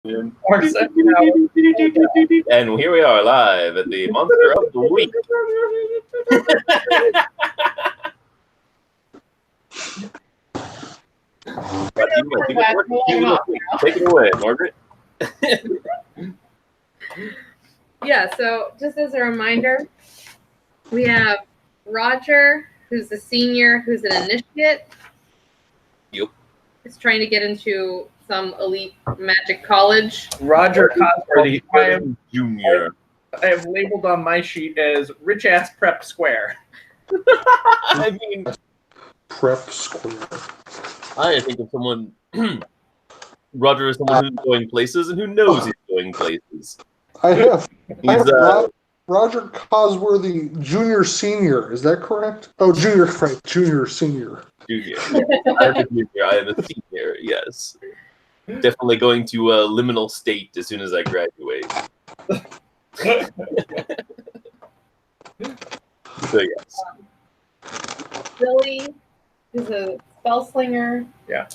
And here we are live at the Monster of the Week. Take it away, Margaret. Yeah, so just as a reminder, we have Roger, who's a senior, who's an initiate. Yep. He's trying to get into some elite magic college. Roger Cosworthy, I am Junior. I have labeled on my sheet as rich ass prep square. I mean, prep square. I think of someone. Roger is someone who's going places and who knows he's going places. I have He's Roger Cosworthy Junior Senior. Is that correct? Oh, Junior, right? Junior Senior. Junior. I'm a junior. I am a senior. Yes. Definitely going to liminal state as soon as I graduate. So yes. Billy, who's a spell slinger. Yeah.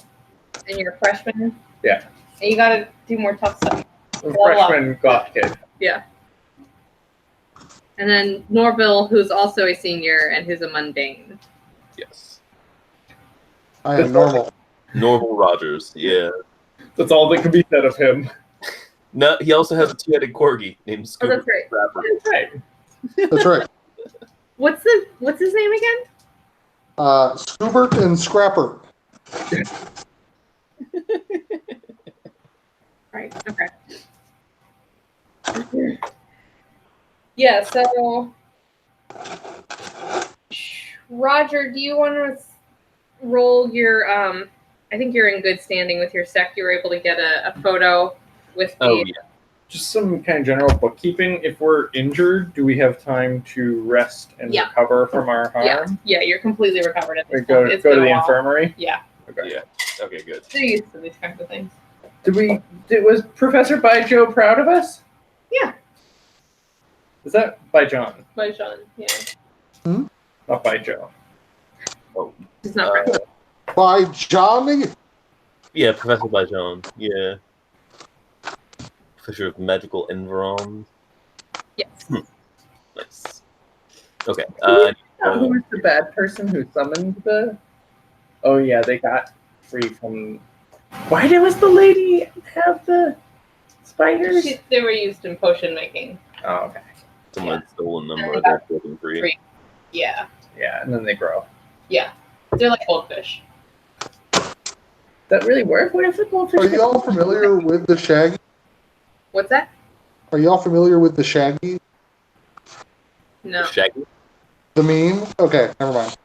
And you're a freshman. Yeah. And you got to do more tough stuff. A freshman goth kid. Yeah. And then Norville, who's also a senior and who's a mundane. Yes. I am normal. Normal Rogers. Yeah. That's all that can be said of him. No, he also has a two-headed corgi named Oh, Scooter. that's right. That's right. That's right. What's his name again? Scoobert and Scrapper. Right. Okay. Yeah. So, Roger, do you want to roll your? I think you're in good standing with your sect. You were able to get a photo with the. Oh yeah. Just some kind of general bookkeeping. If we're injured, do we have time to rest and Yeah. recover from our harm? Yeah, you're completely recovered at this We go point. It's to been a the while. infirmary? Yeah. Okay. Yeah. Okay, good. They're used to these kinds of things. Was Professor Baijo proud of us? Yeah. Is that by John? By Sean. Yeah. Not by Joe. Oh. It's not right. By Johnny. Yeah, Professor Bajon. Yeah. Professor of Magical Environs. Yes. Nice. Okay. Who was the bad person who summoned the... Oh, yeah, they got free from... Why was the lady have the spiders? They were used in potion making. Oh, okay. Someone had stolen them or they're floating free. Yeah. Yeah, and then they grow. Yeah. They're like goldfish. That really work? What if the goldfish... Are you all familiar with the Shaggy? What's that? Are you all familiar with the Shaggy? No. Shaggy? The meme? Okay, never mind.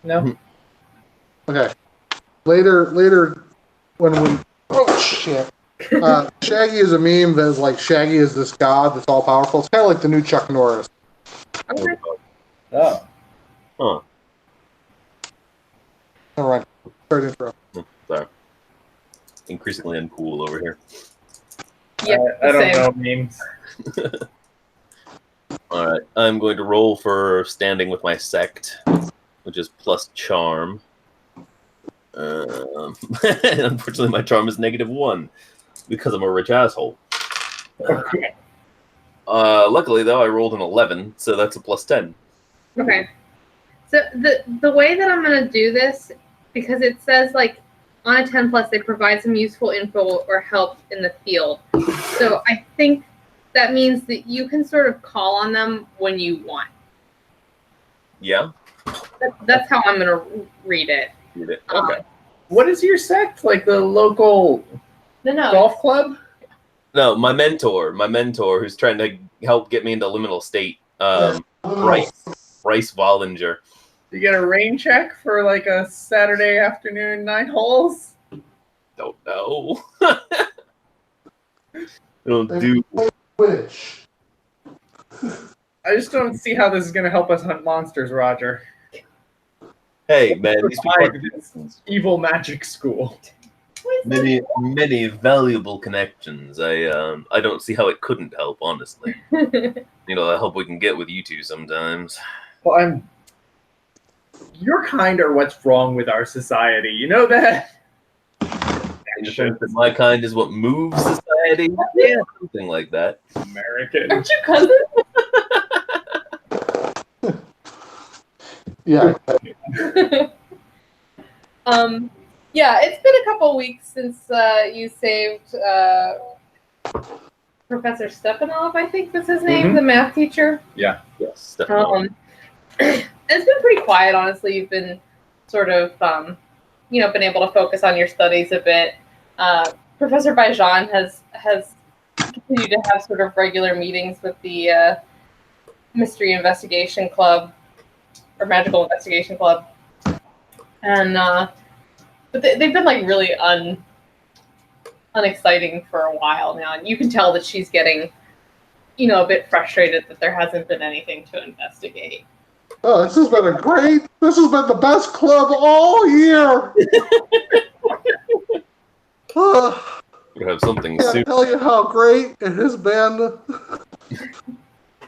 No. Okay. Later, when we... Oh, shit. Shaggy is a meme that's like Shaggy is this god that's all powerful. It's kind of like the new Chuck Norris. Okay. Oh. Huh. All right. Sorry to interrupt. Sorry. Increasingly uncool over here. Yeah. I don't same. know memes. Alright. I'm going to roll for standing with my sect, which is plus charm. Unfortunately, my charm is -1 because I'm a rich asshole. Okay. Luckily, though, I rolled an 11, so that's a +10. Okay. So the way that I'm going to do this, because it says like on a 10+, they provide some useful info or help in the field. So I think that means that you can sort of call on them when you want. Yeah? That's how I'm going to read it. Read it. Okay. What is your sect? Like the local No. golf club? No, my mentor, who's trying to help get me into liminal state, Bryce Vollinger. You get a rain check for like a Saturday afternoon 9 holes? Don't know. It'll do. Which? I just don't see how this is going to help us hunt monsters, Roger. Hey, man, these people are This evil magic school. many valuable connections. I don't see how it couldn't help, honestly. You know, the help we can get with you two sometimes. Well, You're kind of what's wrong with our society. You know that? In the sense that my kind is what moves society. Yeah, something like that. American. Aren't you cousins? Yeah. Yeah, it's been a couple weeks since you saved Professor Stepanov, I think was his name, the math teacher. Yeah. Yes, definitely. It's been pretty quiet, honestly. You've been sort of, been able to focus on your studies a bit. Professor Baijan has continued to have sort of regular meetings with the Mystery Investigation Club, or Magical Investigation Club. And, but they've been, like, really unexciting for a while now. And you can tell that she's getting, a bit frustrated that there hasn't been anything to investigate. Oh, this has been the best club all year. We have something I soon. can't tell you how great it has been.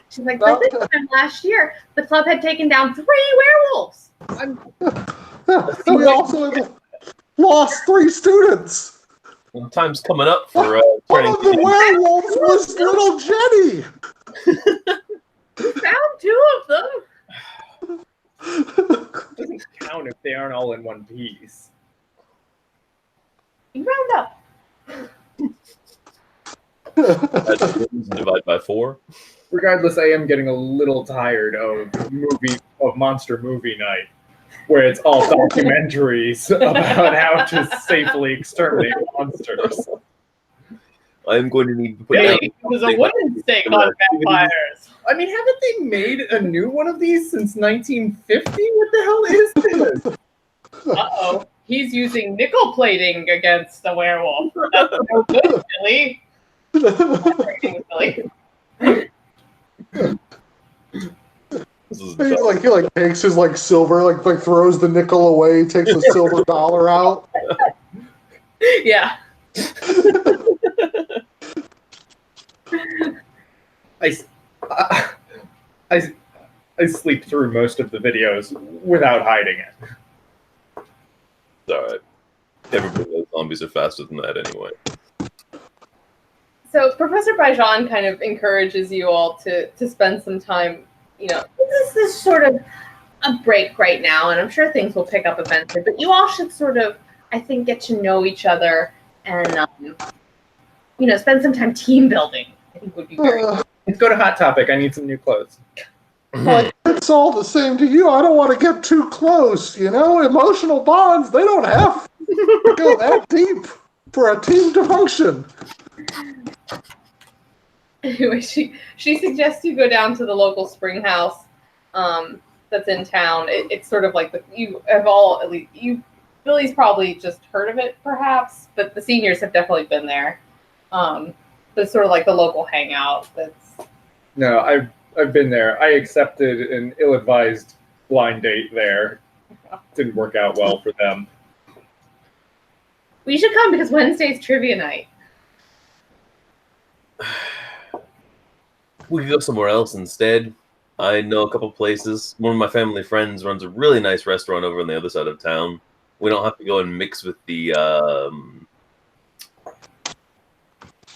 She's like, but this time last year, the club had taken down 3 werewolves. We also have lost 3 students. Well, time's coming up for One of the werewolves was little Jenny. Found 2 of them. Doesn't count if they aren't all in one piece. You round up. divide by 4. Regardless, I am getting a little tired of monster movie night, where it's all documentaries about how to safely exterminate monsters. I'm going to need to put It was a wooden stake on vampires. I mean, haven't they made a new one of these since 1950? What the hell is this? Uh-oh. He's using nickel plating against the werewolf. That's no good, Billy. He takes his silver, throws the nickel away, takes the silver dollar out. Yeah. I sleep through most of the videos without hiding it. It's alright. Everybody knows zombies are faster than that anyway. So Professor Baijan kind of encourages you all to spend some time, this is sort of a break right now, and I'm sure things will pick up eventually, but you all should sort of, I think, get to know each other and, spend some time team building. I think would be very good. Let's go to Hot Topic. I need some new clothes. It's all the same to you. I don't want to get too close, Emotional bonds, they don't have to go that deep for a team to function. Anyway, she suggests you go down to the local spring house that's in town. It's sort of like Billy's probably just heard of it, perhaps, but the seniors have definitely been there. It's sort of like the local hangout. No, I've been there. I accepted an ill-advised blind date there. Didn't work out well for them. We should come because Wednesday's trivia night. We could go somewhere else instead. I know a couple places. One of my family friends runs a really nice restaurant over on the other side of town. We don't have to go and mix with the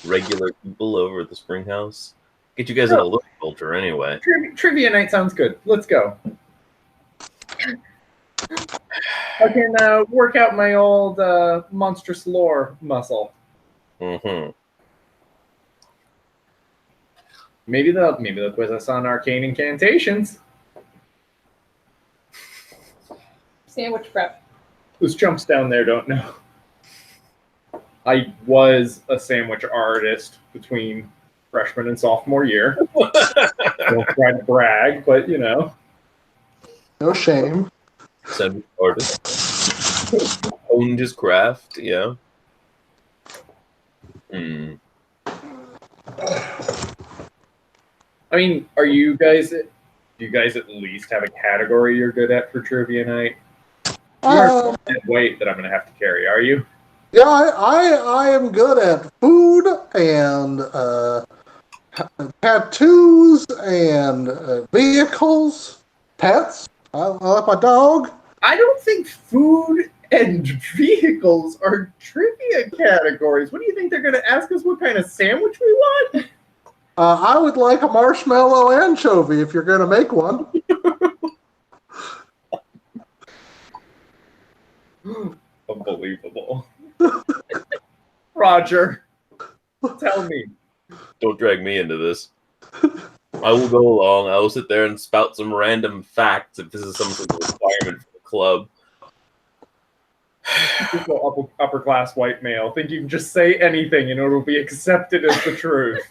regular people over at the spring house. Get you guys in a local culture anyway. Trivia night sounds good. Let's go. I can work out my old monstrous lore muscle. Mm-hmm. Maybe they'll quiz us on arcane incantations. Sandwich prep. Those chumps down there don't know. I was a sandwich artist between freshman and sophomore year. Don't try to brag, but No shame. Sandwich artist. Owned his craft, yeah. Hmm. I mean, do you guys at least have a category you're good at for trivia night? You aren't that weight that I'm going to have to carry, are you? Yeah, I am good at food and tattoos and vehicles, pets. I like my dog. I don't think food And vehicles are trivia categories. What do you think they're going to ask us? What kind of sandwich we want? I would like a marshmallow anchovy if you're going to make one. Unbelievable. Roger, tell me. Don't drag me into this. I will go along. I will sit there and spout some random facts if this is some sort of requirement for the club. Typical upper class white male. Think you can just say anything and it'll be accepted as the truth.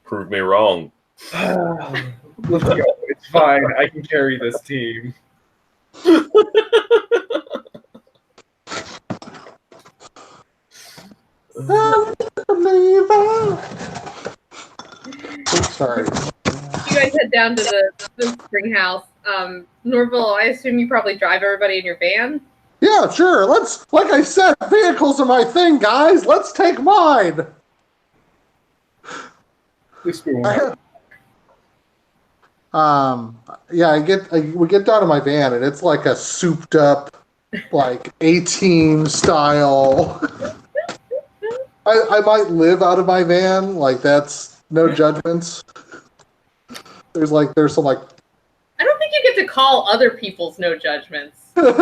Prove me wrong. Let's go. It's fine. I can carry this team. Sorry. You guys head down to the spring house. Norville, I assume you probably drive everybody in your van? Yeah, sure. Like I said, vehicles are my thing, guys. Let's take mine. This we won't. We get down to my van, and it's like a souped up, like A-Team style. I might live out of my van. Like, that's no judgments. There's some like. I don't think you get to call other people's no judgments. like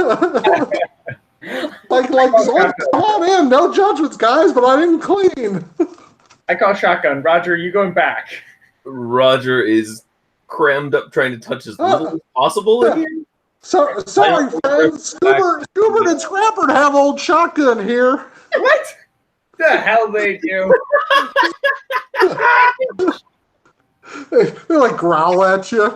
come on in, no judgments, guys. But I didn't clean. I call shotgun. Roger, you going back? Roger is crammed up trying to touch as little as possible again. So sorry, friends. Scoobert and Scrapper have old shotgun here. What? The hell they do? They like growl at you.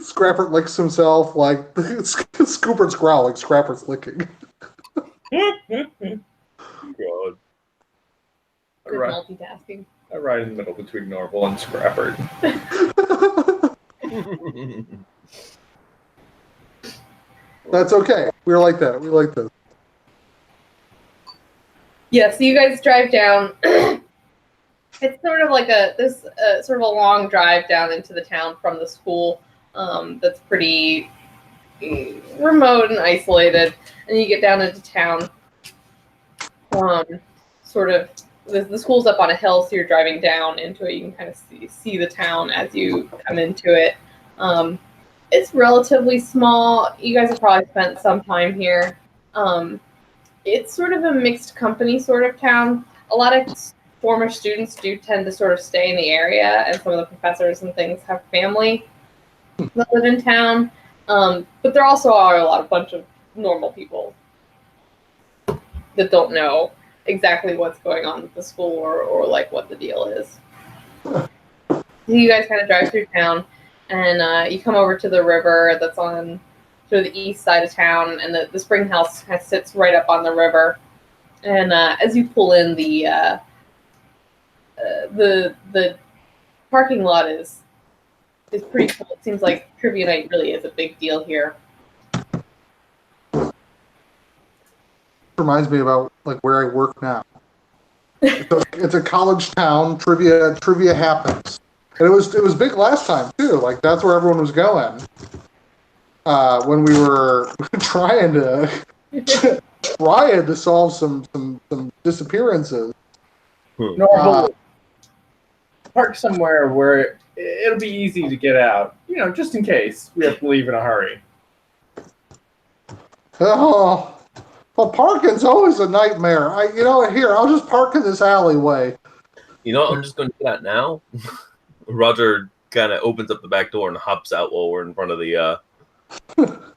Scrapper licks himself like Scooper's growling, Scrapper's licking. God. Good multitasking. I ride in the middle between Norval and Scrapper. That's okay. We're like that. We like this. Yeah, so you guys drive down. It's sort of like sort of a long drive down into the town from the school. That's pretty remote and isolated, and you get down into town. Sort of, the school's up on a hill, so you're driving down into it. You can kind of see the town as you come into it. It's relatively small. You guys have probably spent some time here. It's sort of a mixed company sort of town. A lot of former students do tend to sort of stay in the area, and some of the professors and things have family that live in town. But there also are a bunch of normal people that don't know exactly what's going on with the school or like what the deal is. So you guys kind of drive through town, and you come over to the river that's on to the east side of town, and the spring house kind of sits right up on the river. And as you pull in, the parking lot is pretty cool. It seems like trivia night really is a big deal here. Reminds me about like where I work now. It's a college town. Trivia happens, and it was big last time too. Like that's where everyone was going when we were trying to solve some disappearances. Norval, park somewhere where it'll be easy to get out. You know, just in case we have to leave in a hurry. Oh. Well, parking's always a nightmare. I'll just park in this alleyway. You know what I'm just going to do that now? Roger kind of opens up the back door and hops out while we're in front of the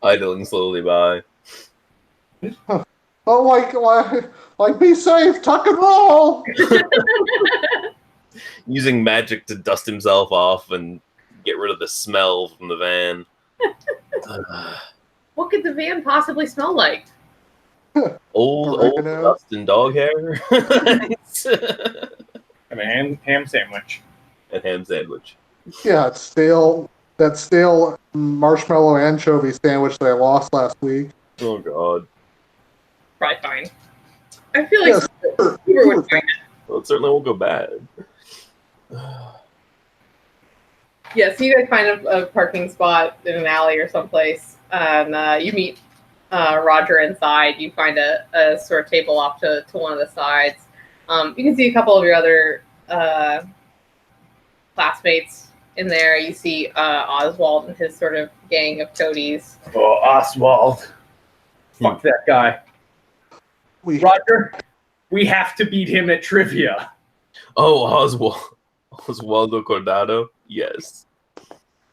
idling slowly by. Oh, like, be safe, tuck and roll. Using magic to dust himself off and get rid of the smell from the van. What could the van possibly smell like? Old dust and dog hair. And a ham sandwich. And ham sandwich. Yeah, it's stale. That stale marshmallow anchovy sandwich that I lost last week. Oh God. Probably fine. I feel like Cooper would find it. Well, it certainly won't go bad. Yeah, so you guys find a parking spot in an alley or someplace, and you meet Roger inside. You find a sort of table off to one of the sides. You can see a couple of your other classmates in there. You see Oswald and his sort of gang of toadies. Oh, Oswald. Fuck that guy. Roger, we have to beat him at trivia. Oh, Oswaldo Cordado? Yes.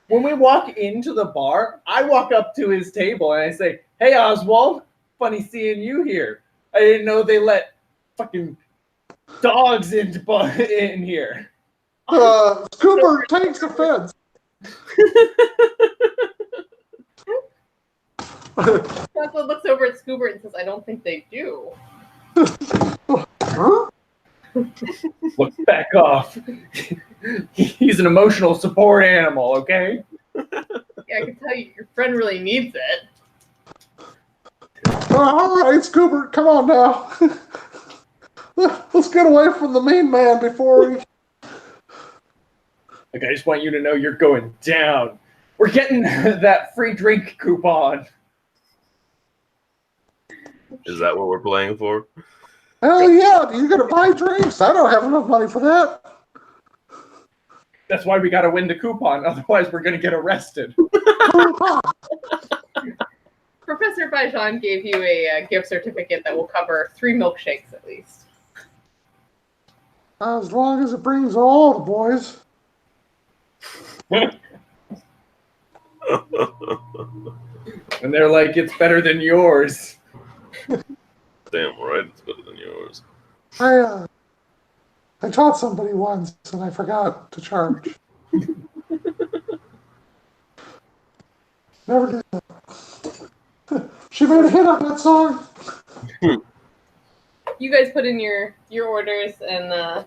When we walk into the bar, I walk up to his table and I say, "Hey, Oswald, funny seeing you here. I didn't know they let fucking dogs in here." Scooper takes offense. Oswald looks over at Scoobert and says, "I don't think they do." Huh? Look, back off. He's an emotional support animal, okay? Yeah, I can tell you, your friend really needs it. All right, Scooper, come on now. Let's get away from the main man before we... Like, I just want you to know you're going down. We're getting that free drink coupon. Is that what we're playing for? Hell yeah, you're going to buy drinks. I don't have enough money for that. That's why we gotta win the coupon, otherwise we're gonna get arrested. Professor Bajan gave you a gift certificate that will cover 3 milkshakes at least. As long as it brings all the boys. And they're like, it's better than yours. Damn right, it's better than yours. I taught somebody once and I forgot to charge. Never did that. She made a hit on that song. You guys put in your orders, and a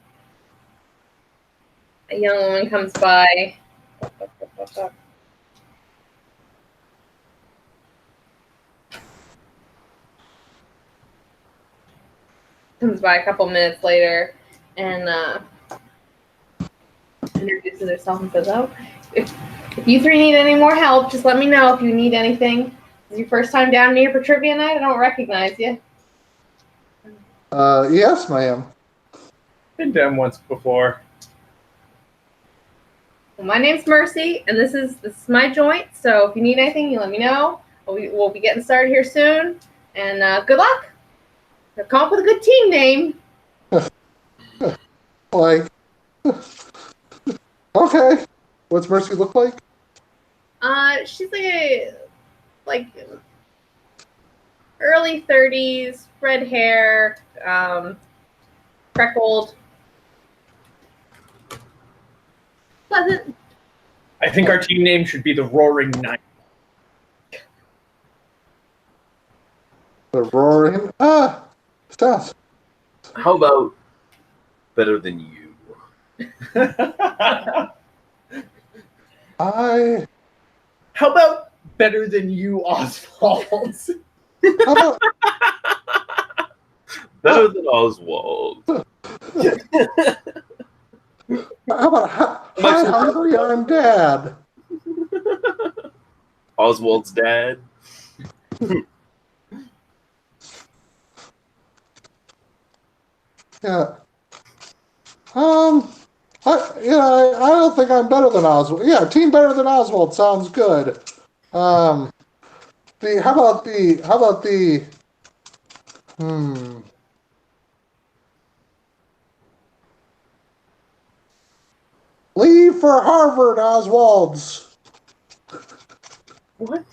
young woman comes by. Comes by a couple minutes later, and introduces herself and says, "Oh, if you three need any more help, just let me know if you need anything. Is your first time down here for trivia night? I don't recognize you." Yes, ma'am. Been down once before. Well, my name's Mercy, and this is my joint. So if you need anything, you let me know. We'll be getting started here soon, and good luck. Come up with a good team name. Like, okay. What's Mercy look like? She's like early 30s, red hair, freckled. Pleasant. I think our team name should be the Roaring Knight. The roaring. Stuff. How about better than you? How How about better than you, Oswald? about Better than Oswald. hi, hungry, I'm Dad. Oswald's dad. Yeah. I don't think I'm better than Oswald. Yeah, team better than Oswald sounds good. How about the leave for Harvard, Oswald's. What?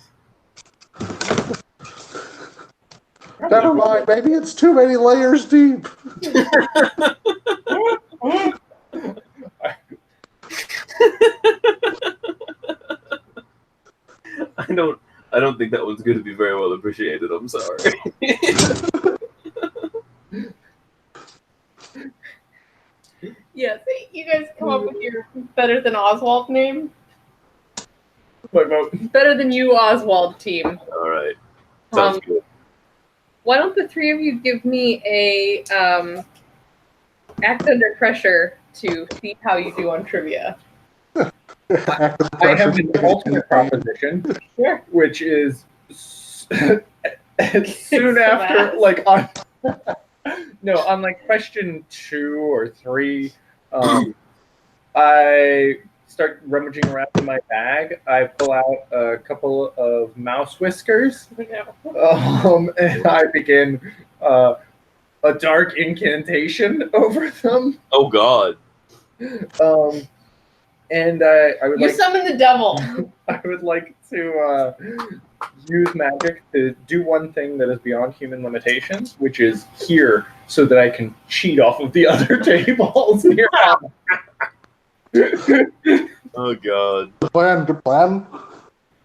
Never mind, maybe it's too many layers deep. I don't think that one's going to be very well appreciated. I'm sorry. Yeah, so you guys come up with your better than Oswald name. What about Better than you, Oswald team. All right. Sounds good. Why don't the three of you give me a act under pressure to see how you do on trivia? I have an ultimate proposition, Sure. which is soon Some after, ass. like on no, on like question 2 or 3, I start rummaging around in my bag. I pull out a couple of mouse whiskers, and I begin a dark incantation over them. Oh God. And I would You like summon the devil. I would like to use magic to do one thing that is beyond human limitations, which is hear, so that I can cheat off of the other tables nearby. Oh God. Good plan.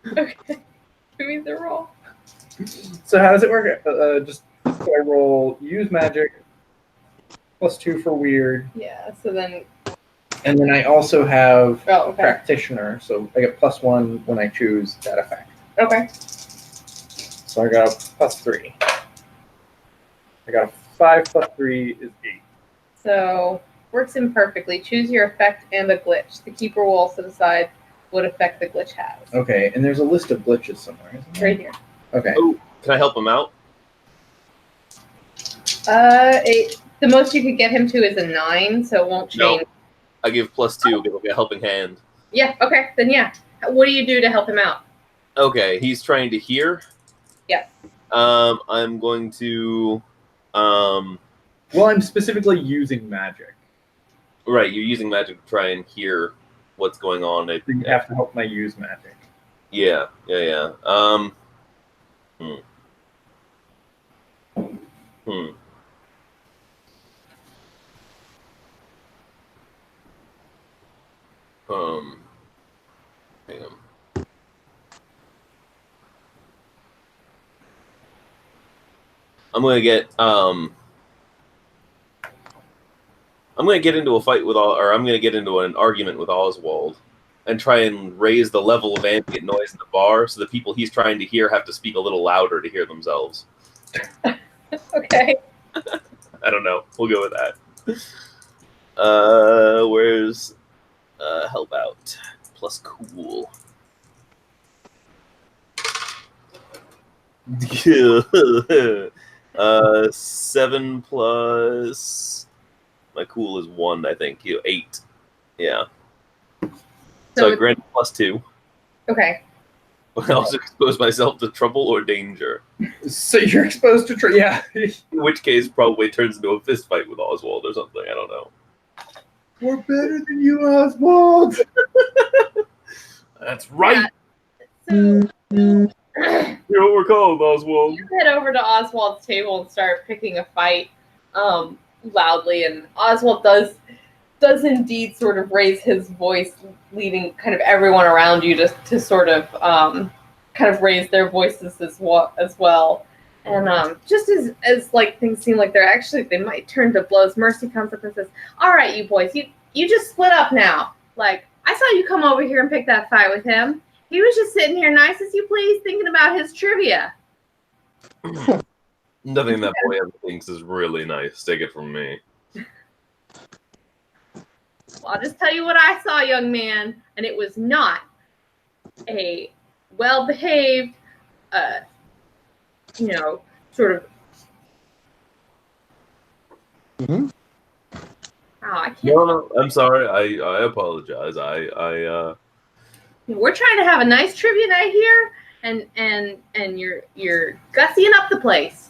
Okay. Give me the roll. So how does it work? Just so I roll use magic +2 for weird, Yeah, so then. and then I also have Oh, okay. practitioner, so I get +1 when I choose that effect. Okay. So I got a +3. I got a 5 + 3 is 8. So, works imperfectly. Choose your effect and a glitch. The keeper will also decide what effect the glitch has. Okay, and there's a list of glitches somewhere, isn't there? Right here. Okay. Oh, can I help him out? The most you could get him to is a 9, so it won't change. No. I give +2. Give a helping hand. Yeah, okay, then yeah. What do you do to help him out? Okay, he's trying to hear. Yeah. I'm going to. Well, I'm specifically using magic. Right, you're using magic to try and hear what's going on. So you have to help my use magic. Yeah. Hang on. I'm gonna get into a fight with I'm gonna get into an argument with Oswald, and try and raise the level of ambient noise in the bar, so the people he's trying to hear have to speak a little louder to hear themselves. Okay. I don't know. We'll go with that. Where's help out plus cool? 7 plus my cool is 1, I think. 8. Yeah. So I grant +2. Okay. I also expose myself to trouble or danger. So you're exposed to yeah. In which case, probably turns into a fist fight with Oswald or something. I don't know. We're better than you, Oswald. That's right. Yeah. So You're overcome, Oswald. you head over to Oswald's table and start picking a fight loudly, and Oswald does indeed sort of raise his voice, leading kind of everyone around you to sort of kind of raise their voices as well. And just as like things seem like they might turn to blows, Mercy comes up and says, "All right, you boys, you just split up now. Like, I saw you come over here and pick that fight with him. He was just sitting here nice as you please thinking about his trivia." Nothing that boy ever thinks is really nice. Take it from me. Well, I'll just tell you what I saw, young man, and it was not a well-behaved, sort of. Mm-hmm. Oh, I can't. No, I'm sorry. I apologize. We're trying to have a nice trivia night here, and you're gussying up the place.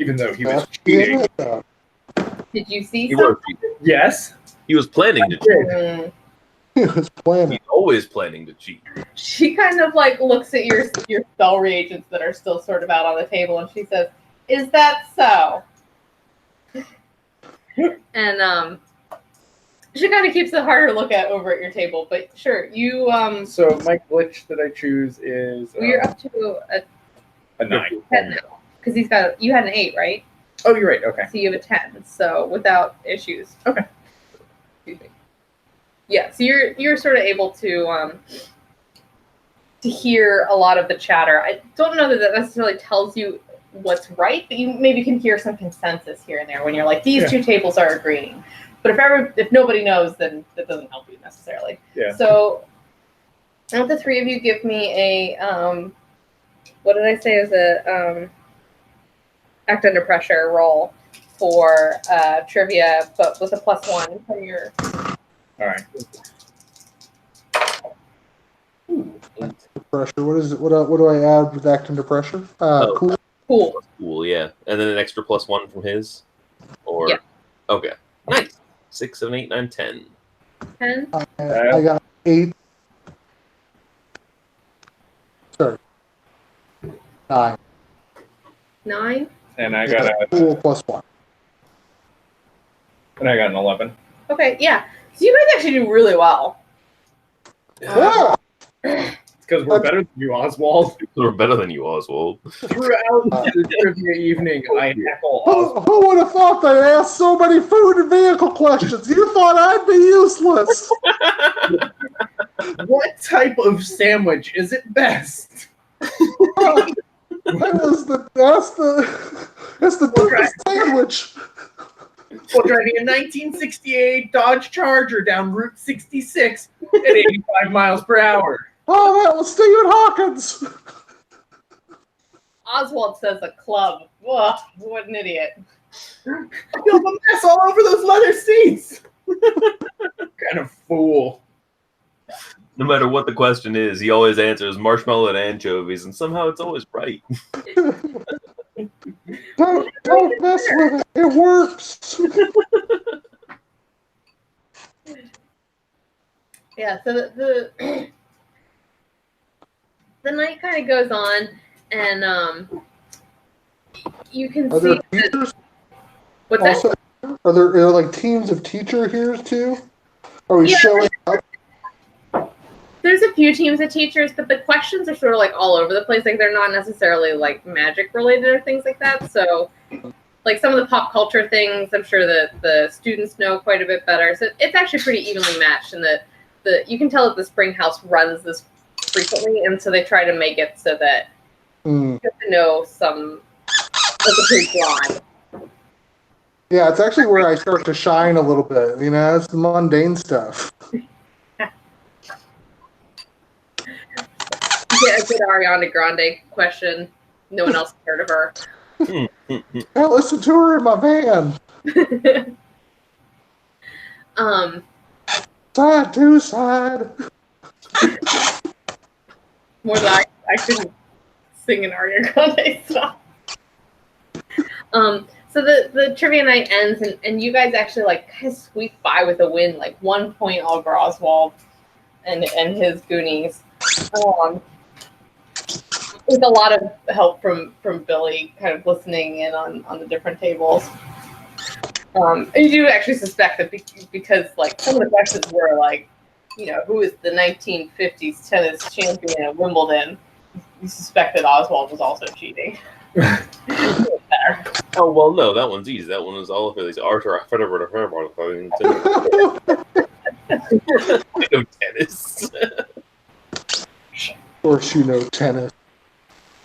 Even though he was cheating. Did you see He something? was. Yes. He was planning to cheat. He was planning. He's always planning to cheat. She kind of like looks at your spell reagents that are still sort of out on the table, and she says, "Is that so?" And she kind of keeps a harder look at over at your table, but sure, you So my glitch that I choose is you're up to a 9. 10 now, because you had an 8, right? Oh, you're right. Okay. So you have a 10, so without issues. Okay. Excuse me. Yeah, so you're sort of able to hear a lot of the chatter. I don't know that necessarily tells you what's right, but you maybe can hear some consensus here and there when you're like, these two tables are agreeing. But if nobody knows, then that doesn't help you necessarily. Yeah. So I want the three of you give me a what did I say is a act under pressure roll for trivia, but with a +1 for your. All right. Pressure. What is it? What do I add with act under pressure? Cool. Cool. Cool, yeah. And then an extra +1 from his? Or Yeah. Okay. Nice. 6, 7, 8, 9, 10. 10. I got 8. Sorry. 9. 9. And I got a Cool +1. and I got an 11. Okay, yeah. So you guys actually do really well. Yeah. It's because we're better than you, Oswald. We're better than you, Oswald. Throughout the trivia evening, I heckle Oswald. Who would have thought they asked so many food and vehicle questions? You thought I'd be useless. What type of sandwich is it best? That's the deepest sandwich. While driving a 1968 Dodge Charger down Route 66 at 85 miles per hour. Oh, that was Stephen Hawkins. Oswald says a club. Whoa, what an idiot. I feel the mess all over those leather seats. Kind of fool. No matter what the question is, he always answers marshmallow and anchovies, and somehow it's always right. Don't mess with it. It works. Yeah, so the the night kind of goes on, and you can Are see there that, teachers what's that? also? Are there like teams of teacher here too? Are we Yeah. showing up? There's a few teams of teachers, but the questions are sort of like all over the place. Like they're not necessarily like magic related or things like that. So like some of the pop culture things, I'm sure that the students know quite a bit better. So it's actually pretty evenly matched, and the you can tell that the Spring House runs this frequently, and so they try to make it so that you have to know some like a pretty broad. Yeah, it's actually where I start to shine a little bit. You know, it's the mundane stuff. Yeah, a good Ariana Grande question. No one else heard of her. I listened to her in my van. Side to side. More than I couldn't sing an Ariana Grande song. So the trivia night ends, and you guys actually like kind of squeak by with a win, like 1 point over Oswald and his Goonies. With a lot of help from Billy, kind of listening in on the different tables. And you do actually suspect that because like some of the questions were like, you know, who is the 1950s tennis champion at Wimbledon? You suspect that Oswald was also cheating. Oh, well, no, that one's easy. That one was all for these Arthur Federer no tennis. Of course, you know tennis.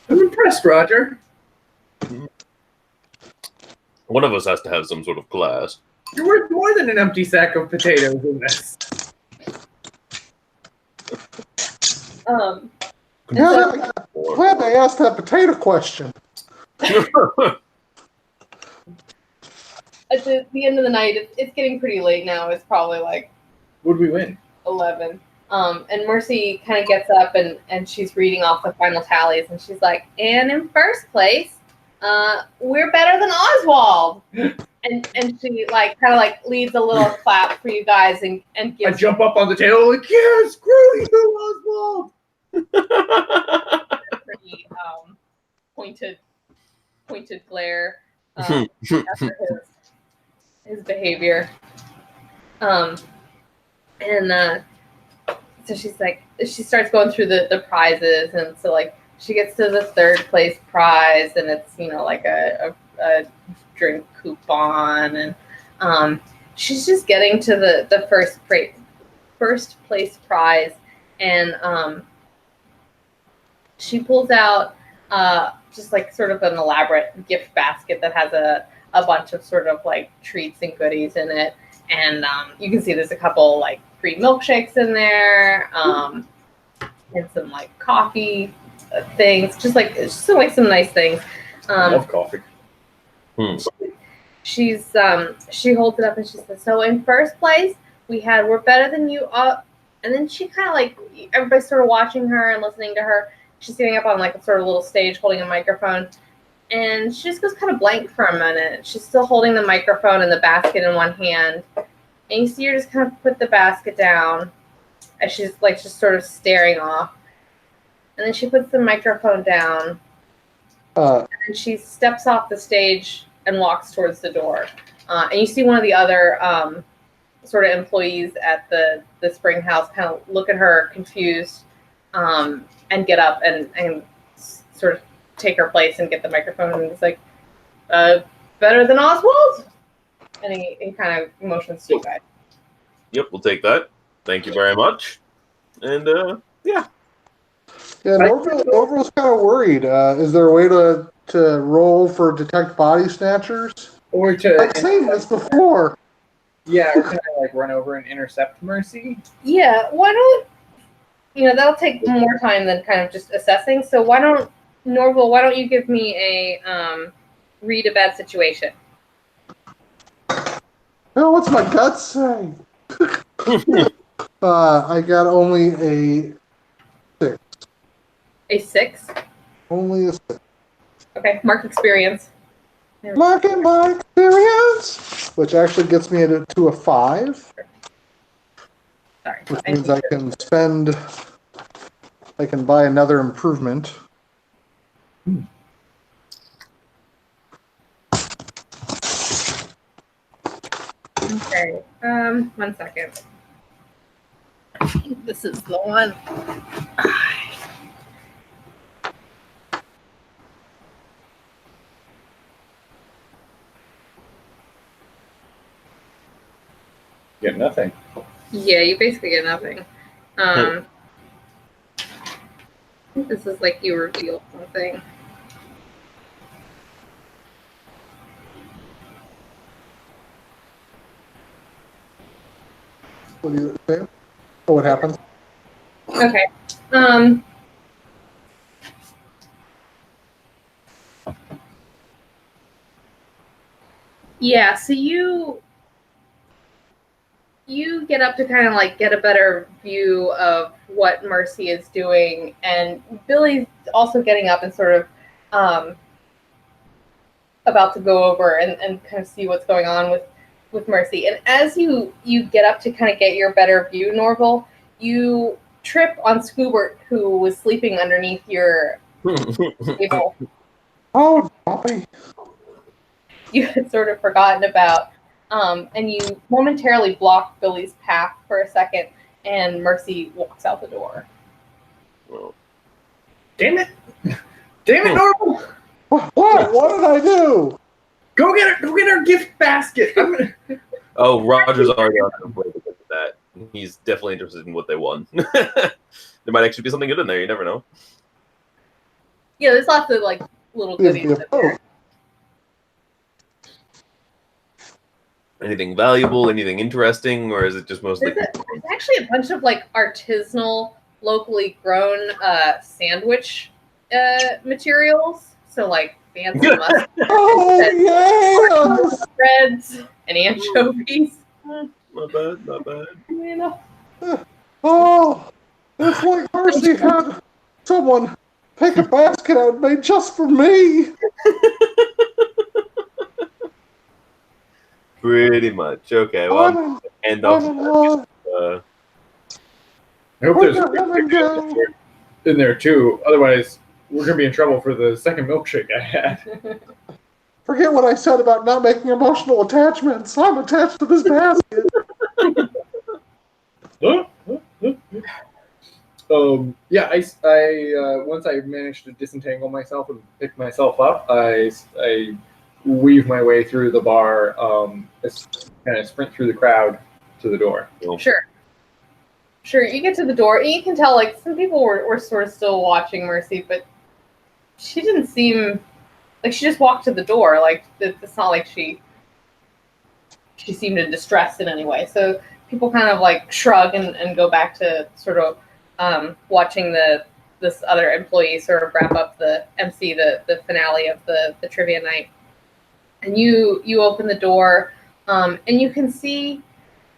I'm impressed, Roger. One of us has to have some sort of class. You're worth more than an empty sack of potatoes in this. Glad they asked that potato question. At the end of the night, it's getting pretty late now. It's probably like Would we win? 11. And Mercy kind of gets up and she's reading off the final tallies, and she's like, and in first place, we're better than Oswald. And she like kind of like leads a little clap for you guys and I gives jump up on the table like, yeah, screw you, Oswald. pretty pointed glare after his behavior. So she's like, she starts going through the prizes, and so like she gets to the third place prize, and it's, you know, like a drink coupon, and she's just getting to the first place prize, and she pulls out just like sort of an elaborate gift basket that has a bunch of sort of like treats and goodies in it, and you can see there's a couple like free milkshakes in there, and some like coffee things, just like some nice things. I love coffee. She holds it up and she says, "So in first place, we're better than you." And then she kind of like everybody's sort of watching her and listening to her. She's sitting up on like a sort of little stage holding a microphone, and she just goes kind of blank for a minute. She's still holding the microphone and the basket in one hand, and you see her just kind of put the basket down as she's like just sort of staring off. And then she puts the microphone down, and she steps off the stage and walks towards the door. And you see one of the other sort of employees at the spring house kind of look at her confused and get up and sort of take her place and get the microphone. And he's like, better than Oswald? And he kind of motions to you guys. Yep, we'll take that. Thank you very much. And, yeah. Yeah, Norval's kind of worried. Is there a way to roll for detect body snatchers? Or to I've seen this before. Yeah, or kind of like run over and intercept Mercy. Yeah, why don't that'll take more time than kind of just assessing. So Norval, why don't you give me a read a bad situation? Oh, what's my gut say? I got only a 6. A 6? Only a 6. Okay, mark experience. Marking my experience, which actually gets me to a 5. Sorry. Which means I can buy another improvement. Okay. 1 second. This is the one. Get nothing. Yeah, you basically get nothing. I think this is like you reveal something. What do you say? Oh, what happens? Okay. Yeah, so you get up to kind of like get a better view of what Mercy is doing, and Billy's also getting up and sort of about to go over and kind of see what's going on with Mercy. And as you get up to kind of get your better view, Norval, you trip on Scoobert, who was sleeping underneath your table. Oh, Poppy. You had sort of forgotten about, and you momentarily block Billy's path for a second, and Mercy walks out the door. Damn it! Damn it, Norval! What did I do? Go get her gift basket. Oh, Roger's already on the way to get that. He's definitely interested in what they won. There might actually be something good in there. You never know. Yeah, there's lots of like little goodies in there. Anything valuable? Anything interesting? Or is it just mostly... There's actually a bunch of like artisanal, locally grown sandwich materials. So like fancy mustard, Oh, breads, and anchovies. Not bad, not bad. You know. Oh, it's like Mercy had someone take a basket out made just for me. Pretty much. Okay, well, I'm end off. I hope there's a in there too. Otherwise, we're gonna be in trouble for the second milkshake I had. Forget what I said about not making emotional attachments. I'm attached to this basket. Yeah, I once I managed to disentangle myself and pick myself up, I weave my way through the bar, kind of sprint through the crowd to the door. Sure. You get to the door, and you can tell like some people were sort of still watching Mercy, but she didn't seem like she just walked to the door. Like it's not like she seemed in distress in any way. So people kind of like shrug and go back to sort of watching this other employee sort of wrap up the finale of the trivia night. And you open the door, and you can see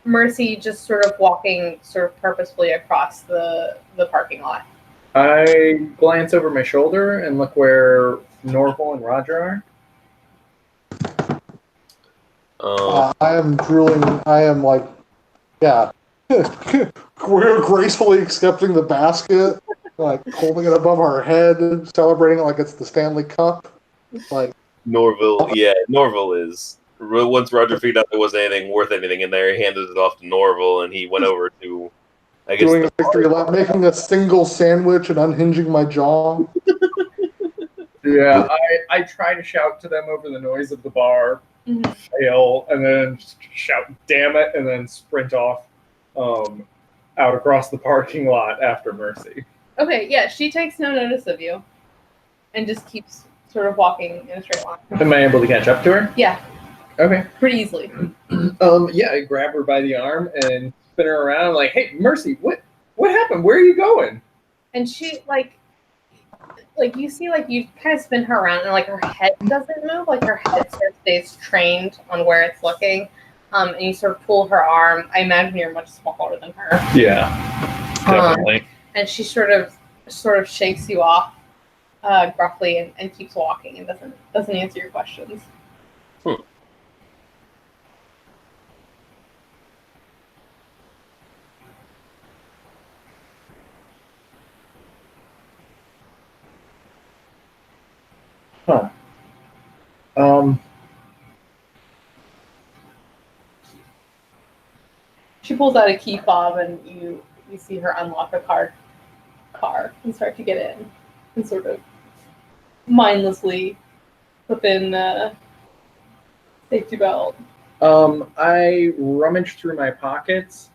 Mercy just sort of walking sort of purposefully across the parking lot. I glance over my shoulder and look where Norval and Roger are. I am drooling. I am like, yeah. We're gracefully accepting the basket, like holding it above our head, celebrating it like it's the Stanley Cup. Like Norval is. Once Roger figured out there wasn't anything worth anything in there, he handed it off to Norval, and he went over to, I guess, doing a victory lap, making a single sandwich and unhinging my jaw. Yeah, I try to shout to them over the noise of the bar, fail, and then shout, damn it, and then sprint off out across the parking lot after Mercy. Okay, yeah, she takes no notice of you and just keeps sort of walking in a straight line. Am I able to catch up to her? Yeah, Okay. pretty easily. Yeah, I grab her by the arm and spin her around like, hey, Mercy, what happened? Where are you going? And she, like you see, like, you kind of spin her around and, like, her head doesn't move. Like, her head sort of stays trained on where it's looking. And you sort of pull her arm. I imagine you're much smaller than her. Yeah, definitely. And she sort of shakes you off gruffly and keeps walking and doesn't answer your questions. Huh. She pulls out a key fob and you see her unlock a car and start to get in and sort of mindlessly put in the safety belt. I rummage through my pockets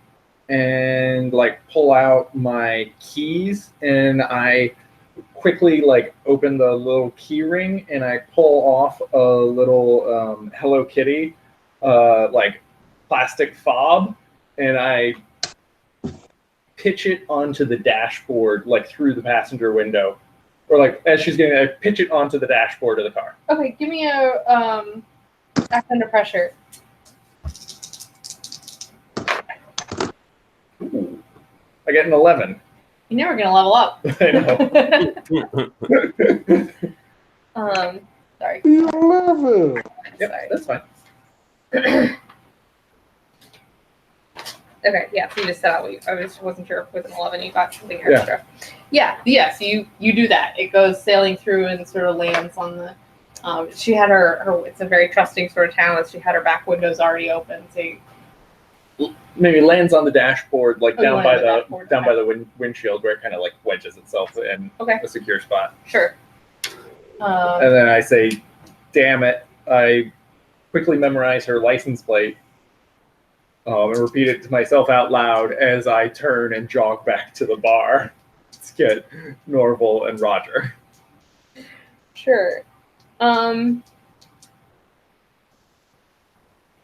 and like pull out my keys, and I quickly like open the little key ring and I pull off a little Hello Kitty like plastic fob, and I pitch it onto the dashboard, like through the passenger window, or like as she's getting, I pitch it onto the dashboard of the car. Okay, give me a act under pressure. Ooh. I get an 11. You're never gonna level up. I know. Sorry. 11. Yep, that's fine. Okay, yeah, so you just said I wasn't sure if with an 11 you got something extra. Yeah, so you do that. It goes sailing through and sort of lands on the, she had her, it's a very trusting sort of town, she had her back windows already open, so you, maybe lands on the dashboard, like down by the windshield, where it kind of like wedges itself in a secure spot. Sure. And then I say, damn it. I quickly memorize her license plate and repeat it to myself out loud as I turn and jog back to the bar to get Norval and Roger. Sure.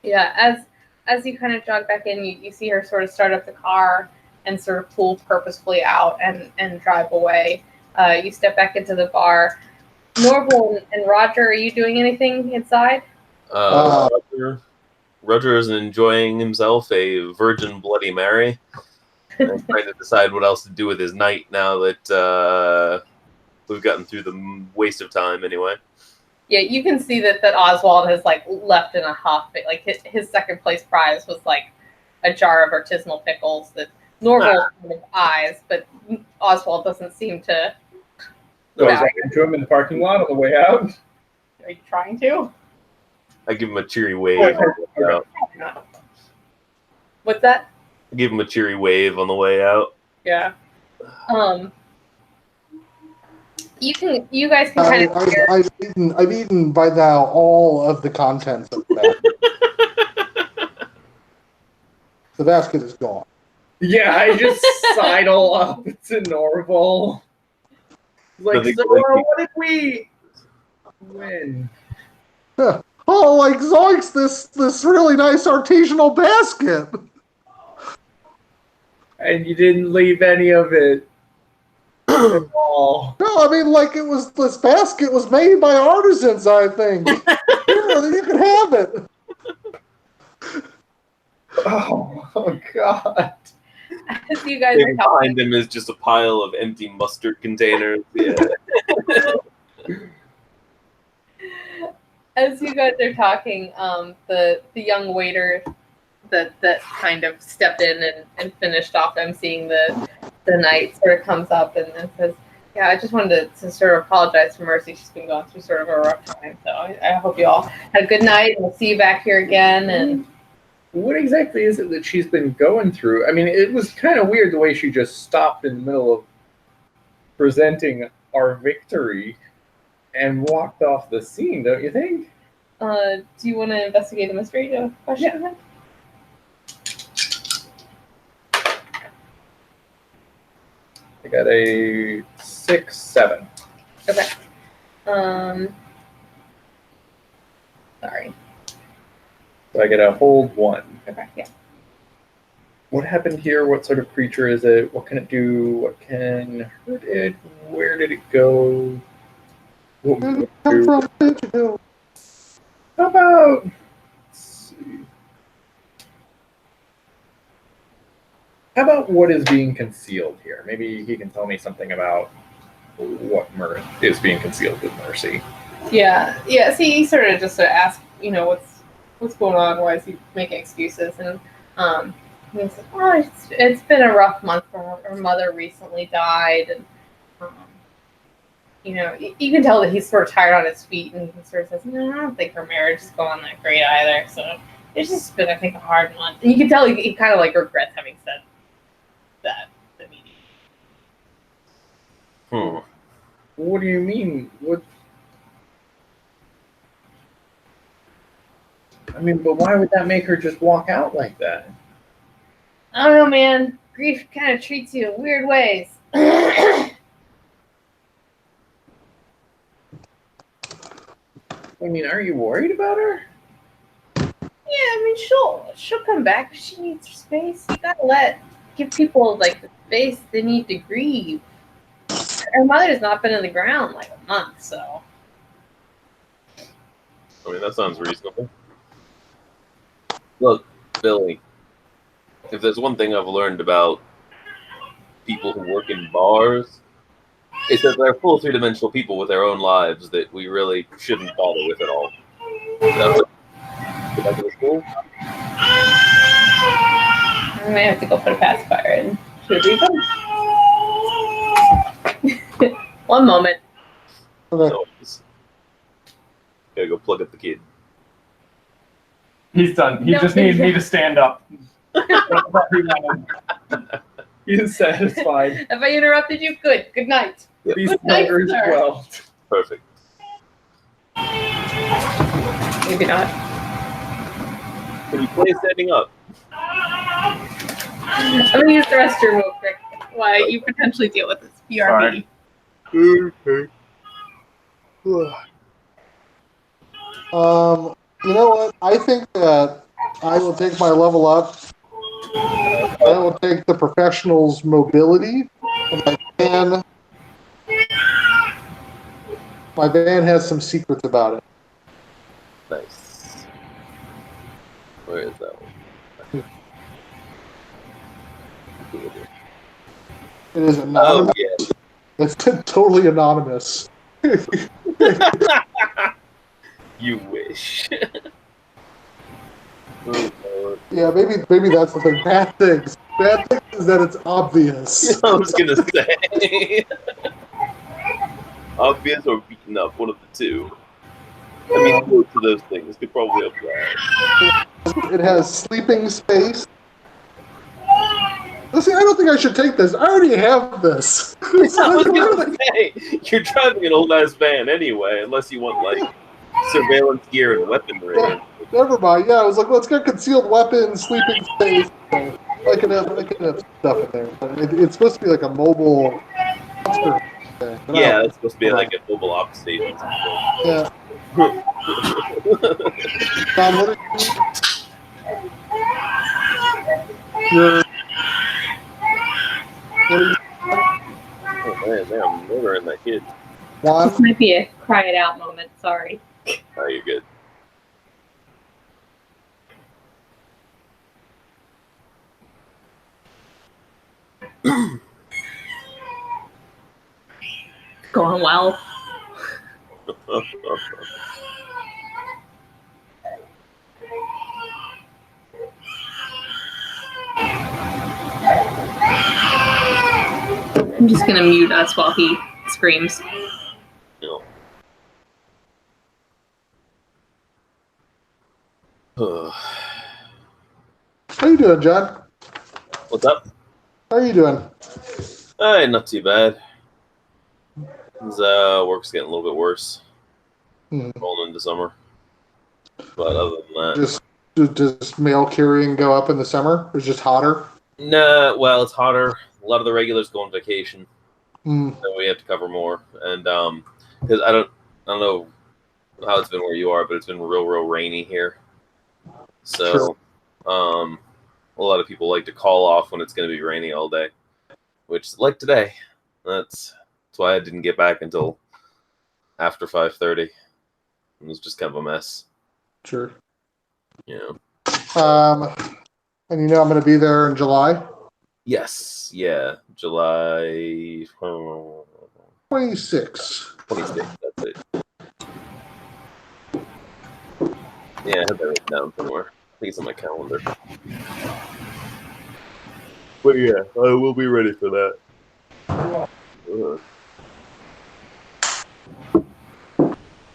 Yeah, as you kind of jog back in, you see her sort of start up the car and sort of pull purposefully out and drive away. You step back into the bar. Norval and Roger, are you doing anything inside? Roger is enjoying himself a Virgin Bloody Mary. And trying to decide what else to do with his night now that we've gotten through the waste of time anyway. Yeah, you can see that Oswald has like left in a huff. Like his second place prize was like a jar of artisanal pickles that Norval kind of eyes, but Oswald doesn't seem to. So I was running into him in the parking lot on the way out. Are you trying to? I give him a cheery wave. What's that? I give him a cheery wave on the way out. Yeah. You guys can kind of. I've eaten by now all of the contents of that. The basket is gone. Yeah, I just sidle up to Norval. Like, so what did we win? Oh, like zoinks! This really nice artisanal basket. And you didn't leave any of it at all. No, I mean, like, this basket was made by artisans, I think. Here, you can have it. Oh God. As you guys are talking, Behind him is just a pile of empty mustard containers. Yeah. as you guys are talking, the young waiter that kind of stepped in and finished off emceeing the night sort of comes up and says, "Yeah, I just wanted to sort of apologize for Mercy. She's been going through sort of a rough time. So I hope you all had a good night, and we'll see you back here again." And What exactly is it that she's been going through? I mean, it was kind of weird the way she just stopped in the middle of presenting our victory and walked off the scene, don't you think? do you want to investigate the mystery? Do you have a question? Yeah. I got a 6, 7. Okay. Sorry. So I get a hold 1. Okay. Yeah. What happened here? What sort of creature is it? What can it do? What can hurt it? Where did it go? What Where will did it it come do? from? Where'd you go? How about? Let's see. How about what is being concealed here? Maybe he can tell me something about what is being concealed with Mercy. Yeah. See, he sort of just asked, what's going on? Why is he making excuses? And he said, "Oh, it's been a rough month for her. Her mother recently died, and you can tell that he's sort of tired on his feet, and he sort of says, no, I don't think her marriage is going that great either. So it's just been, I think, a hard month." And you can tell he kind of like regrets having said that at the meeting. What do you mean? What? I mean, but why would that make her just walk out like that? I don't know, man. Grief kind of treats you in weird ways. I mean, are you worried about her? Yeah, I mean, she'll come back. She needs her space. You gotta give people like the space they need to grieve. Her mother's not been in the ground like a month, so. I mean, that sounds reasonable. Look, Billy, if there's one thing I've learned about people who work in bars, it's that they're full three-dimensional people with their own lives that we really shouldn't bother with at all. Go back to school? I might have to go put a pacifier in. Should we leave them? One moment. Okay. So, gotta go plug up the kid. He's done. He just needed me to stand up. He's satisfied. Have I interrupted you? Good. Good night. These Good night, buggers sir. well. Perfect. Maybe not. Can you play standing up? I'm gonna use the restroom real quick while you potentially deal with this BRB. Okay. You know what? I think that I will take my level up. I will take the professional's mobility. My van has some secrets about it. Nice. Where is that one? It is Oh, anonymous. yeah. It's totally anonymous. You wish. Oh, Lord. Yeah, maybe that's the thing. Bad things. Bad things is that it's obvious. I was gonna say. Obvious or beaten up, one of the two. I mean, both of those things could probably apply. It has sleeping space. See, I don't think I should take this. I already have this. I was gonna say, you're driving an old ass van anyway, unless you want like surveillance gear and weaponry. Never mind. Yeah, I was like, let's get concealed weapons, sleeping space. I can have stuff in there. But it's supposed to be like a mobile monster thing. But Yeah, it's supposed to be like a mobile ops station. Yeah. Tom, what are you? ordering that kid. One. This might be a cry it out moment. Sorry. Oh, you're good. Going well. I'm just gonna mute us while he screams. No. How you doing, John? What's up? How are you doing? Hey, not too bad. His work's getting a little bit worse. Rolling into summer. But other than that. Does mail carrying go up in the summer? Or is it just hotter? Nah, well, it's hotter. A lot of the regulars go on vacation. Hmm. So we have to cover more. And because I don't know how it's been where you are, but it's been real rainy here. So a lot of people like to call off when it's going to be rainy all day, which, like today, that's why I didn't get back until after 5:30. It was just kind of a mess. Sure. Yeah. And you know I'm going to be there in July? Yes. Yeah. July 26. 26th. That's it. Yeah, I had that written down somewhere. I think it's on my calendar. But yeah, I will be ready for that. I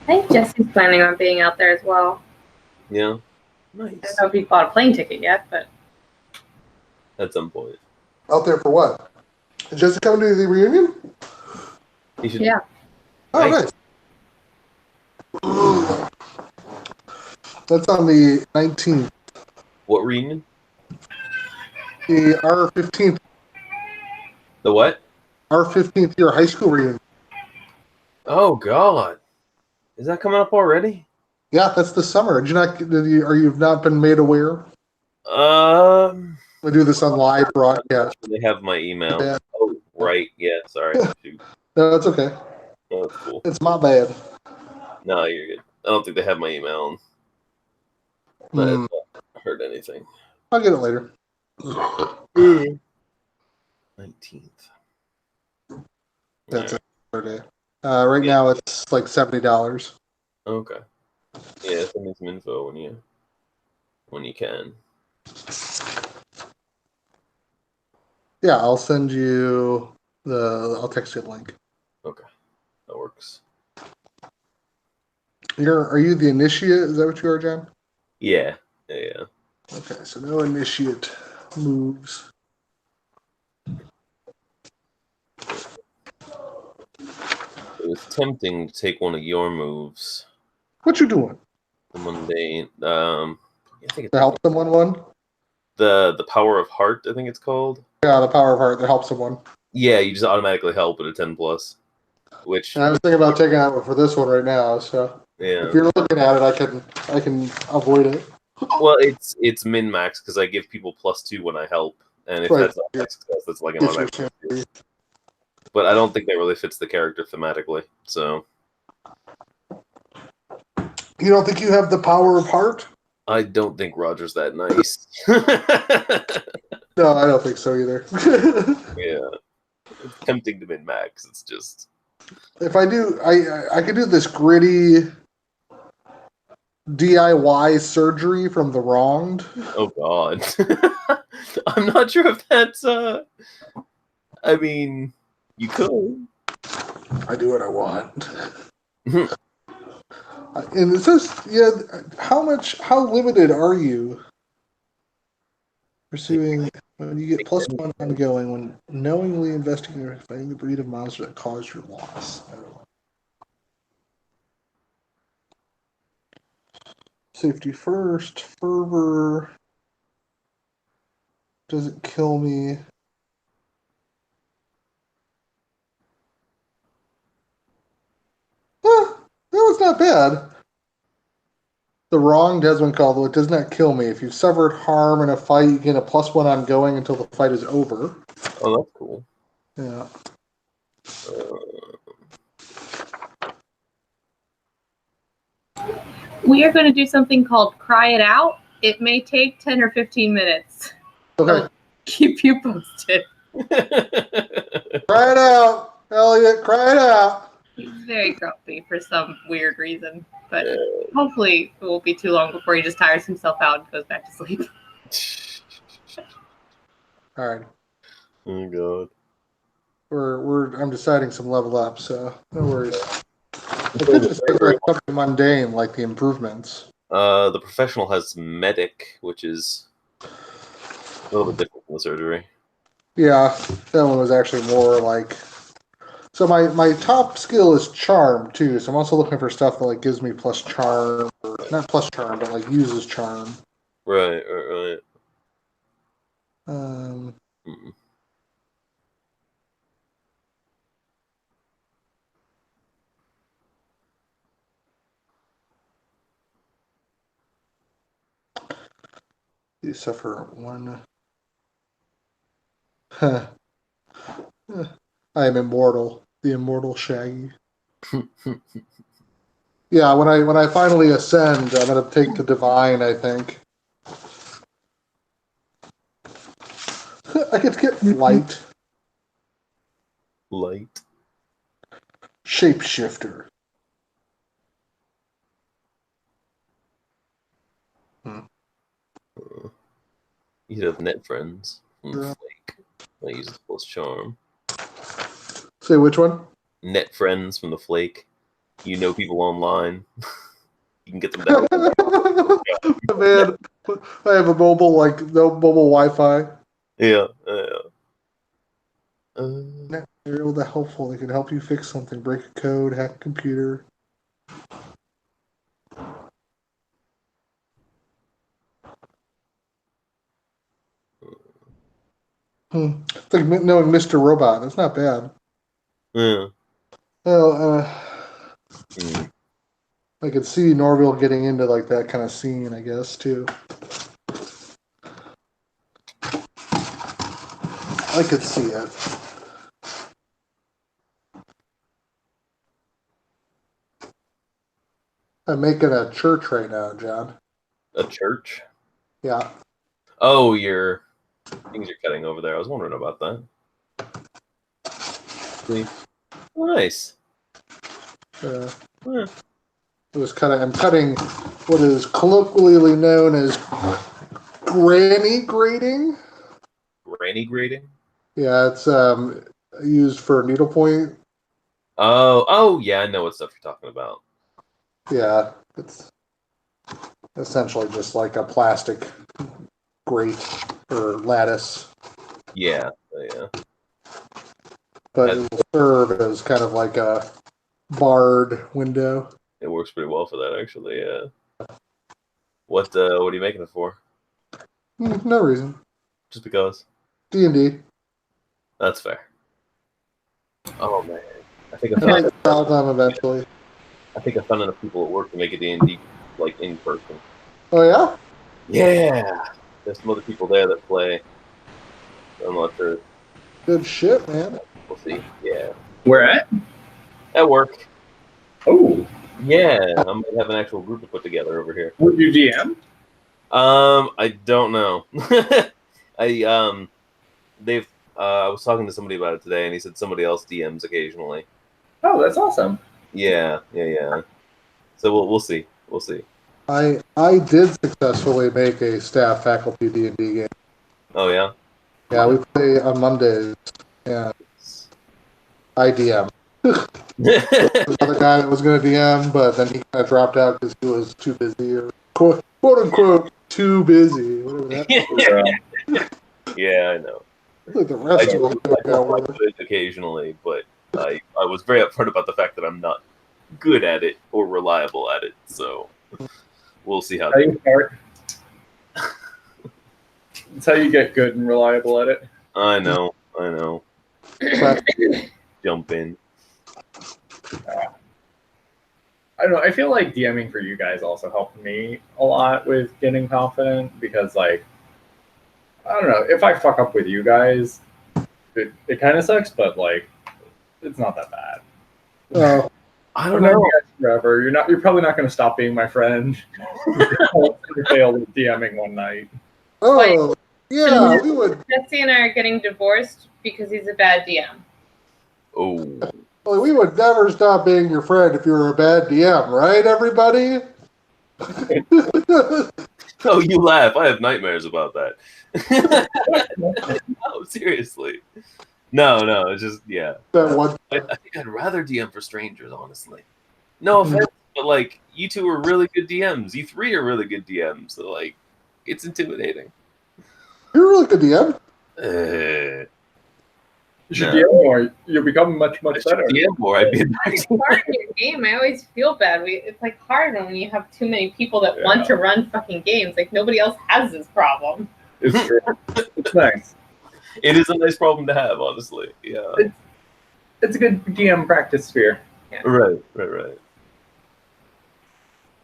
think Jesse's planning on being out there as well. Yeah. I Nice. don't know if he bought a plane ticket yet, but At some point. Out there for what? Is Jesse coming to the reunion? You should. yeah. Oh, Nice. nice. That's on the 19th. What reunion? Our 15th The what? our 15th year high school reunion. Oh God. Is that coming up already? Yeah, that's this summer. Are you not been made aware? We do this on live broadcast. They have my email. Yeah. Oh, right. Yeah. Sorry. Shoot. No, that's okay. Oh, that's cool. It's my bad. No, you're good. I don't think they have my email. But I've not heard anything. I'll get it later. 19th. That's it per day. Right now it's like $70. Okay. Yeah, send me some info when you can. Yeah, I'll send you I'll text you the link. Okay. That works. Are you the initiate? Is that what you are, John? Yeah. Yeah. Okay, so no initiate moves. It was tempting to take one of your moves. What you doing? The mundane. I think it's To help someone one? the power of heart. I think it's called. Yeah, the power of heart to help someone. Yeah, you just automatically help at a 10+. Which And I was thinking about taking that one for this one right now. So yeah. if you're looking at it, I can avoid it. Well, it's min max because I give people +2 when I help, and if Right. that's not max success, that's like an automatic. But I don't think that really fits the character thematically. So You don't think you have the power of heart? I don't think Roger's that nice. No, I don't think so either. Yeah, it's tempting to min max. It's just If I do, I could do this gritty DIY surgery from the wronged. oh god. I'm not sure if that's. I mean, you could. I do what I want. And it says, yeah, how limited are you pursuing when you get +1 ongoing when knowingly investigating or fighting the breed of monster that caused your loss? Safety first, fervor doesn't kill me. That was not bad. The wronged has been called, though it does not kill me. If you've suffered harm in a fight, you get a +1 ongoing until the fight is over. Oh, that's cool. Yeah. We are going to do something called Cry It Out. It may take 10 or 15 minutes. Okay. So keep you posted. Cry it out, Elliot. Cry it out. He's very grumpy for some weird reason, but hopefully it won't be too long before he just tires himself out and goes back to sleep. All right. Oh god. I'm deciding some level up, so no worries. I could just take like something mundane like the improvements. The professional has medic, which is a little bit different from the surgery. Yeah, that one was actually more like. So my top skill is charm too. So I'm also looking for stuff that like gives me plus charm, or not plus charm, but like uses charm. Right. Um, Mm. you suffer one. I am immortal. The immortal Shaggy. Yeah, when I finally ascend, I'm gonna take the divine. I think I could get light Light. shapeshifter. You'd have net friends from the Yeah. flake. I use the plus charm. Say which one? Net friends from the flake. You know people online. You can get them down. Man, I have a mobile no mobile Wi-Fi. Yeah. They're able to helpful. They can help you fix something, break a code, hack a computer. It's like knowing Mr. Robot. That's not bad. Yeah. Well, Mm. I could see Norville getting into like that kind of scene, I guess, too. I could see it. I'm making a church right now, John. A church? Yeah. Oh, your things are cutting over there. I was wondering about that. See? Oh, nice. Yeah. Yeah. I'm cutting what is colloquially known as granny grading. Granny grading? Yeah, it's used for needlepoint. Oh, yeah, I know what stuff you're talking about. Yeah, it's essentially just like a plastic grate or lattice, Yeah. but it will serve as kind of like a barred window. It works pretty well for that, actually. Yeah. What are you making it for? No reason. Just because? D&D. That's fair. Oh man, I think I might sell them eventually. I found enough people at work to make a D&D like in person. Oh yeah? Yeah, there's some other people there that play. I'm not sure. Good shit, man. We'll see. Yeah, Where at? at work. Oh, Yeah, I might have an actual group to put together over here. would you DM? I don't know. I was talking to somebody about it today, and he said somebody else DMs occasionally. Oh, that's awesome. Yeah. So we'll see. I did successfully make a staff faculty D&D game. Oh yeah. Yeah, we play on Mondays. Yeah, I DM. Another guy that was going to DM, but then he kind of dropped out because he was too busy, or quote unquote too busy. Whatever that. Yeah, I know. Like the rest of them I do it occasionally, but I was very upfront about the fact that I'm not good at it or reliable at it. So we'll see how they start. That's how you get good and reliable at it. I know. Jump in. I don't know. I feel like DMing for you guys also helped me a lot with getting confident because, like, I don't know. If I fuck up with you guys, it kind of sucks, but, like, it's not that bad. I I've don't known know. you guys forever. You're probably not going to stop being my friend. You failed with DMing one night. Oh, yeah, we would. Jesse and I are getting divorced because he's a bad DM. Oh, Well, we would never stop being your friend if you were a bad DM, right, everybody? oh, you laugh. I have nightmares about that. No, seriously. No. It's just That one. I think I'd rather DM for strangers, honestly. No offense, but like you two are really good DMs. You three are really good DMs. So like, it's intimidating. You're a really good DM. You should No. DM more. You'll become much I should better. DM more. I'd be It's hard in your game. I always feel bad. It's like hard when you have too many people that want to run fucking games. Like nobody else has this problem. It's true. It's nice. It is a nice problem to have, honestly. Yeah. It's a good DM practice sphere. Right.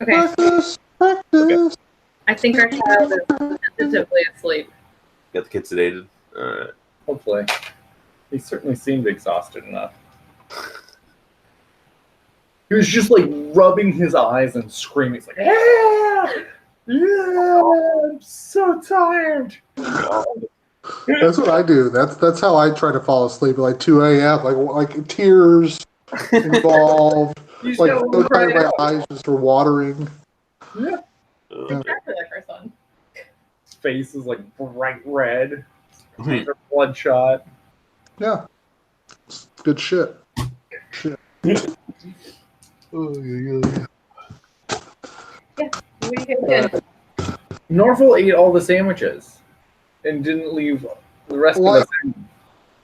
Okay, Practice. I think our child is tentatively asleep. Got the kid sedated. All right. Hopefully. He certainly seemed exhausted enough. He was just like rubbing his eyes and screaming. He's like, yeah, I'm so tired. That's what I do. That's how I try to fall asleep at like 2 a.m. Like tears involved. You just Like gotta so cry tired my out. eyes just are watering. Yeah. Exactly like our son. His face is like bright red. Eyes are bloodshot. Yeah. It's good shit. Shit. Oh, yeah. What do you guys do? Norval ate all the sandwiches and didn't leave the rest What? of us.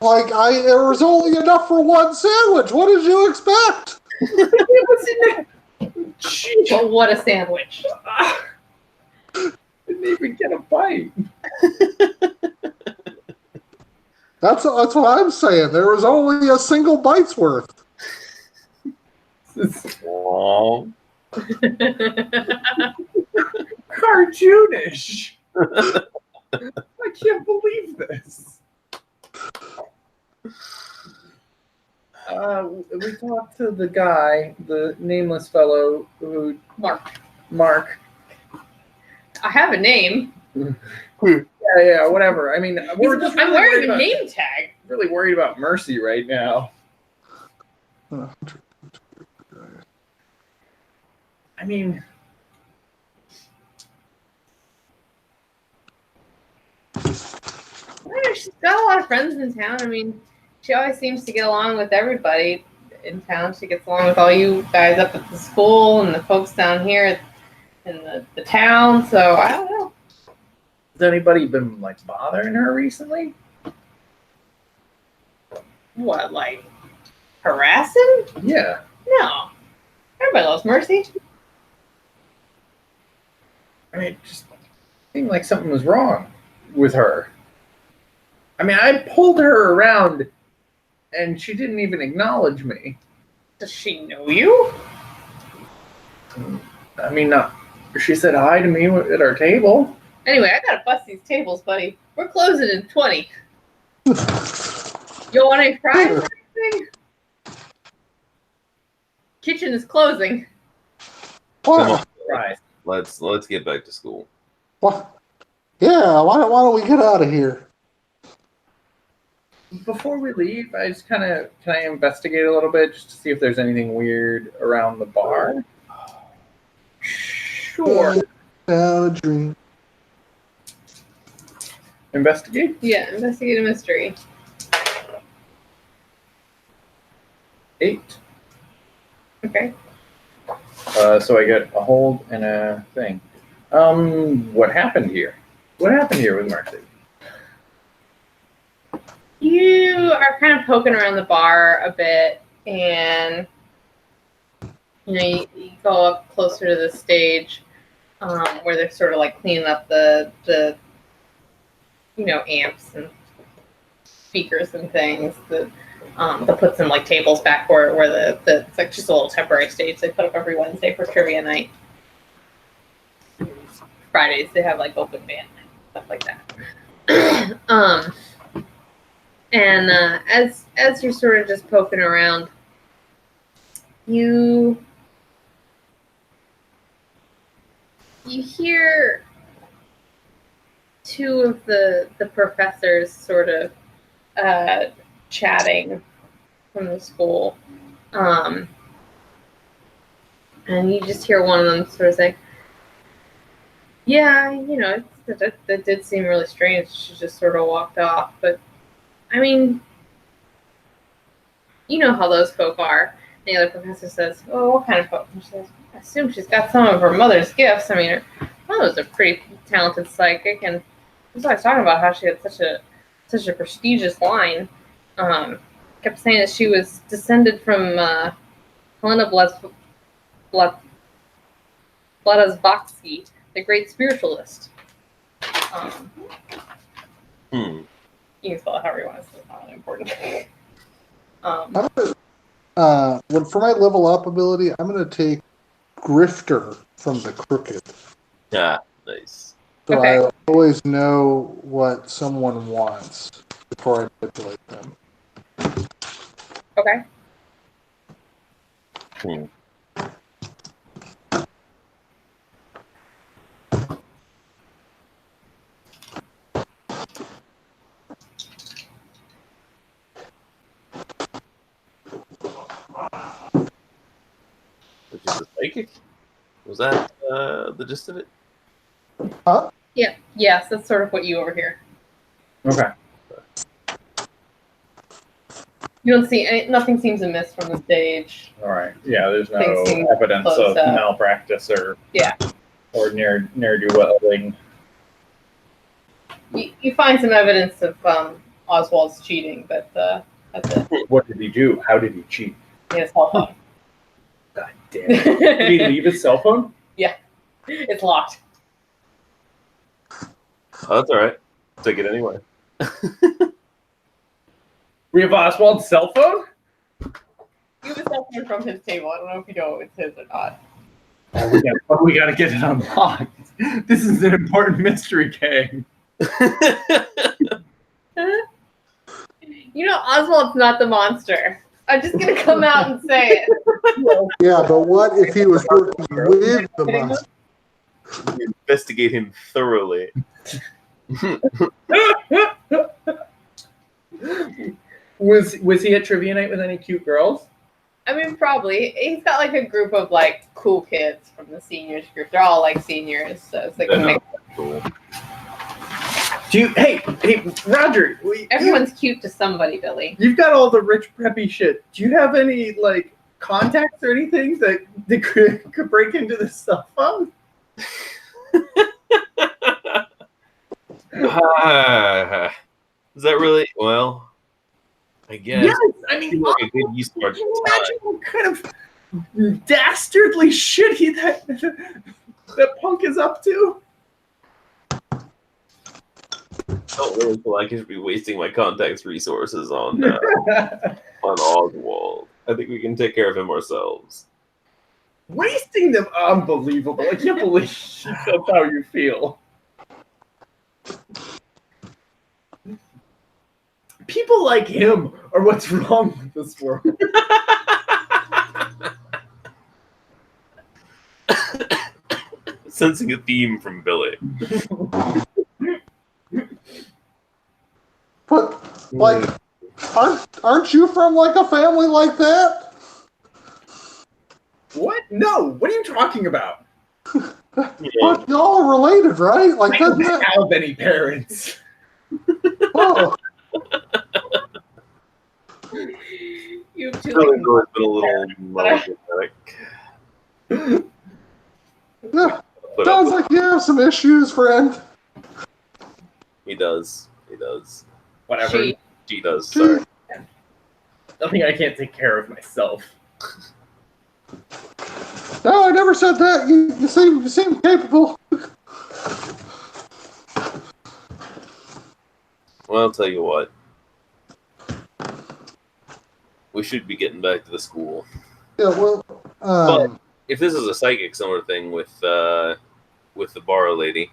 Like there was only enough for one sandwich. What did you expect? What's in there? Jeez. Well, what a sandwich. Didn't even get a bite. That's what I'm saying. There was only a single bite's worth. It's Aw. cartoonish. I can't believe this. We talked to the guy, the nameless fellow who Mark. I have a name. Yeah, whatever. I mean, we're just I'm really wearing worried a about, name tag. really worried about Mercy right now. I mean, Yeah, she's got a lot of friends in town. I mean, she always seems to get along with everybody in town. She gets along with all you guys up at the school and the folks down here in the town. So I don't know. has anybody been like bothering her recently? What, like harassing? Yeah. No. Everybody loves Mercy. I mean, it just seemed like something was wrong with her. I mean, I pulled her around and she didn't even acknowledge me. Does she know you? I mean, she said hi to me at our table. Anyway, I gotta bust these tables, buddy. We're closing in 20. You want any fries or anything? Kitchen is closing. Come What? on. Right. Let's get back to school. What? Yeah. Why don't we get out of here? Before we leave, I just can I investigate a little bit just to see if there's anything weird around the bar? Sure. A dream. Investigate? Yeah, investigate a mystery. 8. Okay. So I get a hold and a thing. What happened here? What happened here with Mercy? You are kind of poking around the bar a bit, and you go up closer to the stage, where they're sort of like cleaning up the amps and speakers and things. They'll put some like tables back where the it's like just a little temporary stage they put up every Wednesday for trivia night. Fridays they have like open band night, stuff like that. And as you're sort of just poking around, You hear two of the professors sort of chatting from the school. And you just hear one of them sort of say, yeah, that did seem really strange. She just sort of walked off. But, I mean, you know how those folk are. And the other professor says, oh, what kind of folk? And she says, I assume she's got some of her mother's gifts. I mean, her mother's a pretty talented psychic, and that's what I was talking about, how she had such a prestigious line. Kept saying that she was descended from Helena Blavatsky, the great spiritualist. You can spell it however you want to say it. It's not important. For my level up ability, I'm going to take Grifter from the Crooked. Yeah, nice. So Okay. I always know what someone wants before I manipulate them. Okay. Which is a psychic? Was that the gist of it? Huh? Yeah. Yes, that's sort of what you overhear. Okay. You don't see nothing seems amiss from the stage. All right. Yeah, there's no Things seem evidence close of up. malpractice or Yeah. or ne'er-do-welling. You find some evidence of Oswald's cheating, but that's it. What did he do? How did he cheat? He has cell phone. God damn it. Did he leave his cell phone? It's locked. Oh, that's all right. Take it anyway. We have Oswald's cell phone? You have a cell phone from his table. I don't know if you know if it's his or not. We gotta get it unlocked. This is an important mystery game. You know, Oswald's not the monster. I'm just gonna come out and say it. Yeah, but what if he was working with the monster? Investigate him thoroughly. Was he at trivia night with any cute girls? I mean, probably. He's got like a group of like cool kids from the seniors group. They're all like seniors, so it's like a mix. Cool. Hey, Roger. Everyone's cute to somebody, Billy. You've got all the rich preppy shit. Do you have any like contacts or anything that could break into this cell phone? Is that really? Well, I guess. Yes, I mean, Like a good use of our can you imagine what kind of dastardly shit that punk is up to? I don't really feel like I should be wasting my contacts resources on Oswald. I think we can take care of him ourselves. Wasting them, unbelievable. I can't believe that's how you feel. People like him are what's wrong with this world. Sensing a theme from Billy. But like, aren't you from like a family like that? What? No. What are you talking about? But y'all are related, right? Like, I doesn't don't that? have any parents. Oh, You have two. Billy's always been a little monosyllabic. yeah. Put Sounds up like you have some issues, friend. He does. He does. Whatever. She does. Sorry. Nothing I can't take care of myself. No, I never said that. You seem capable. Well, I'll tell you what. We should be getting back to the school. Yeah, well, But if this is a psychic similar thing with the bar lady,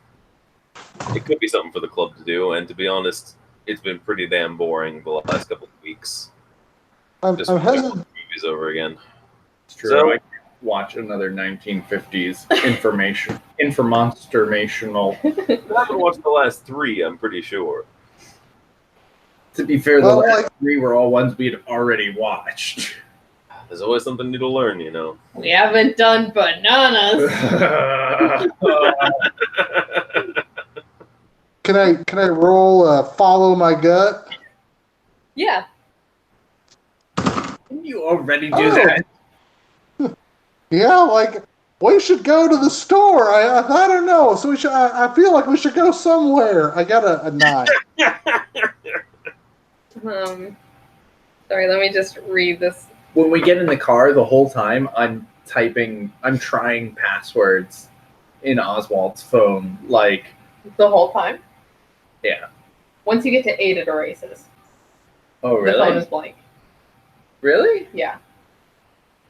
it could be something for the club to do. And to be honest, it's been pretty damn boring the last couple of weeks. I'm Just hesitant. movies over again. It's true. So- I can't watch another 1950s informational. I haven't watched the last 3, I'm pretty sure. To be fair, the Well, last like- 3 were all ones we had already watched. There's always something new to learn, you know. We haven't done bananas. Can I roll follow my gut? Yeah. Didn't you already do Oh. that? Yeah, like we should go to the store. I don't know. So we should. I feel like we should go somewhere. I got a 9. Sorry, let me just read this. When we get in the car, the whole time I'm trying passwords in Oswald's phone. Like, The whole time. yeah. Once you get to 8, it erases. Oh, The phone really? is blank. Really? Yeah.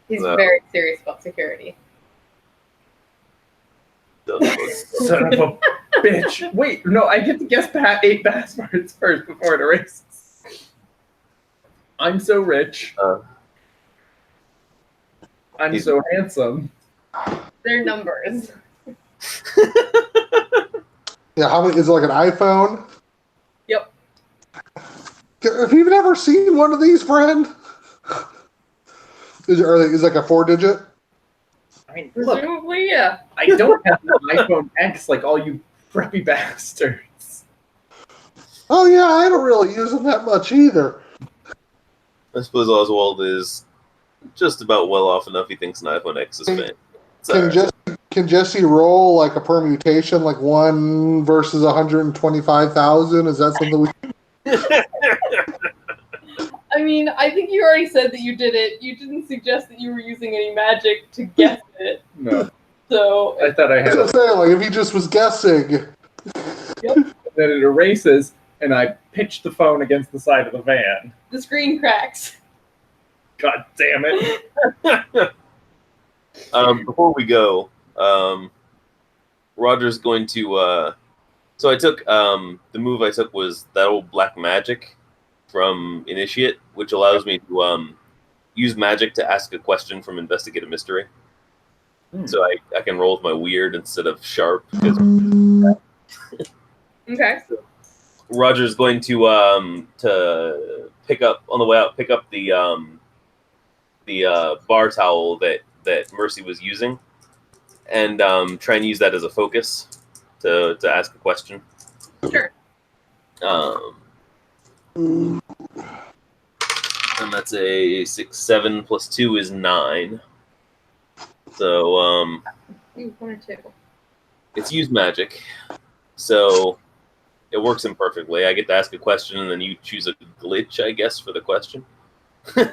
He's No. very serious about security. Son of a bitch. Wait, no, I get to guess 8 passwords first before it erases. I'm so rich. I'm so handsome. They're numbers. Yeah, how many is it, like an iPhone? Yep. Have you never seen one of these, friend? Is it like a 4-digit? I mean, look, Presumably, yeah. I don't have an iPhone X like all you preppy bastards. Oh yeah, I don't really use them that much either. I suppose Oswald is just about well off enough. He thinks an iPhone X is fan. It's alright. Can Jesse roll like a permutation, like 1 versus 125,000? Is that something we? I mean, I think you already said that you did it. You didn't suggest that you were using any magic to guess it. No, So, I thought I I had was it. gonna say, like, if he just was guessing. Then it erases, and I pitch the phone against the side of the van. the screen cracks. God damn it. Before we go, Roger's going to. So I took the move I took was that old black magic from Initiate, which allows me to use magic to ask a question from Investigate a Mystery. So I can roll with my weird instead of sharp. Because Okay. Roger's going to pick up on the way out. Pick up the bar towel that Mercy was using, and try and use that as a focus to ask a question. Sure. And that's a 6, 7 plus 2 is 9. So You 1 or 2. it's use magic. So it works imperfectly. I get to ask a question, and then you choose a glitch, I guess, for the question. For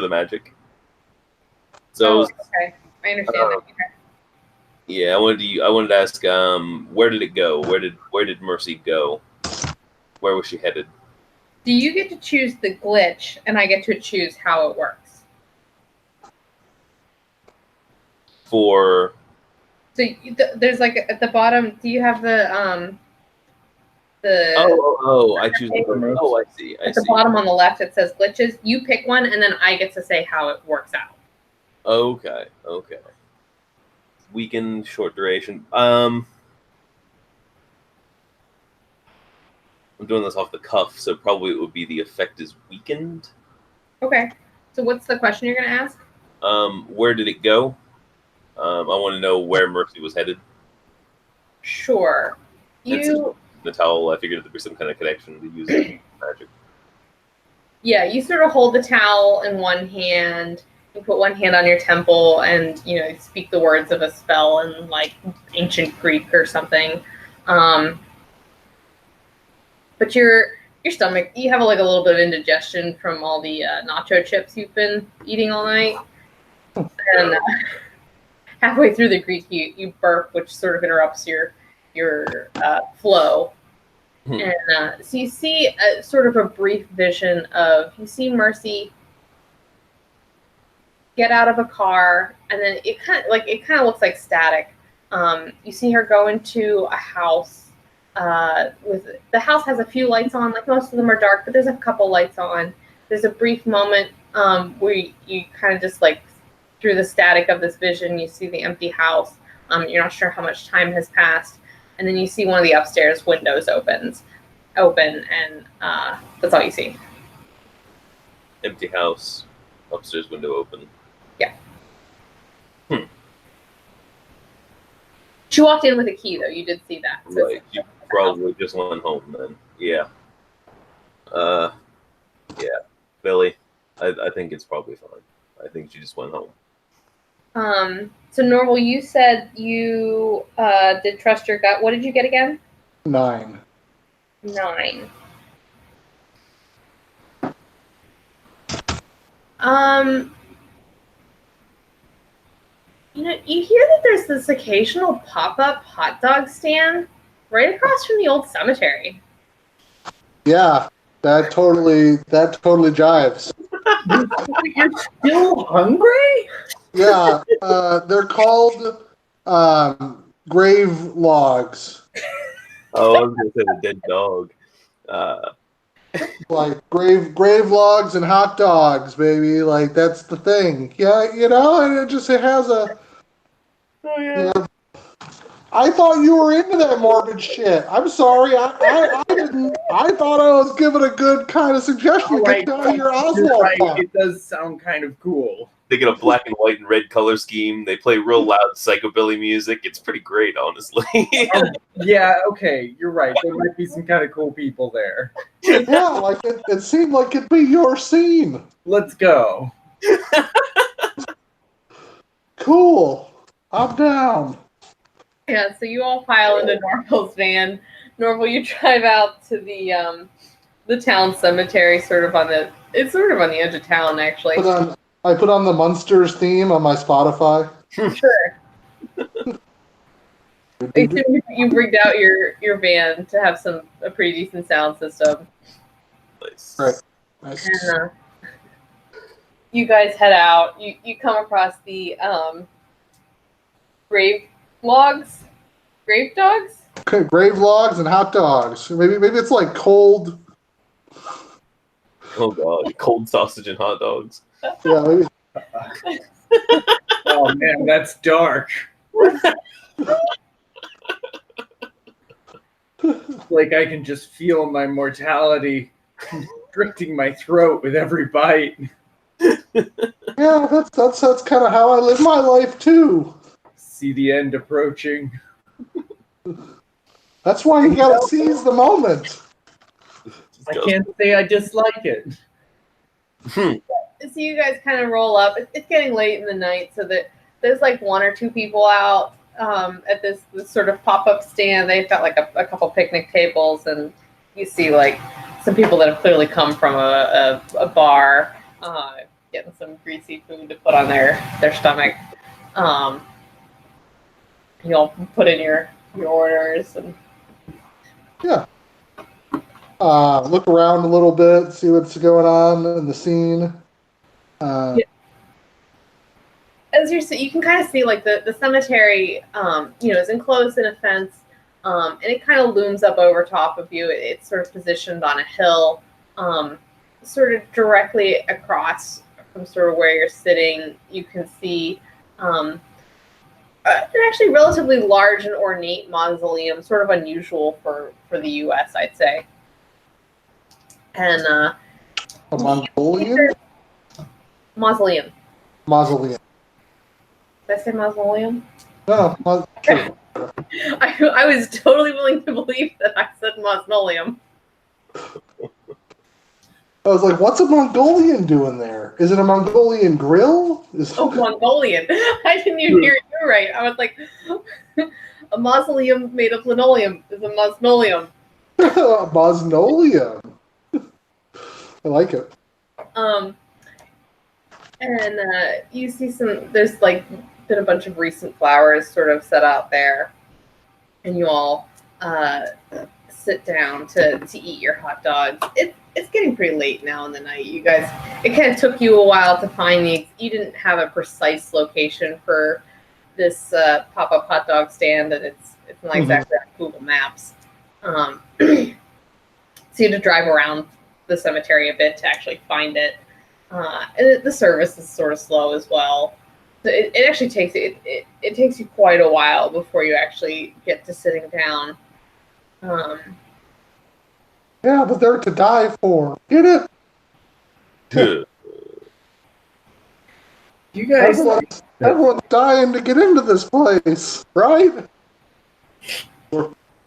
the magic. So Okay. I understand that. Okay. yeah, I wanted to ask where did it go? Where did Mercy go? Where was she headed? Do you get to choose the glitch, and I get to choose how it works? For So there's like at the bottom. Do you have the I choose. Oh, I see. I at the see. bottom on the left it says glitches? You pick one, and then I get to say how it works out. Okay. Weakened, short duration. I'm doing this off the cuff, so probably it would be the effect is weakened. Okay. So what's the question you're gonna ask? Where did it go? I want to know where Mercy was headed. Sure. You The towel, I figured there'd be some kind of connection to using magic. you sort of hold the towel in one hand. You put one hand on your temple, and you speak the words of a spell in like ancient Greek or something. But your stomach, you have like a little bit of indigestion from all the nacho chips you've been eating all night. And halfway through the Greek, you burp, which sort of interrupts your flow. And so you see a sort of a brief vision of you see Mercy get out of a car, and then it kind of looks like static. You see her go into a house. The house has a few lights on, like most of them are dark, but there's a couple lights on. There's a brief moment where you kind of just like through the static of this vision, you see the empty house. You're not sure how much time has passed, and then you see one of the upstairs windows open, and that's all you see. Empty house, upstairs window open. Yeah. She walked in with a key, though. You did see that. So Right. You probably just went home then. Yeah. Yeah. Billy, I think it's probably fine. I think she just went home. So Norval, you said you did trust your gut. What did you get again? 9. 9. You hear that there's this occasional pop-up hot dog stand right across from the old cemetery. Yeah, that totally jives. You're still hungry? Yeah, they're called grave logs. Oh, I was going to say the dead dog. Like grave logs and hot dogs, baby. Like that's the thing. Yeah, and it has a. Oh, yeah. You know, I thought you were into that morbid shit. I'm sorry, I didn't. I thought I was giving a good kind of suggestion. Right. Get down your You're Oswald right. talk. It does sound kind of cool. They get a black and white and red color scheme. They play real loud psychobilly music. It's pretty great, honestly. Yeah, okay, you're right. There might be some kind of cool people there. Yeah, like it seemed like it'd be your scene. Let's go. Cool. I'm down. Yeah, so you all pile into Norval's van. Norval, you drive out to the town cemetery, it's sort of on the edge of town, actually. I put on the Munsters theme on my Spotify. Sure. You rigged out your van to have a pretty decent sound system. Nice. Right. Nice. And you guys head out. You come across the grave dogs. Okay, grave logs and hot dogs. Maybe it's like cold. Oh god, cold sausage and hot dogs. Yeah, maybe. Oh man, that's dark. Like I can just feel my mortality constricting my throat with every bite. Yeah, that's kind of how I live my life too. See the end approaching. That's why you gotta seize the moment. I can't say I dislike it. So you guys kind of roll up. It's getting late in the night, so that there's like one or two people out at this sort of pop-up stand. They've got like a couple picnic tables, and you see like some people that have clearly come from a bar, getting some greasy food to put on their stomach. You'll put in your orders and Yeah. Look around a little bit, see what's going on in the scene. Yeah. As you can kind of see like the cemetery, is enclosed in a fence, and it kind of looms up over top of you. It's sort of positioned on a hill, sort of directly across from sort of where you're sitting. You can see an actually relatively large and ornate mausoleum, sort of unusual for the U.S., I'd say. And A Mongolian? mausoleum. Mausoleum. Did I say mausoleum? No, I was totally willing to believe that I said mausoleum. I was like, what's a Mongolian doing there? Is it a Mongolian grill? Oh, Mongolian. I didn't even hear you right. I was like, a mausoleum made of linoleum is a mausoleum. Mausoleum. I like it. And you see there's like been a bunch of recent flowers sort of set out there, and you all sit down to eat your hot dogs. It's getting pretty late now in the night. You guys, it kind of took you a while to find you didn't have a precise location for this pop-up hot dog stand, and it's not exactly on Google Maps. So you had to drive around the cemetery a bit to actually find it. And the service is sort of slow as well. So it actually takes it takes you quite a while before you actually get to sitting down. Yeah, but they're to die for. Get it? You guys, Everyone's dying to get into this place, right?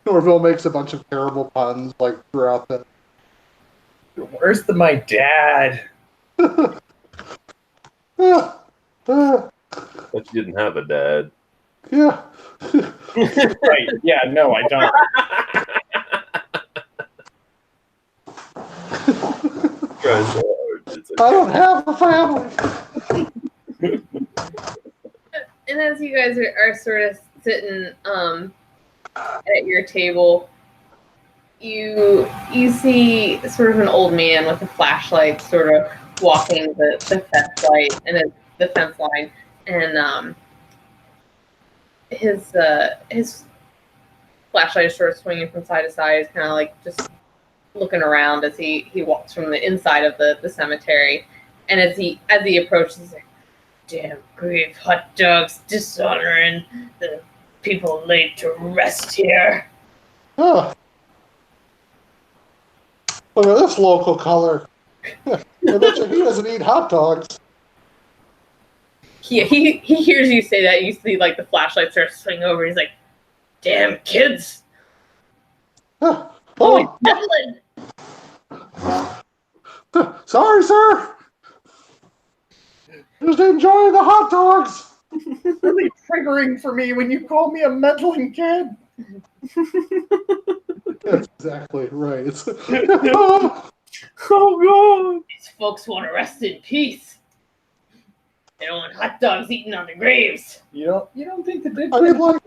Norville makes a bunch of terrible puns like throughout the. you're worse than my dad. But you didn't have a dad. Yeah. Right? Yeah. No, I don't. Trying so hard. It's I okay. don't have a family. And as you guys are sort of sitting at your table, you see sort of an old man with a flashlight sort of walking the fence light and the fence line, and his flashlight is sort of swinging from side to side. He's kind of like just looking around as he walks from the inside of the cemetery, and as he approaches, he's like, "Damn grief, hot dogs, dishonoring the people laid to rest here." Huh. Look at this local color. I bet you he doesn't eat hot dogs. Yeah, he hears you say that. You see, like, the flashlight starts to swing over. He's like, "Damn kids! Huh. Always Oh, meddling." sorry, sir. Just enjoying the hot dogs. It's really triggering for me when you call me a meddling kid. That's exactly right. It's, Oh God! These folks want to rest in peace. They don't want hot dogs eaten on the graves. You don't think the big I mean, like,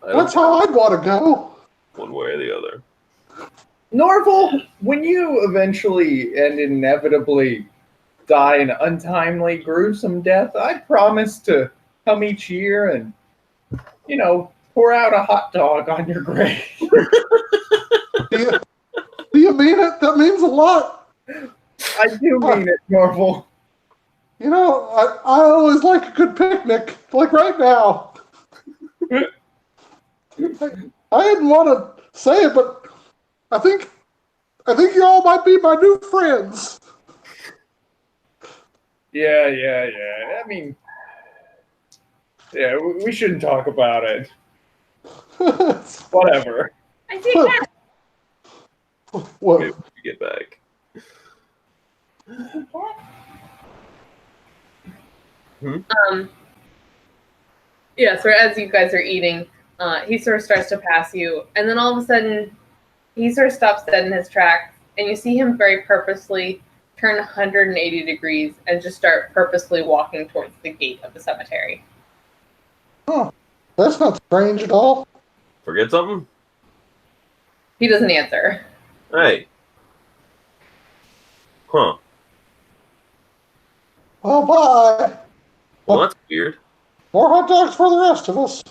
I don't that's how I'd want to go. one way or the other. Norval, when you eventually and inevitably die an untimely, gruesome death, I promise to come each year and, pour out a hot dog on your grave. Do you mean it? That means a lot. I do mean it, Norval. You know, I always like a good picnic, like right now. I didn't want to say it, but I think you all might be my new friends. Yeah. I mean, yeah, we shouldn't talk about it. Whatever. I see that. What? Maybe we get back. Yeah, so as you guys are eating, he sort of starts to pass you, and then all of a sudden, he sort of stops dead in his tracks, and you see him very purposely turn 180 degrees and just start purposely walking towards the gate of the cemetery. Huh. That's not strange at all. Forget something? He doesn't answer. Hey. Huh. Oh, bye. Well, that's weird. More hot dogs for the rest of us.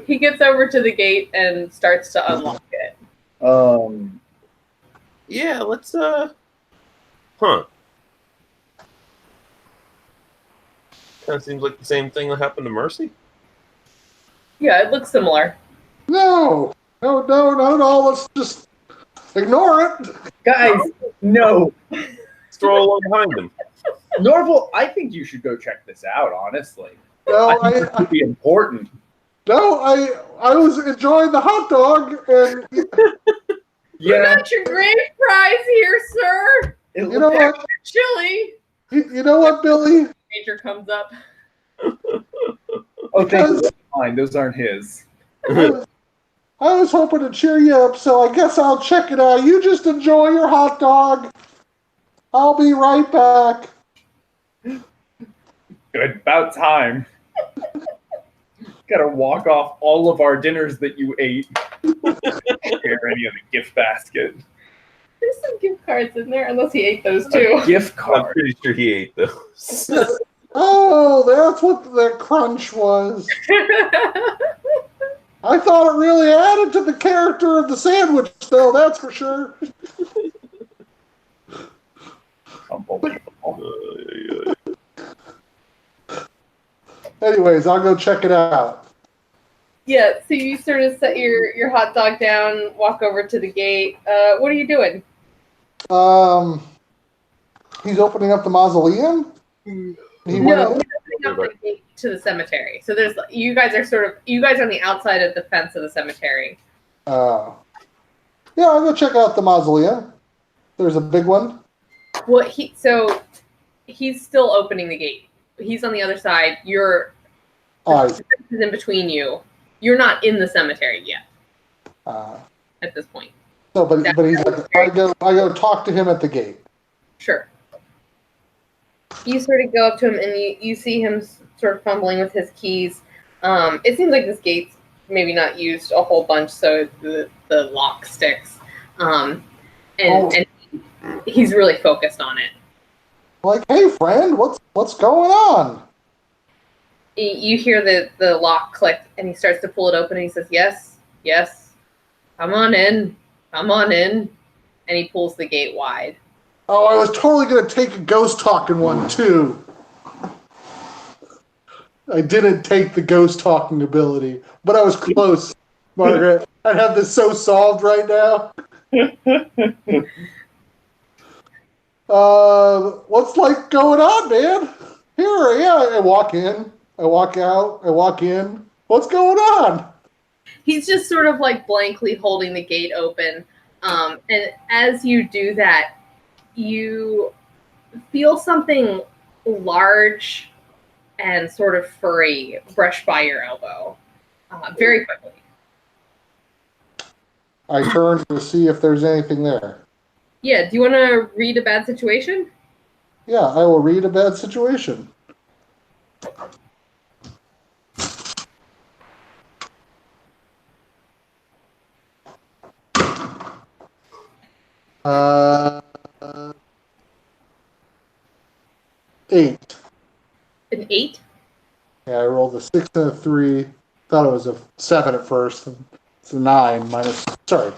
He gets over to the gate and starts to unlock it. Yeah, let's, Huh. Kind of seems like the same thing that happened to Mercy. Yeah, it looks similar. No. Let's just ignore it. Guys, no. Stroll along behind him. Norval, I think you should go check this out, honestly. No, I think it would be important. I was enjoying the hot dog, and You Yeah, got your great prize here, sir. it you know looks what? Chili. You know what, Billy? Major comes up. oh, thank you. Fine, those aren't his. I was hoping to cheer you up, so I guess I'll check it out. You just enjoy your hot dog. I'll be right back. Good, about time. Gotta walk off all of our dinners that you ate. Share any of the gift basket. There's some gift cards in there, unless he ate those too. A gift I'm card. pretty sure he ate those. Oh, that's what the crunch was. I thought it really added to the character of the sandwich, though, that's for sure. Unbelievable. Anyways, I'll go check it out. Yeah, so you sort of set your hot dog down, walk over to the gate. What are you doing? He's opening up the mausoleum? He went No, in? he's opening up the gate to the cemetery. So there's you guys are on the outside of the fence of the cemetery. Yeah, I'll go check out the mausoleum. There's a big one. Well, he's still opening the gate. He's on the other side. The fence is in between you. You're not in the cemetery yet. At this point. No, but he's I go talk to him at the gate. Sure. You sort of go up to him and you see him sort of fumbling with his keys. It seems like this gate's maybe not used a whole bunch, so the lock sticks. And he's really focused on it. Like, hey friend, what's going on? You hear the lock click, and he starts to pull it open, and he says, yes, come on in, and he pulls the gate wide. Oh, I was totally going to take a ghost talking one, too. I didn't take the ghost talking ability, but I was close, Margaret. I'd have this so solved right now. What's like going on, man? Here, yeah, I walk in, I walk out, I walk in. What's going on? He's just sort of like blankly holding the gate open. And as you do that, you feel something large and sort of furry brush by your elbow very quickly. I turn to see if there's anything there. Yeah, do you want to read a bad situation? Yeah, I will read a bad situation. Eight. An 8? Yeah, I rolled a 6 and a 3. Thought it was a 7 at first. It's a 9 minus. Sorry.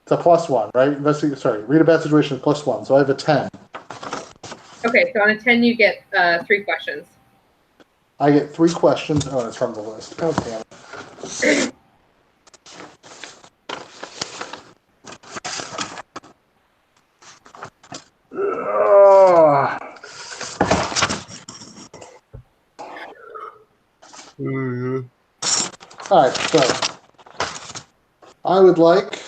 It's a +1, right? Sorry, read a bad situation +1. So I have a 10. Okay, so on a 10, you get 3 questions. I get 3 questions. Oh, it's from the list. Oh, damn it. Alright, so I would like.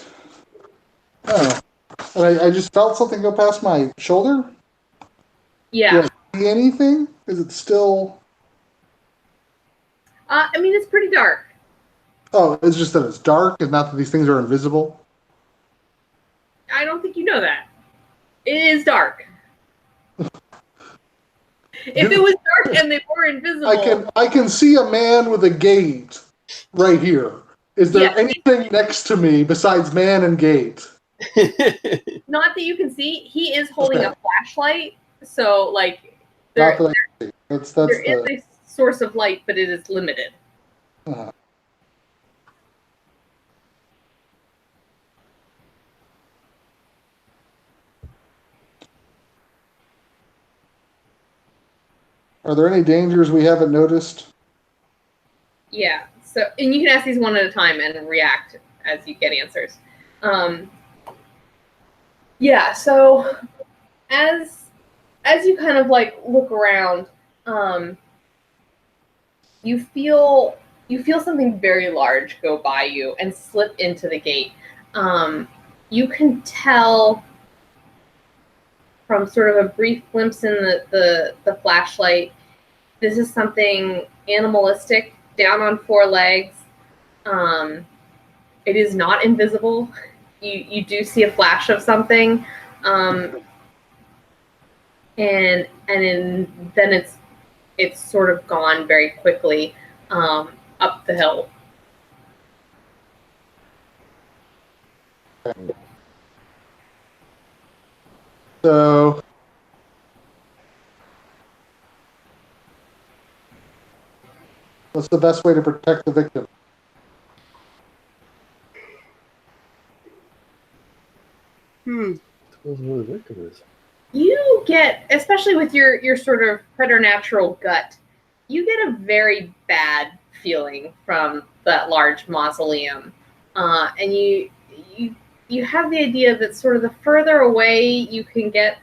Oh, and I just felt something go past my shoulder. Yeah. Do I see anything? Is it still? I mean, it's pretty dark. Oh, it's just that it's dark, and not that these things are invisible. I don't think you know that. It is dark. If it was dark and they were invisible, I can see a man with a gate right here. Is there anything next to me besides man and gate? Not that you can see. He is holding a flashlight, so like there is a source of light, but it is limited. Are there any dangers we haven't noticed? Yeah. So, and you can ask these one at a time and react as you get answers. Yeah. So, as you kind of like look around, you feel something very large go by you and slip into the gate. You can tell from sort of a brief glimpse in the flashlight, this is something animalistic, down on 4 legs. It is not invisible. You do see a flash of something, and then it's sort of gone very quickly up the hill. So, what's the best way to protect the victim? You get, especially with your sort of preternatural gut, you get a very bad feeling from that large mausoleum, and you have the idea that sort of the further away you can get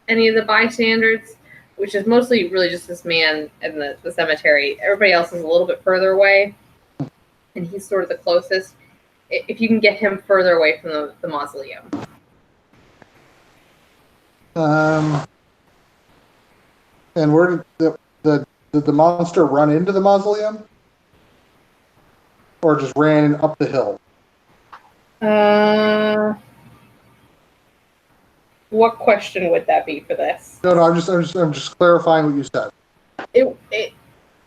any of the bystanders, which is mostly really just this man and the cemetery. Everybody else is a little bit further away, and he's sort of the closest. If you can get him further away from the mausoleum. And where did the monster run into the mausoleum? Or just ran up the hill? What question would that be for this? No, I'm just clarifying what you said.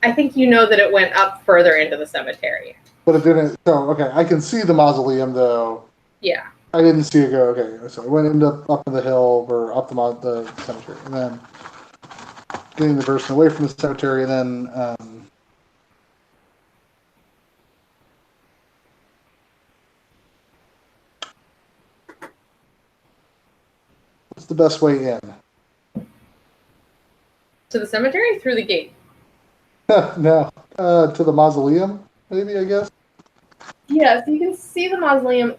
I think you know that it went up further into the cemetery. But it didn't. So okay, I can see the mausoleum though. Yeah. I didn't see it go. Okay, so it went up in the hill or up the cemetery, and then getting the person away from the cemetery, and then. What's the best way in? To the cemetery? Through the gate. No. To the mausoleum, maybe, I guess? Yeah, so you can see the mausoleum.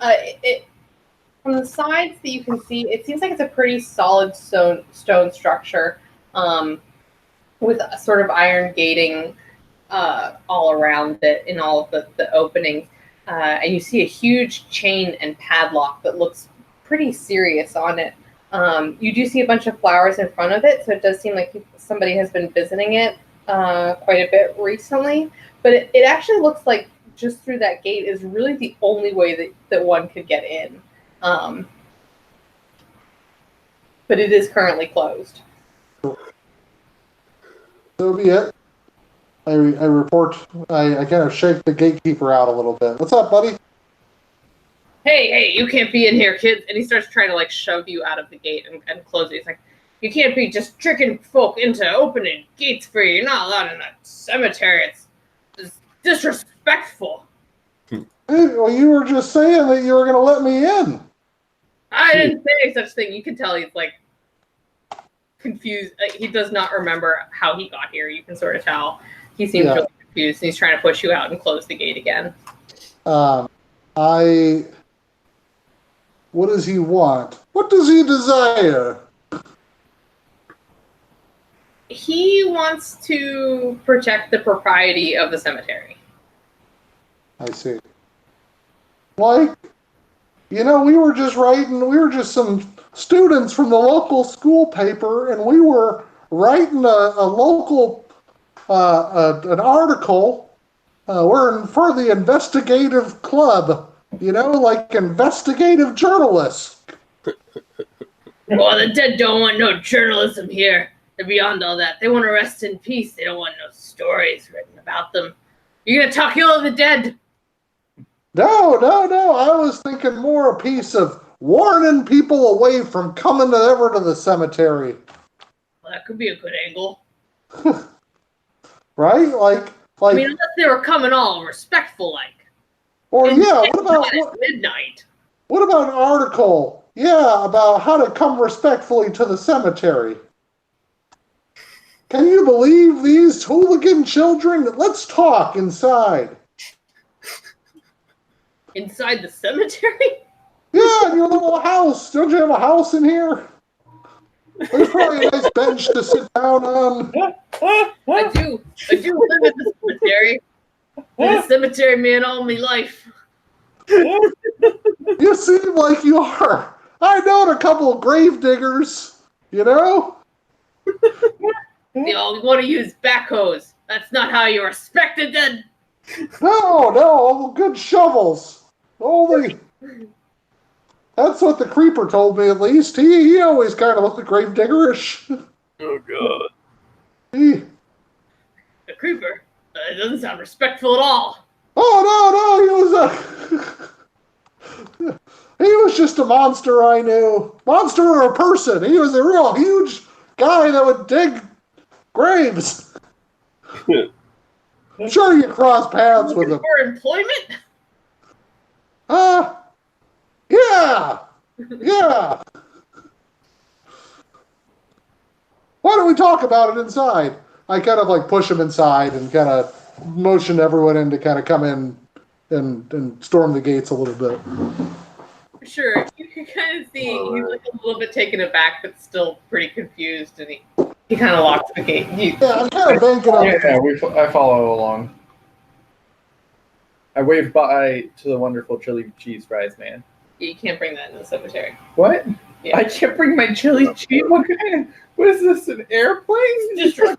From the sides that you can see, it seems like it's a pretty solid stone structure with a sort of iron gating all around it in all of the openings. And you see a huge chain and padlock that looks pretty serious on it. You do see a bunch of flowers in front of it, so it does seem like somebody has been visiting it quite a bit recently. But it actually looks like just through that gate is really the only way that one could get in. But it is currently closed. So be it. I report. I kind of shake the gatekeeper out a little bit. What's up, buddy? Hey, you can't be in here, kids. And he starts trying to, like, shove you out of the gate and close it. He's like, you can't be just tricking folk into opening gates for you. You're not allowed in a cemetery. It's disrespectful. Hey, well, you were just saying that you were going to let me in. I didn't say such thing. You can tell he's, like, confused. He does not remember how he got here. You can sort of tell. He seems really confused, and he's trying to push you out and close the gate again. What does he want? What does he desire? He wants to protect the propriety of the cemetery. I see. Like, we were just some students from the local school paper, and we were writing a local, an article. We're for the investigative club. Like investigative journalists. Well, the dead don't want no journalism here. They're beyond all that. They want to rest in peace. They don't want no stories written about them. You're going to talk ill of the dead? No. I was thinking more a piece of warning people away from coming to the cemetery. Well, that could be a good angle. Right? Like. I mean, unless they were coming all respectful, like. Or what about midnight? What about an article? Yeah, about how to come respectfully to the cemetery. Can you believe these hooligan children? Let's talk inside. Inside the cemetery? Yeah, in your little house. Don't you have a house in here? There's probably a nice bench to sit down on. I do live at the cemetery. Been a cemetery man all my life. You seem like you are. I know a couple of grave diggers, They all want to use backhoes. That's not how you respect the dead. No, good shovels. That's what the creeper told me, at least. He always kind of looked grave diggerish. Oh, God. The creeper? It doesn't sound respectful at all. Oh, no, he was just a monster I knew. Monster or a person. He was a real huge guy that would dig graves. I'm sure you cross paths with him. For employment? Yeah. Why don't we talk about it inside? I kind of like push him inside and kind of motion everyone in to kind of come in and storm the gates a little bit. Sure, you can kind of see he's like a little bit taken aback, but still pretty confused, and he kind of locks the gate. Yeah, I'm kind of banking up. Yeah, I follow along. I wave bye to the wonderful chili cheese fries man. You can't bring that in the cemetery. What? Yeah. I can't bring my chili cheese. What is this? An airplane? Just I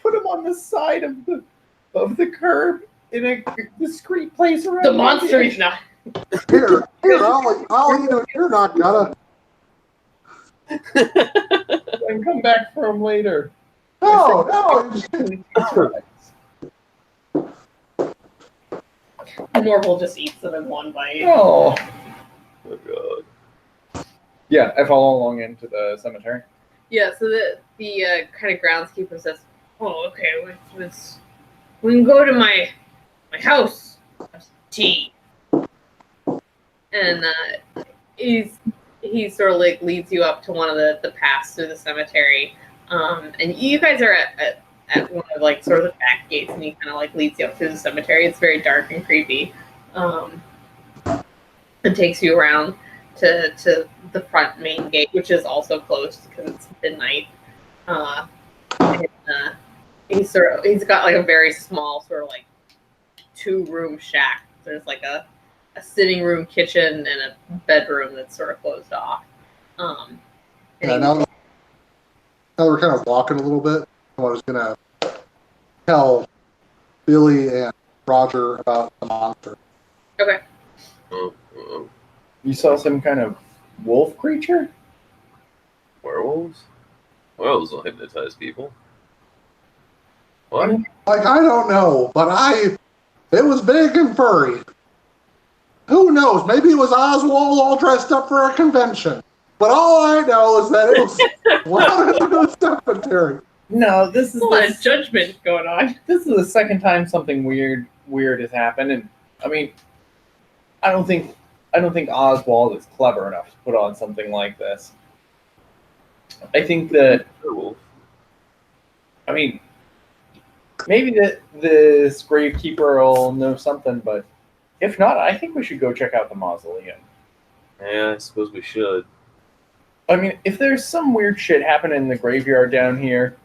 put him on the side of the curb in a discreet place around. The monster is not. Here, I'll eat it. You're not gonna. And come back for him later. No. Norval just eats them in one bite. Oh. Oh god. Yeah, I follow along into the cemetery. Yeah, so the kind of groundskeeper says, "Oh, okay, we can go to my house, have some tea." And he sort of like leads you up to one of the paths through the cemetery, and you guys are at one of like sort of the back gates, and he kind of like leads you up through the cemetery. It's very dark and creepy, and takes you around to the front main gate, which is also closed because it's midnight. He's got like a very small sort of like 2-room shack. There's like a sitting room, kitchen, and a bedroom that's sort of closed off. Now we're kind of walking a little bit. I was gonna tell Billy and Roger about the monster. Okay. You saw some kind of wolf creature? Werewolves? Werewolves don't hypnotize people. What? Like, I don't know, but it was big and furry. Who knows? Maybe it was Oswald all dressed up for a convention. But all I know is that it was running into the cemetery. No, this is a lot of judgment going on. This is the second time something weird has happened, and I mean, I don't think Oswald is clever enough to put on something like this. I think that, I mean, maybe this gravekeeper will know something, but if not, I think we should go check out the mausoleum. Yeah, I suppose we should. I mean, if there's some weird shit happening in the graveyard down here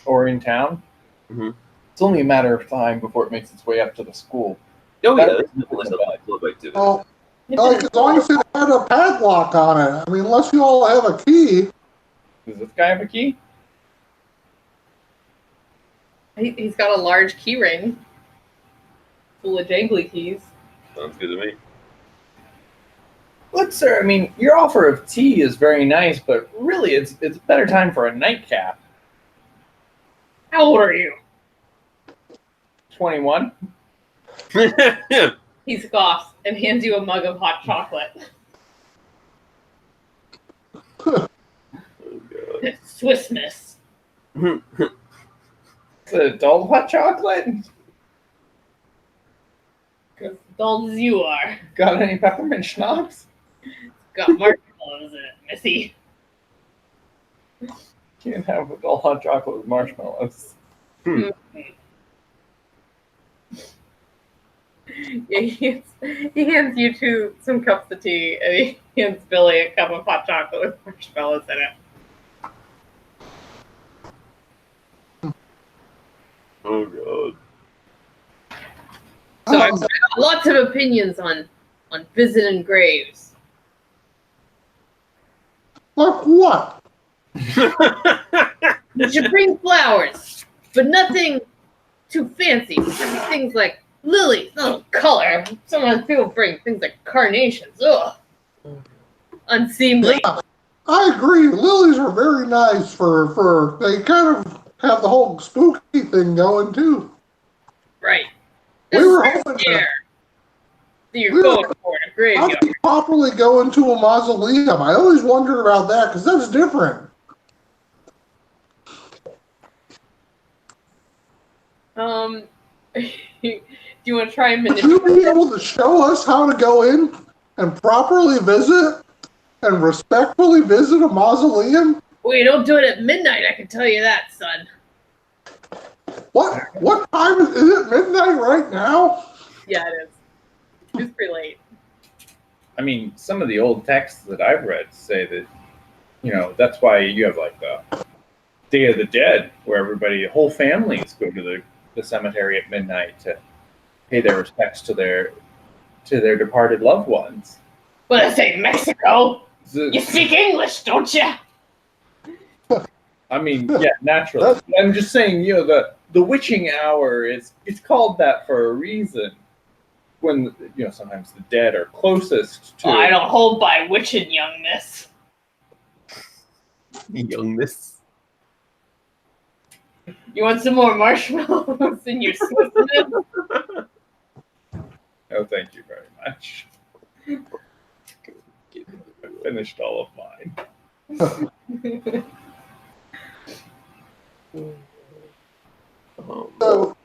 or in town, it's only a matter of time before it makes its way up to the school. Oh, yeah, that's definitely a club activity. Well, like, as long as it had a padlock on it. I mean, unless you all have a key. Does this guy have a key? He's got a large key ring full of jangly keys. Sounds good to me. Look, sir, I mean, your offer of tea is very nice, but really it's a better time for a nightcap. How old are you? 21. He scoffs and hands you a mug of hot chocolate. Oh, God. Swiss Miss. It's an adult hot chocolate? As adult as you are. Got any peppermint schnapps? Got marshmallows in it, Missy. Can't have adult hot chocolate with marshmallows. Yeah, he hands you some cups of tea, and he hands Billy a cup of hot chocolate with marshmallows in it. Oh, God. So I've got lots of opinions on visiting graves. Like what? You should bring flowers, but nothing too fancy. Things like lilies, no color. Sometimes people bring things like carnations. Ugh. Unseemly. Yeah, I agree. Lilies are very nice for they kind of have the whole spooky thing going too. Right. We were hoping that you're going for in a how graveyard. do you properly go into a mausoleum? I always wondered about that because that's different. Do you want to try and Would you be able to show us how to go in and properly visit and respectfully visit a mausoleum? We don't do it at midnight, I can tell you that, son. What time is it? Midnight right now? Yeah, it is. It's pretty late. I mean, some of the old texts that I've read say that, that's why you have like the Day of the Dead, where the whole families go to the cemetery at midnight to pay their respects to their departed loved ones. Well, I say Mexico. So- You speak English, don't you? I mean, yeah, naturally. I'm just saying, the witching hour it's called that for a reason. When sometimes the dead are closest to. I don't hold by witching, young miss. Youngness. You want some more marshmallows in your Switzerland? Oh, thank you very much. I finished all of mine. So,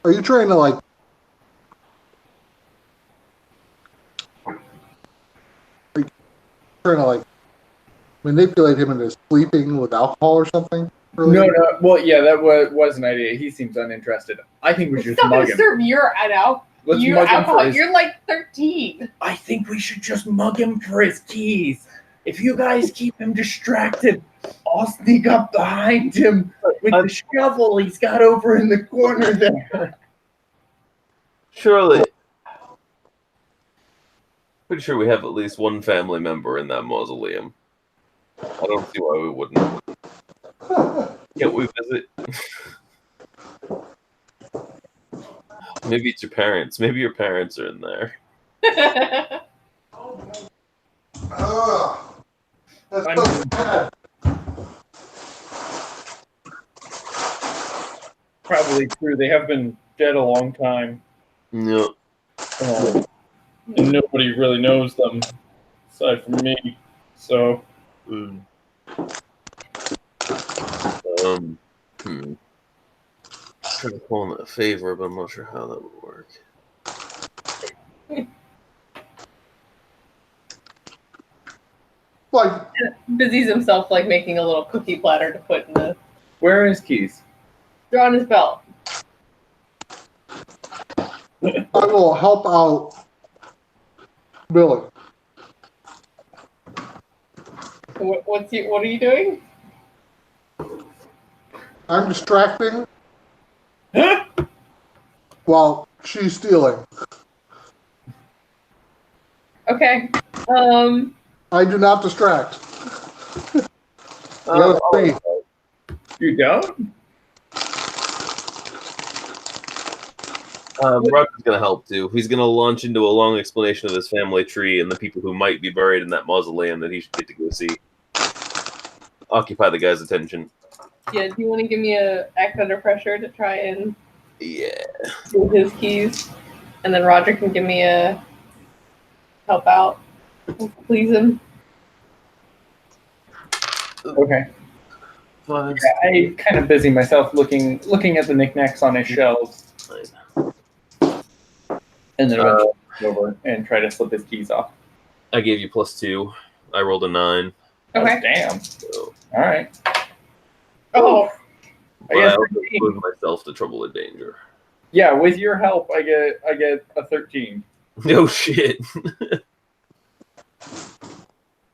are you trying to like? Trying to like manipulate him into sleeping with alcohol or something? No. Well, yeah, that was an idea. He seems uninterested. I think we should just mug him. Serve your Let's mug him for his. You're like 13. I think we should just mug him for his keys. If you guys keep him distracted, I'll sneak up behind him with the shovel he's got over in the corner there. Surely. Pretty sure we have at least one family member in that mausoleum. I don't see why we wouldn't. Can't we visit? Maybe it's your parents. Maybe your parents are in there. That's so bad. Probably true. They have been dead a long time. No. And nobody really knows them aside from me. So. Trying to call him a favor, but I'm not sure how that would work. Like, Busies himself like making a little cookie platter to put in the. Where are his keys? They're on his belt. I will help out Billy. What are you doing? I'm distracting while she's stealing. Okay. I do not distract. You gotta see. You don't? Roger's gonna help too. He's gonna launch into a long explanation of his family tree and the people who might be buried in that mausoleum that he should get to go see. Occupy the guy's attention. Yeah, do you want to give me a act under pressure to try and Yeah. do his keys? And then Roger can give me a help out. Please him. Okay. Five. Yeah, I kind of busy myself looking at the knickknacks on his shelves, and then eventually go over and try to slip his keys off. I gave you +2. I rolled a 9. Okay. Oh, damn. So All right. Oh, I guess also 13. put myself to trouble and danger. Yeah, with your help, I get a 13. No shit.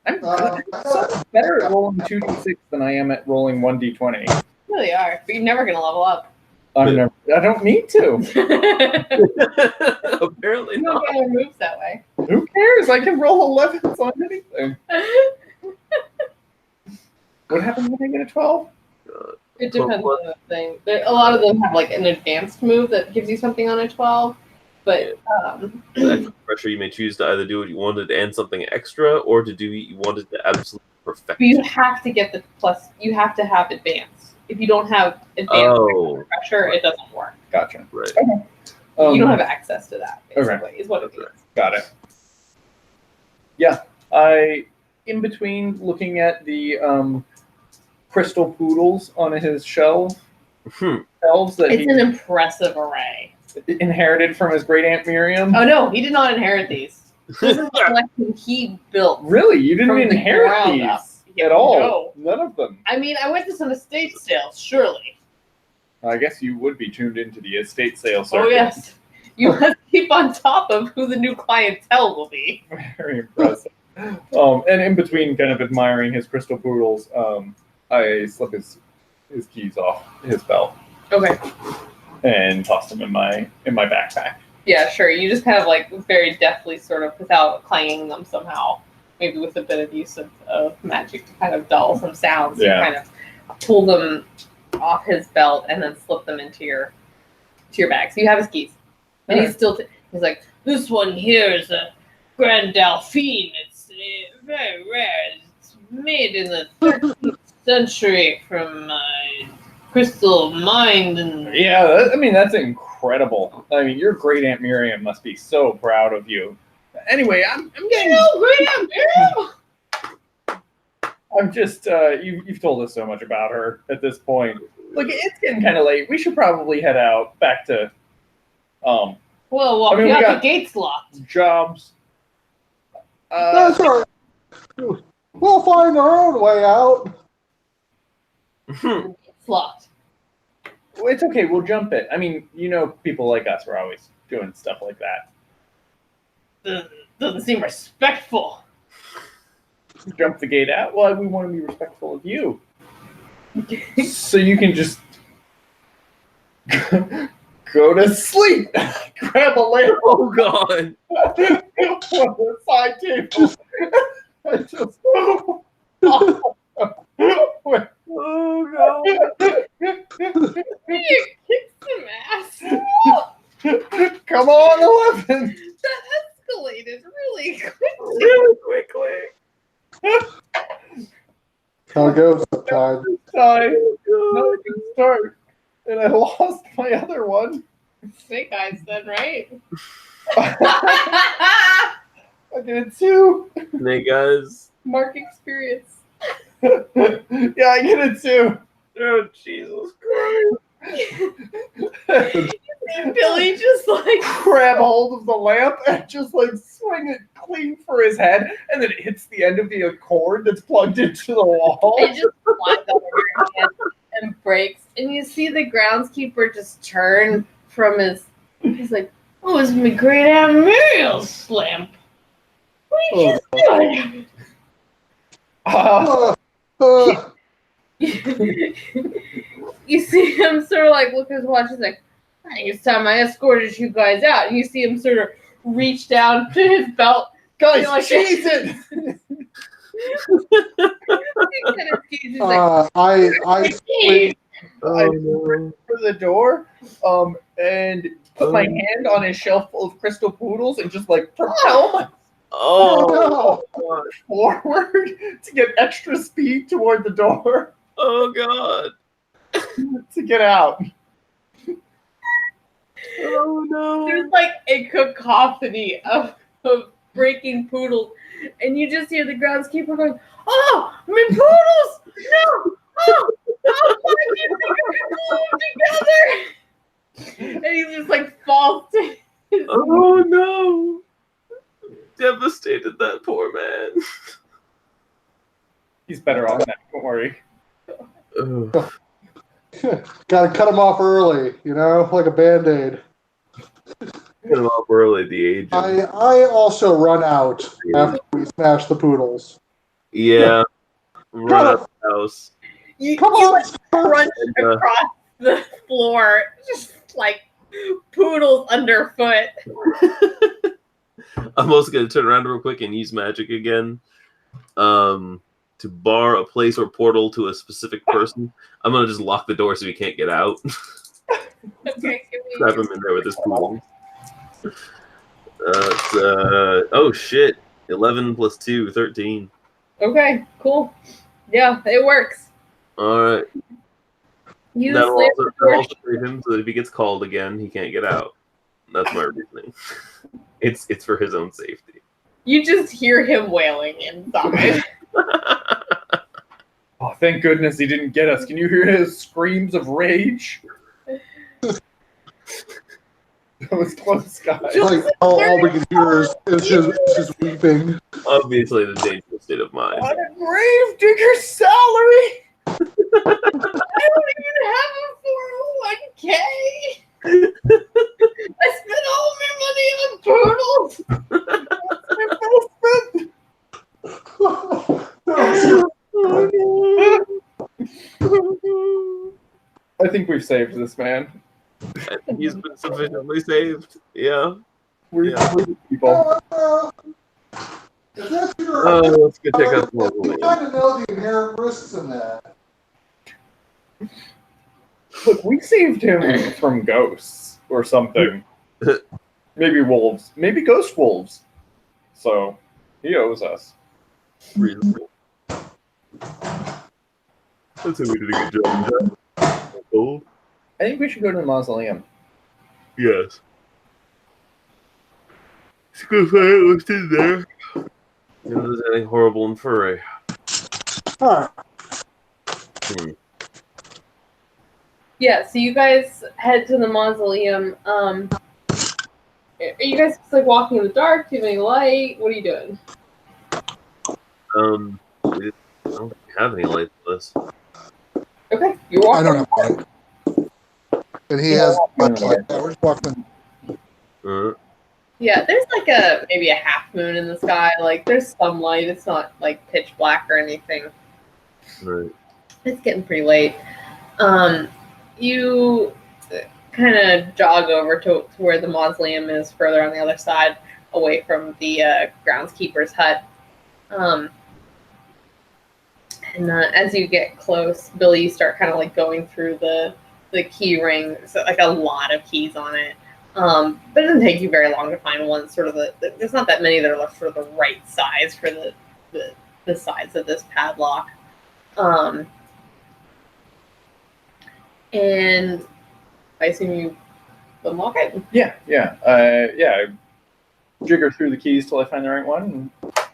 I'm so better at rolling 2d6 than I am at rolling 1d20. you really are. But you're never gonna level up. I don't need to. Apparently You don't not. get more moves that way. Who cares? I can roll 11s on anything. What happened when I get a 12? It depends on the thing. A lot of them have like an advanced move that gives you something on a 12, but The extra pressure, you may choose to either do what you wanted and something extra, or to do what you wanted to absolutely perfect. you have to get the plus. You have to have advanced. If you don't have advanced pressure, it doesn't work. Gotcha. Right. You don't have access to that. Basically, is what it means. Got it. Yeah, in between looking at the crystal poodles on his shelves that It's an impressive array. he inherited from his great aunt Miriam. Oh no, he did not inherit these. This is a collection he built. Really? You didn't From the inherit ground up. these at all? No. None of them. I mean, I went to some estate sales, surely. I guess you would be tuned into the estate sale circuit. Oh, yes. You must keep on top of who the new clientele will be. Very impressive. And in between kind of admiring his crystal poodles, I slip his keys off his belt Okay. and tossed them in my backpack. Yeah, sure. You just kind of like very deftly, sort of, without clanging them somehow, maybe with a bit of use of magic to kind of dull some sounds. Yeah. You kind of pull them off his belt and then slip them into your bag. So you have his keys. And he's still, he's like, this one here is a Grand Delphine. It's very rare. It's made in the 13th century from crystal mine. And Yeah, that's incredible. I mean, your great Aunt Miriam must be so proud of you. Anyway, I'm getting. great Aunt Miriam! I'm just. You've told us so much about her at this point. Look, it's getting kind of late. We should probably head out back to. Well, I mean, we the got- gate's locked. Jobs. That's all right. We'll find our own way out. It's locked. It's okay. We'll jump it. I mean, people like us are always doing stuff like that. Doesn't seem respectful. Jump the gate out. Well, we want to be respectful of you, so you can just go to sleep. Grab a lamp Oh God! on the side table. I just. Oh God! You kicked some ass. Come on, 11. That escalated really quickly. Really quickly. How it goes sometimes. Time. Now I can start. And I lost my other one. Snake eyes then, right? I did it too. Hey guys! Mark experience. Yeah, I get it too. Oh Jesus Christ! Billy just like Grab hold of the lamp and just like swing it clean for his head, and then it hits the end of the cord that's plugged into the wall. it just flies over your hand and breaks, and you see the groundskeeper just turn from he's like, oh, it's my great Aunt Muriel's lamp. What are you doing? You see him sort of like look at his watch. He's like, I think it's time I escorted you guys out. And you see him sort of reach down to his belt. Guys, Like, cheese it! He's like, I "Hey." Oh no! For the door, and put my hand on his shelf full of crystal poodles and just like propel my Oh forward to get extra speed toward the door Oh God! to get out. Oh no! There's like a cacophony of breaking poodles, and you just hear the groundskeeper going, "Oh, my poodles! No! Oh, why do you think I can glue them together?" And he just like falls to his Oh no! Devastated that poor man. He's better off now. Don't worry. Ugh. gotta cut him off early, like a band-aid. Get him off early at the age. Of, I also run out after we smash the poodles. yeah. Run out of the house. You Come on, like crunch And, across the floor, just like poodles underfoot. I'm also gonna turn around real quick and use magic again. To bar a place or portal to a specific person. I'm gonna just lock the door so he can't get out. Okay, give me Trap him in there with his poodle. Oh shit. 11 plus 2, 13. Okay, cool. Yeah, it works. Alright. You That'll slam also, the that'll door also save him so that if he gets called again, he can't get out. That's my reasoning. It's for his own safety. You just hear him wailing inside. Oh, thank goodness he didn't get us. Can you hear his screams of rage? That was close, guys. Like all we can hear is his weeping. Obviously, the dangerous state of mind. On a grave digger's salary. I don't even have a 401k. I spent all my money on turtles. I think we've saved this man. He's been sufficiently saved. Yeah. We're Yeah. good people. Let's Let's go check out the You mausoleum. kind of know the inherent risks in that. Look, we saved him from ghosts or something. Maybe wolves. Maybe ghost wolves. So, he owes us. Reasonable. I'd say we did a good job of that. Cool. I think we should go to the mausoleum. Yes. Let's go find out what's in there. If there's anything horrible and furry. Alright. Yeah, so you guys head to the mausoleum. Are you guys just like walking in the dark? Do you have any light? What are you doing? We don't have any light for this. Okay, you're walking. I don't have light. And he has much light. Yeah, we're just walking. Yeah, there's like maybe a half moon in the sky. Like there's some light. It's not like pitch black or anything. Right. It's getting pretty late. You kind of jog over to where the mausoleum is, further on the other side, away from the groundskeeper's hut. And as you get close, Billy, you start kind of like going through the key ring. So like a lot of keys on it. But it doesn't take you very long to find one that's sort of there's not that many that are sort of the right size for the size of this padlock. And I assume you unlock it? Yeah. I jigger through the keys till I find the right one and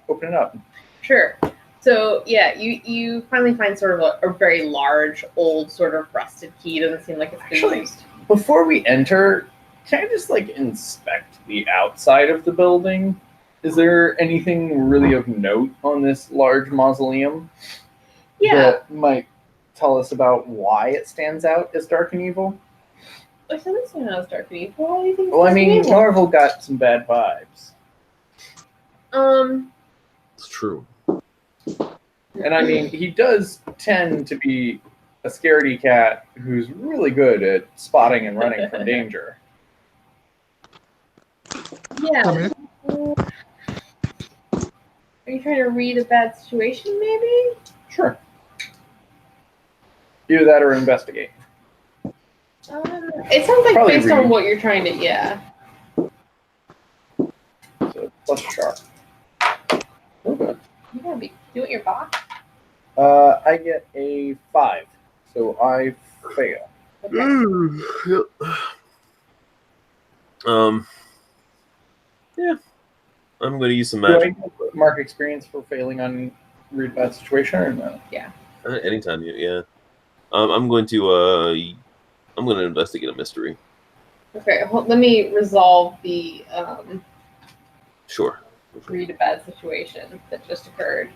open it up. Sure. So yeah, you finally find sort of a very large, old, sort of rusted key. Doesn't seem like it's been Actually, used. Before we enter, can I just like inspect the outside of the building? Is there anything really of note on this large mausoleum Yeah. that might tell us about why it stands out as dark and evil? I said this one has dark and evil. What do you think? Well, I it's mean, evil? Marvel got some bad vibes. It's true. And I mean, he does tend to be a scaredy cat who's really good at spotting and running from danger. Yeah. Are you trying to read a bad situation, maybe? Sure. Either that or investigate. It sounds like Probably based read. on what you're trying to, yeah. So plus sharp. Okay. You gotta be doing your box. I get a 5, so I fail. Yeah. I'm going to use some Do magic. I mark experience for failing on read bad situation or no? Anytime, yeah. I'm going to investigate a mystery. Okay, let me resolve the Sure. read a bad situation that just occurred.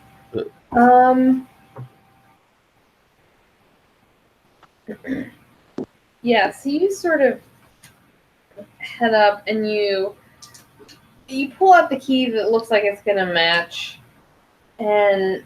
Yeah, so you sort of head up and you pull out the key that looks like it's gonna match, and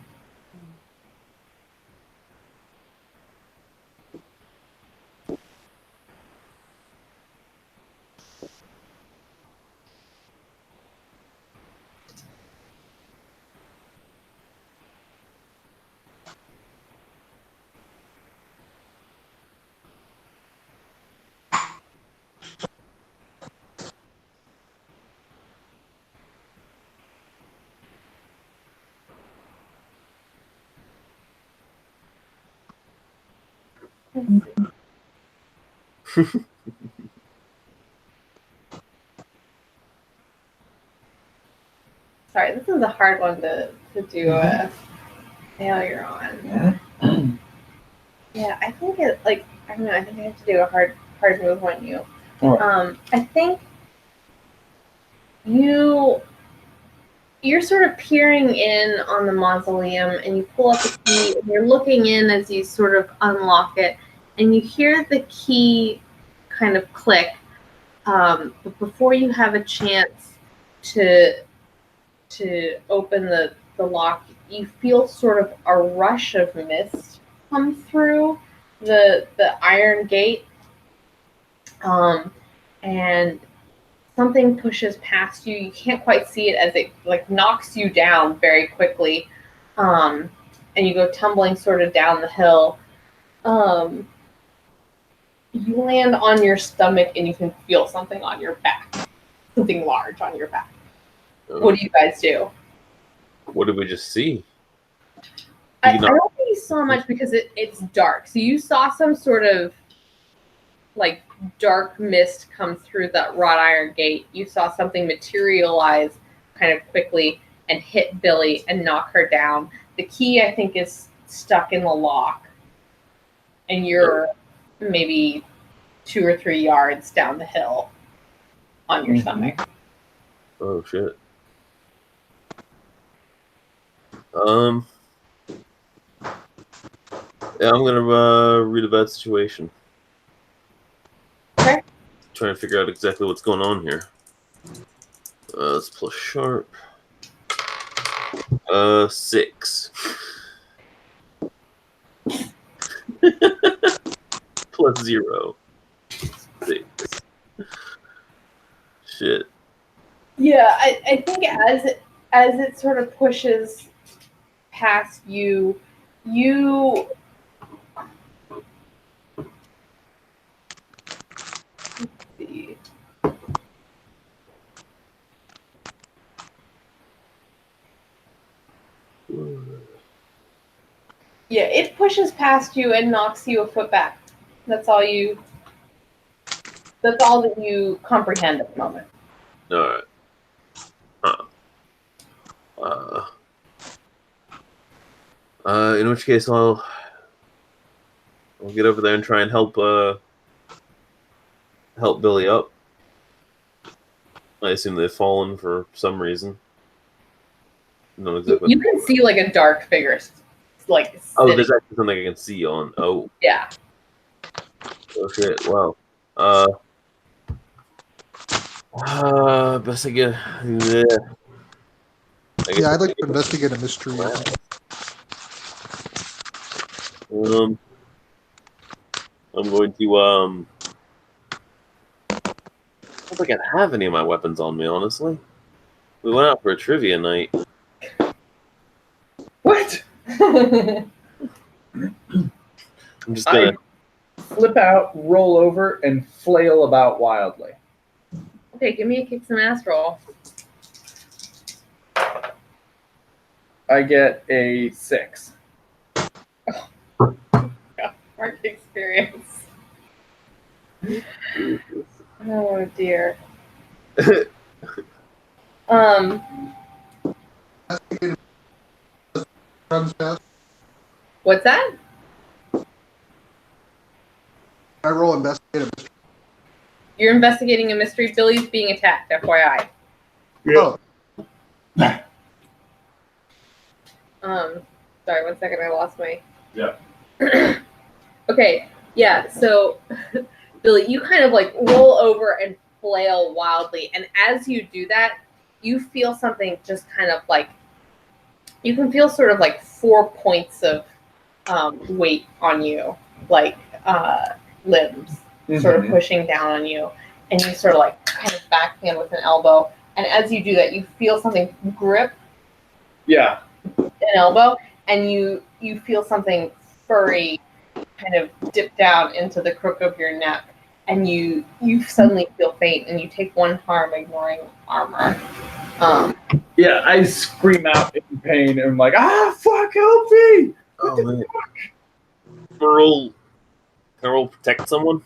sorry, this is a hard one to do a failure on. Yeah, I think it I don't know. I think I have to do a hard move on you. All right. I think you're sort of peering in on the mausoleum, and you pull up the key, and you're looking in as you sort of unlock it, and you hear the key kind of click. But before you have a chance to open the lock, you feel sort of a rush of mist come through the iron gate, and something pushes past you. You can't quite see it as it like knocks you down very quickly, and you go tumbling sort of down the hill. You land on your stomach, and you can feel something on your back, something large on your back. What do you guys do? What did we just see? I don't think you saw much because it's dark. So you saw some sort of like dark mist come through that wrought iron gate. You saw something materialize kind of quickly and hit Billy and knock her down. The key, I think, is stuck in the lock, and you're maybe 2 or 3 yards down the hill on your stomach. Oh shit. Yeah, I'm gonna read about the situation. Okay. Trying to figure out exactly what's going on here. Let's plus sharp. 6. Plus 0. 6. Shit. Yeah, I think as it sort of pushes past you, let's see. Yeah, it pushes past you and knocks you a foot back. That's all that you comprehend at the moment. Alright. In which case I'll get over there and try and help Billy up. I assume they've fallen for some reason. Not exactly. You can see like a dark figure, like Oh, there's actually something I can see on. Oh. Yeah. Oh shit! Wow. Best I get. Yeah, I'd like to investigate a mystery. I'm going to I don't think I have any of my weapons on me, honestly. We went out for a trivia night. What? I'm just gonna Flip out, roll over, and flail about wildly. Okay, give me a kick some ass roll. I get a 6. Mark experience. Oh dear. What's that? I roll investigate a mystery. You're investigating a mystery. Billy's being attacked, FYI. Oh, Sorry, 1 second, I lost my... Yeah. Okay, yeah, so, Billy, you kind of, like, roll over and flail wildly, and as you do that, you feel something just kind of, like, you can feel sort of, like, 4 points of weight on you, like, limbs, sort of pushing down on you, and you sort of, like, kind of backhand with an elbow, and as you do that, you feel something grip Yeah. an elbow, and you feel something furry kind of dip down into the crook of your neck, and you suddenly feel faint, and you take 1 harm, ignoring armor. Yeah, I scream out in pain, and I'm like, fuck, help me! Oh man. Can I roll protect someone?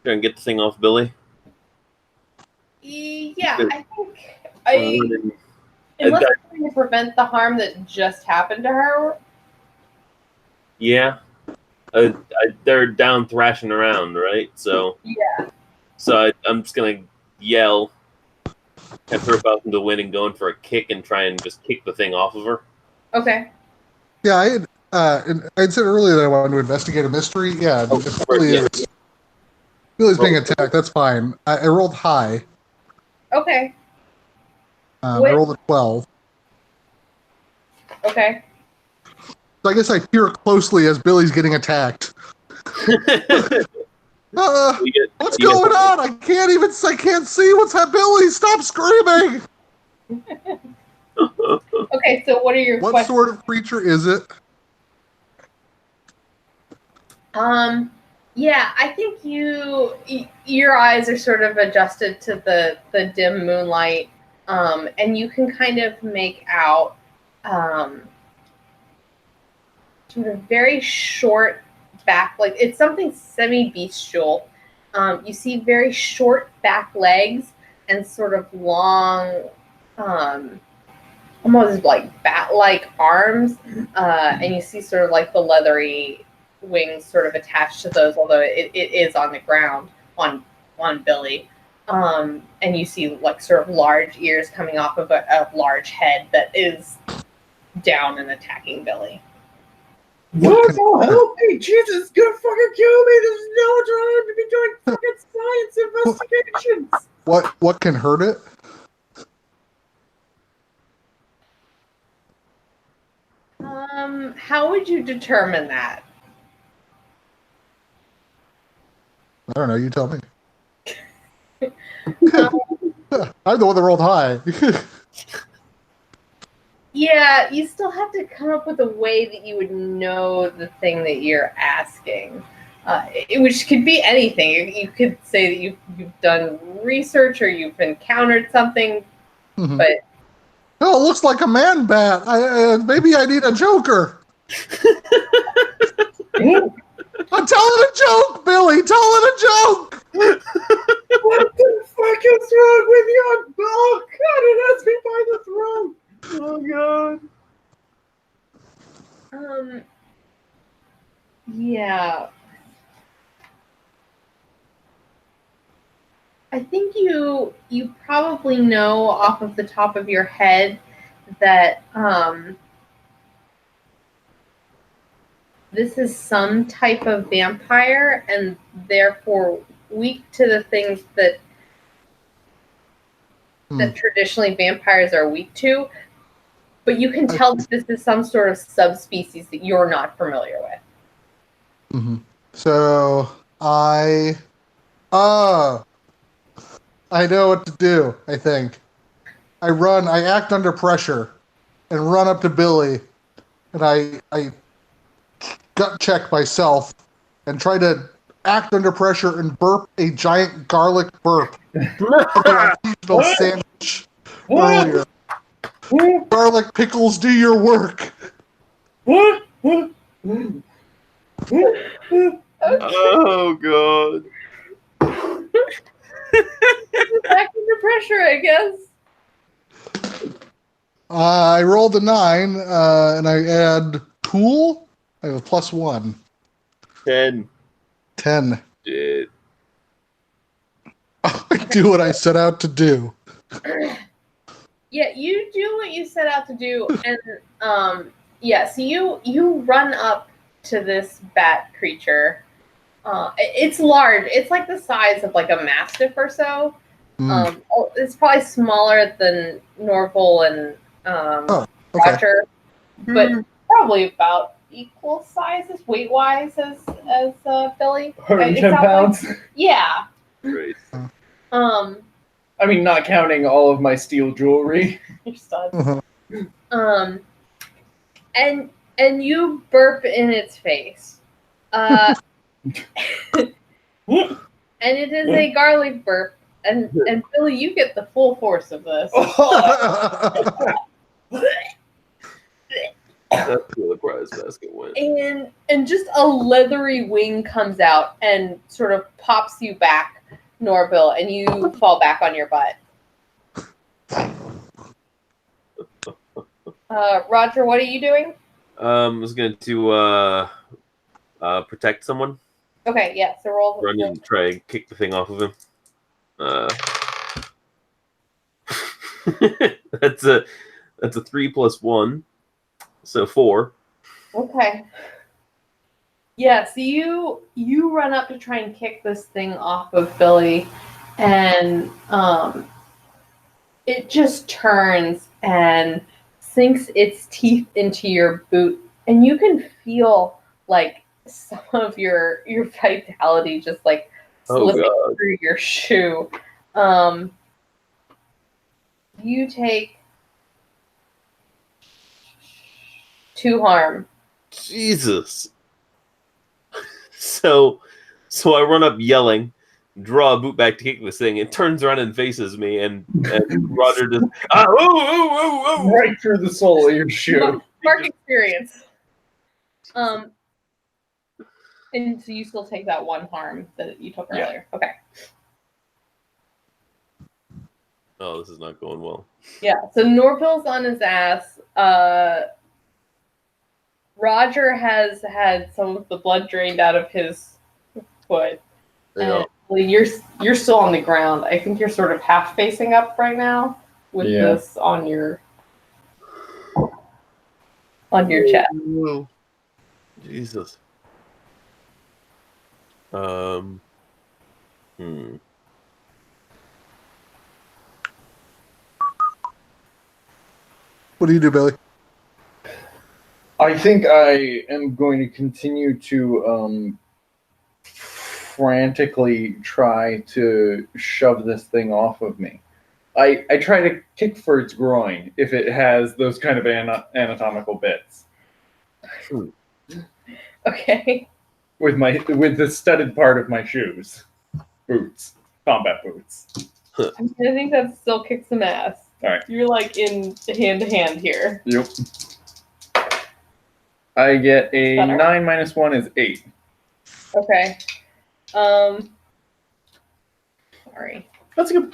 Try and get the thing off Billy. Yeah, I think unless you're trying to prevent the harm that just happened to her. Yeah. They're down thrashing around, right? So yeah. So I'm just gonna yell, Have her about to win and going for a kick and try and just kick the thing off of her. Okay. Yeah, I'd said earlier that I wanted to investigate a mystery. Yeah, Oh, if right, yeah. Billy's being attacked, that's fine. I rolled high. Okay. I rolled a 12. Okay. So I guess I peer closely as Billy's getting attacked. What's going on? I can't see what's happening. Billy, stop screaming! Okay, so what are your What questions? sort of creature is it? Yeah, I think your eyes are sort of adjusted to the dim moonlight, and you can kind of make out sort of very short back, like it's something semi-bestial. You see very short back legs and sort of long, almost like bat-like arms, and you see sort of like the leathery wings sort of attached to those, although it is on the ground on Billy. And you see like sort of large ears coming off of a large head that is down and attacking Billy. Marvel, help me! Jesus, it's gonna fucking kill me! There's no time to be doing fucking science investigations! What can hurt it? How would you determine that? I don't know. You tell me. I'm the one that rolled high. Yeah, you still have to come up with a way that you would know the thing that you're asking, which could be anything. You could say that you've done research or you've encountered something, but Oh, it looks like a man bat. Maybe I need a joker. I'm telling a joke, Billy. Telling a joke. What the fuck is wrong with you? Oh god, it has me by the throat! Oh god. Yeah. I think you probably know off of the top of your head that this is some type of vampire and therefore weak to the things that traditionally vampires are weak to. But you can tell that this is some sort of subspecies that you're not familiar with. Mm-hmm. So I know what to do, I think. I act under pressure and run up to Billy and I gut check myself and try to act under pressure and burp a giant garlic burp from our seasonal sandwich earlier. Garlic pickles, do your work. Oh god. Back under pressure, I guess. I rolled a 9, and I add cool. I have a +1. 10. 10. Shit. I do what I set out to do. Yeah, you do what you set out to do, and so you run up to this bat creature. It's large. It's like the size of like a mastiff or so. It's probably smaller than Norval and Roger, but probably about equal sizes weight-wise as Billy. 110 pounds? Yeah. Great. I mean, not counting all of my steel jewelry. Your studs. And you burp in its face. And it is a garlic burp. And Billy, you get the full force of this. That's where the prize basket went. And just a leathery wing comes out and sort of pops you back, Norville, and you fall back on your butt. Roger, what are you doing? I was going to protect someone. Okay, yeah, so roll. Run and try and kick the thing off of him. That's a 3 plus 1, so 4. Okay. Yeah, so you run up to try and kick this thing off of Billy, and it just turns and sinks its teeth into your boot, and you can feel like some of your vitality just like Oh, slipping God. through your shoe. You take 2 harm. Jesus. So I run up yelling, draw a boot back to kick this thing. It turns around and faces me, and Roger just Right through the sole of your shoe. Mark experience. And so you still take that 1 harm that you took earlier. Okay. Oh, this is not going well. Yeah. So Norville's on his ass. Roger has had some of the blood drained out of his foot. Yeah. And you're still on the ground. I think you're sort of half facing up right now with this on your chest. Oh, Jesus. What do you do, Billy? I think I am going to continue to frantically try to shove this thing off of me. I try to kick for its groin if it has those kind of anatomical bits. Okay. With the studded part of my shoes. Boots. Combat boots. I think that still kicks some ass. All right. You're like in hand to hand here. Yep. I get a Better. 9 minus 1 is 8. Okay. Sorry. That's a good.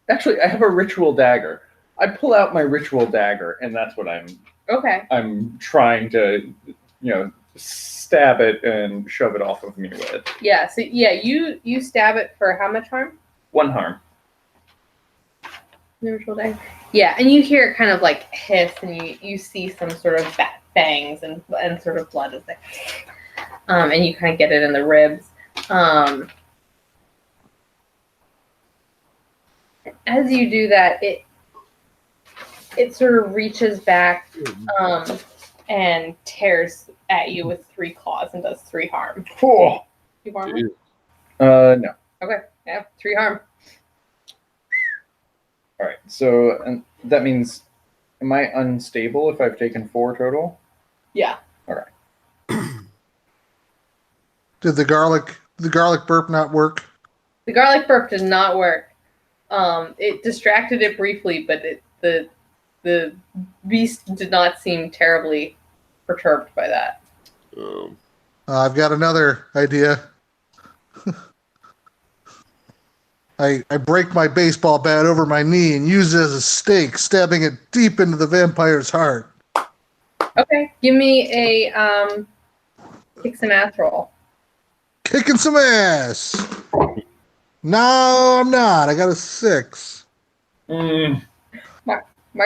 Actually, I have a ritual dagger. I pull out my ritual dagger, and that's what I'm trying to, stab it and shove it off of me with. Yeah. So yeah, you stab it for how much harm? 1 harm. The ritual dagger. Yeah, and you hear it kind of like hiss, and you see some sort of fangs and sort of blood is like, and you kind of get it in the ribs. As you do that, it sort of reaches back and tears at you with 3 claws and does 3 harm. Cool. 2 harm? No. Okay, yeah, 3 harm. All right. So and that means, am I unstable if I've taken 4 total? Yeah. All right. Did the garlic burp not work? The garlic burp did not work. It distracted it briefly, but the beast did not seem terribly perturbed by that. I've got another idea. I break my baseball bat over my knee and use it as a stake, stabbing it deep into the vampire's heart. Okay, give me a kick some ass roll. Kicking some ass. No, I'm not. I got a 6. Mark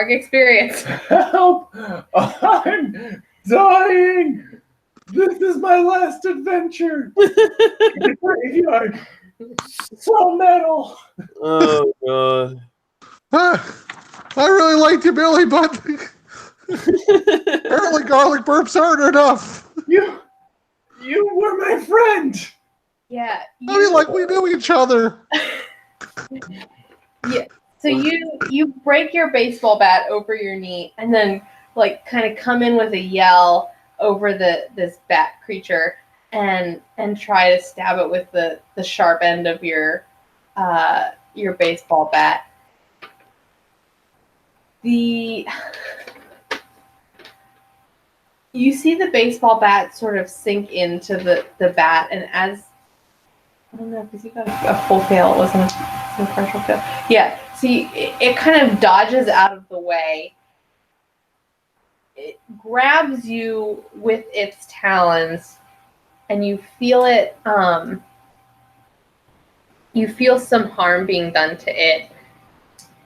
experience. Help! I'm dying! This is my last adventure! Graveyard! So metal! Oh, God. I really liked you, Billy, but apparently garlic burps aren't enough. You were my friend! Yeah. I mean, like we knew each other. Yeah. So you break your baseball bat over your knee and then like kind of come in with a yell over this bat creature and try to stab it with the sharp end of your baseball bat. You see the baseball bat sort of sink into the bat, and as I don't know, because you got a full fail, it wasn't a partial fail. Yeah, see, it kind of dodges out of the way. It grabs you with its talons, and you feel it. You feel some harm being done to it,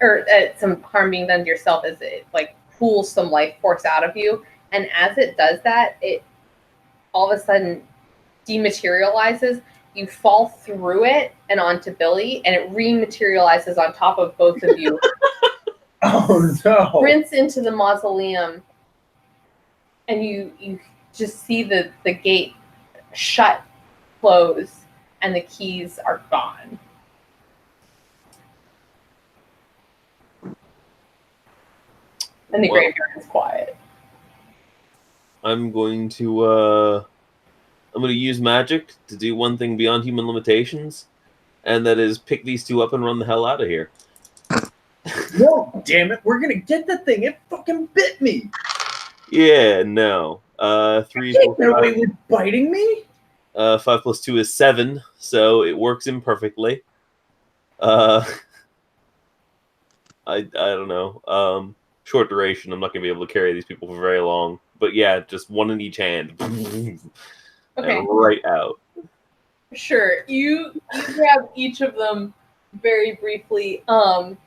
or some harm being done to yourself as it like pulls some life force out of you. And as it does that, it all of a sudden dematerializes. You fall through it and onto Billy, and it rematerializes on top of both of you. Oh no! Sprints into the mausoleum, and you just see the gate shut, close, and the keys are gone. And the graveyard is quiet. I'm going to use magic to do one thing beyond human limitations, and that is pick these two up and run the hell out of here. No, damn it! We're gonna get the thing. It fucking bit me. Yeah, no. 3, Can't 4, get away 5. with biting me. 5 + 2 is 7, so it works imperfectly. I don't know. Short duration. I'm not gonna be able to carry these people for very long. But yeah, just one in each hand. Okay. And right out. Sure. You grab each of them very briefly, and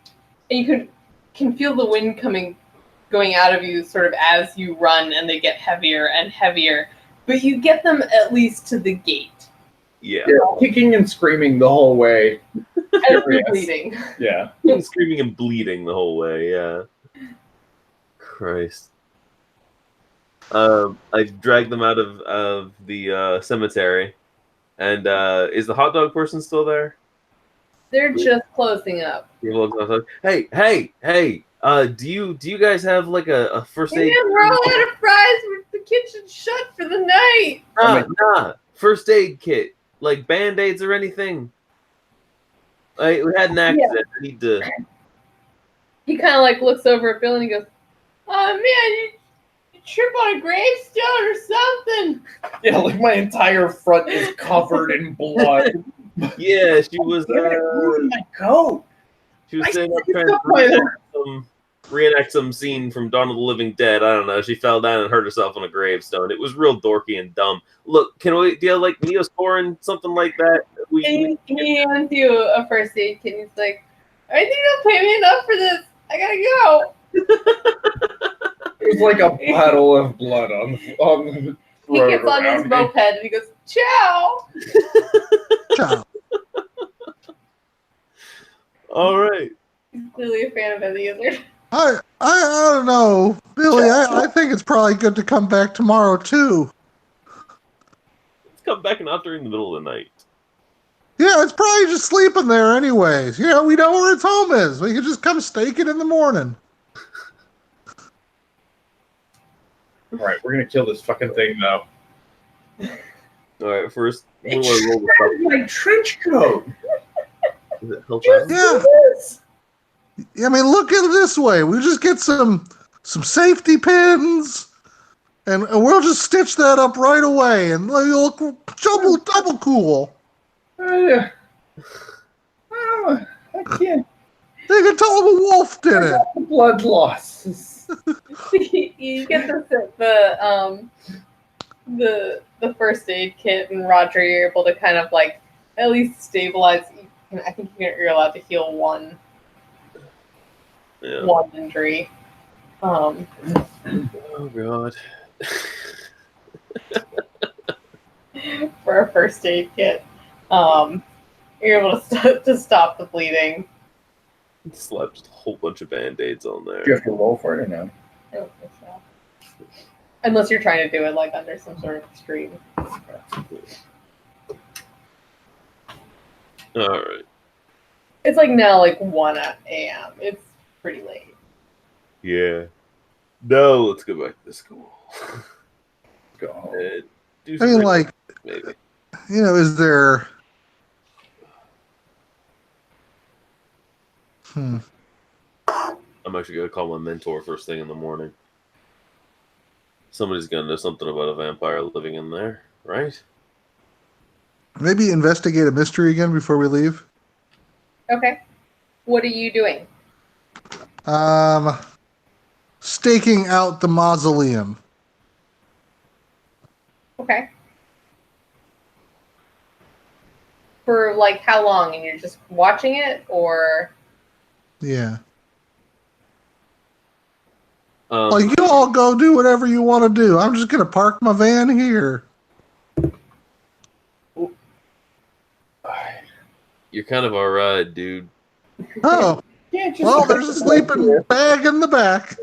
you can feel the wind going out of you sort of as you run, and they get heavier and heavier. But you get them at least to the gate. Yeah. Kicking and screaming the whole way. And bleeding. Yeah. And screaming and bleeding the whole way, yeah. Christ. I dragged them out of the cemetery. And is the hot dog person still there? They're just closing up. Hey! Do you guys have like a first aid? Man, we're all out of fries. The kitchen's shut for the night. Nah. First aid kit, like band-aids or anything. We had an accident. I need to. He kind of like looks over at Bill and he goes, "Oh man, you trip on a gravestone or something." Yeah, like my entire front is covered in blood. Yeah, she was. My coat. She was I saying up picked trying up my- to reenact some scene from Dawn of the Living Dead. I don't know. She fell down and hurt herself on a gravestone. It was real dorky and dumb. Look, do you like Neosporin, something like that? He hands you a first aid kit. He's like, "I think you don't pay me enough for this. I gotta go." It was like a puddle of blood on the He gets on his moped and he goes, "Ciao." Ciao. All right. He's clearly a fan of the other. I don't know, Billy. I think it's probably good to come back tomorrow too. Let's come back not during the middle of the night. Yeah, it's probably just sleeping there anyways. You know, we know where its home is. We can just come stake it in the morning. All right, we're gonna kill this fucking thing though. All right, first, what do It's I roll this up? my trench coat. Is it Hellfire? Yeah. I mean, look at it this way. We just get some safety pins, and we'll just stitch that up right away, and it'll look double cool. I can't. They can tell the wolf did it. The blood loss. You get the first aid kit, and Roger, you're able to kind of like at least stabilize. I think you're allowed to heal one injury. Oh god. For a first aid kit, you're able to stop the bleeding. Slapped just a whole bunch of band-aids on there. Do you have to roll for it or no? I don't think so. Unless you're trying to do it like under some sort of stream. All right. It's like now like 1 a.m. It's pretty late. Yeah. No, let's go back to school. Go home. Do I some mean, reading, like, maybe. you know, is there? I'm actually gonna call my mentor first thing in the morning. Somebody's gonna know something about a vampire living in there, right? Maybe investigate a mystery again before we leave. Okay. What are you doing? Staking out the mausoleum. Okay. For like how long? And you're just watching it, or? Yeah. Like, you all go do whatever you want to do. I'm just going to park my van here. You're kind of alright, dude. Oh, Yeah, just well, there's a sleeping bag in the back.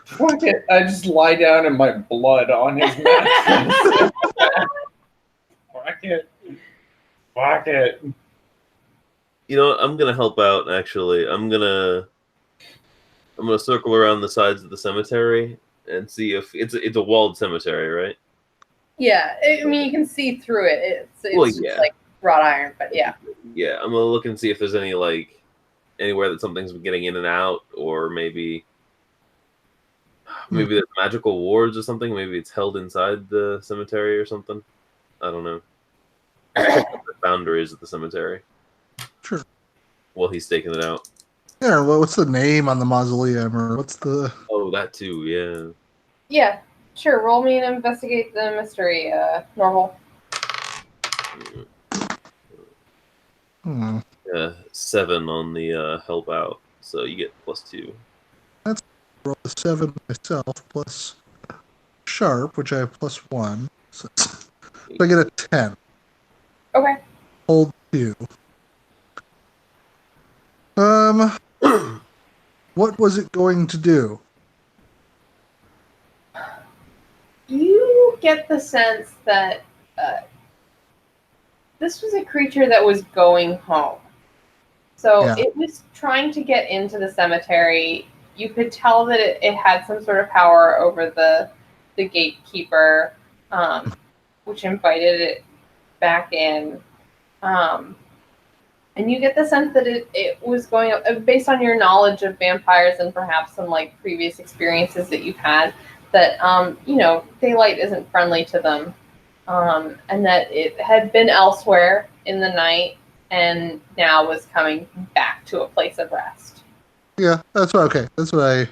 Fuck it. I just lie down and my blood on his mattress. Fuck it. Fuck it. You know what? I'm gonna help out. Actually, I'm gonna circle around the sides of the cemetery and see if it's a walled cemetery, right? Yeah, I mean, you can see through it. It's Well, just yeah. like wrought iron, but yeah. Yeah, I'm gonna look and see if there's any like anywhere that something's getting in and out, or maybe there's magical wards or something. Maybe it's held inside the cemetery or something. I don't know. Check out the boundaries of the cemetery. Sure. While he's staking it out. Yeah, well, what's the name on the mausoleum, or what's the... Oh, that too, yeah. Yeah, sure. Roll me and investigate the mystery, Norval. Hmm. 7 on the help out, so you get +2. Roll a 7 myself, plus sharp, which I have +1. So I get a 10. Okay. Hold 2. What was it going to do? You get the sense that this was a creature that was going home. So Yeah. it was trying to get into the cemetery. You could tell that it had some sort of power over the gatekeeper, which invited it back in. And you get the sense that it was going up, based on your knowledge of vampires and perhaps some like previous experiences that you've had, that daylight isn't friendly to them, and that it had been elsewhere in the night and now was coming back to a place of rest. Yeah, that's what. Okay, that's what I.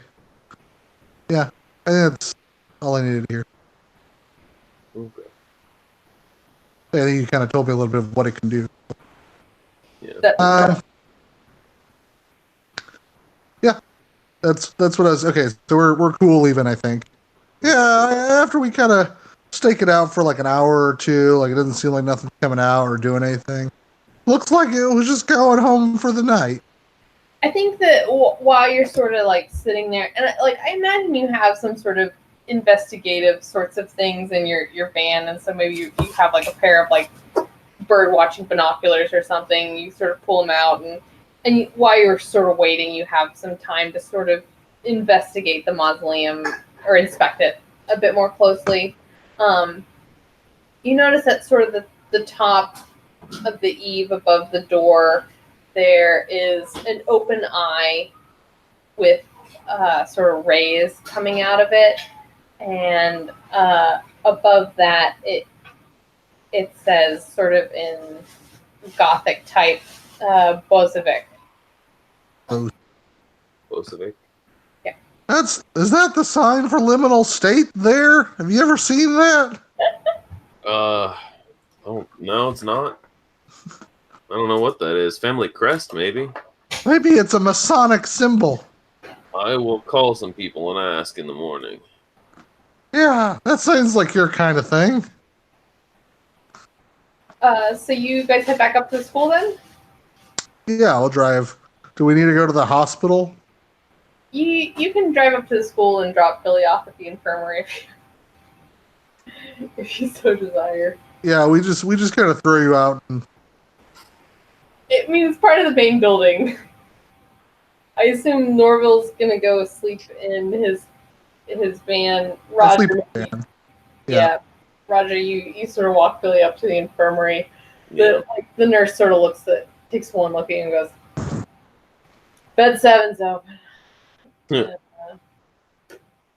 Yeah, I think that's all I needed to hear. Okay. I think you kind of told me a little bit of what it can do. Yeah. Yeah, that's what I was. Okay, so we're cool even. I think. Yeah, after we kind of stake it out for like an hour or two, like it doesn't seem like nothing's coming out or doing anything. Looks like it was just going home for the night. I think that while you're sort of like sitting there, and I imagine you have some sort of investigative sorts of things in your van, and so maybe you have like a pair of like bird watching binoculars or something. You sort of pull them out, and while you're sort of waiting, you have some time to sort of investigate the mausoleum or inspect it a bit more closely. You notice that sort of the top of the eave above the door, there is an open eye with sort of rays coming out of it, and above that it says sort of in Gothic type, Bozovic. Bozovic. Yeah. Is that the sign for liminal state there? Have you ever seen that? Oh, no, it's not. I don't know what that is. Family crest, maybe. Maybe it's a Masonic symbol. I will call some people and ask in the morning. Yeah, that sounds like your kind of thing. So you guys head back up to the school then? Yeah, I'll drive. Do we need to go to the hospital? You can drive up to the school and drop Billy off at the infirmary if you so desire. Yeah, we just kind of throw you out. And... I mean, it's part of the main building. I assume Norville's gonna go sleep in his van. Roger, sleep in the van. Yeah, Roger, you sort of walk Billy up to the infirmary. Yeah. The nurse sort of takes one look at you and goes, "Bed 7's open." Yeah.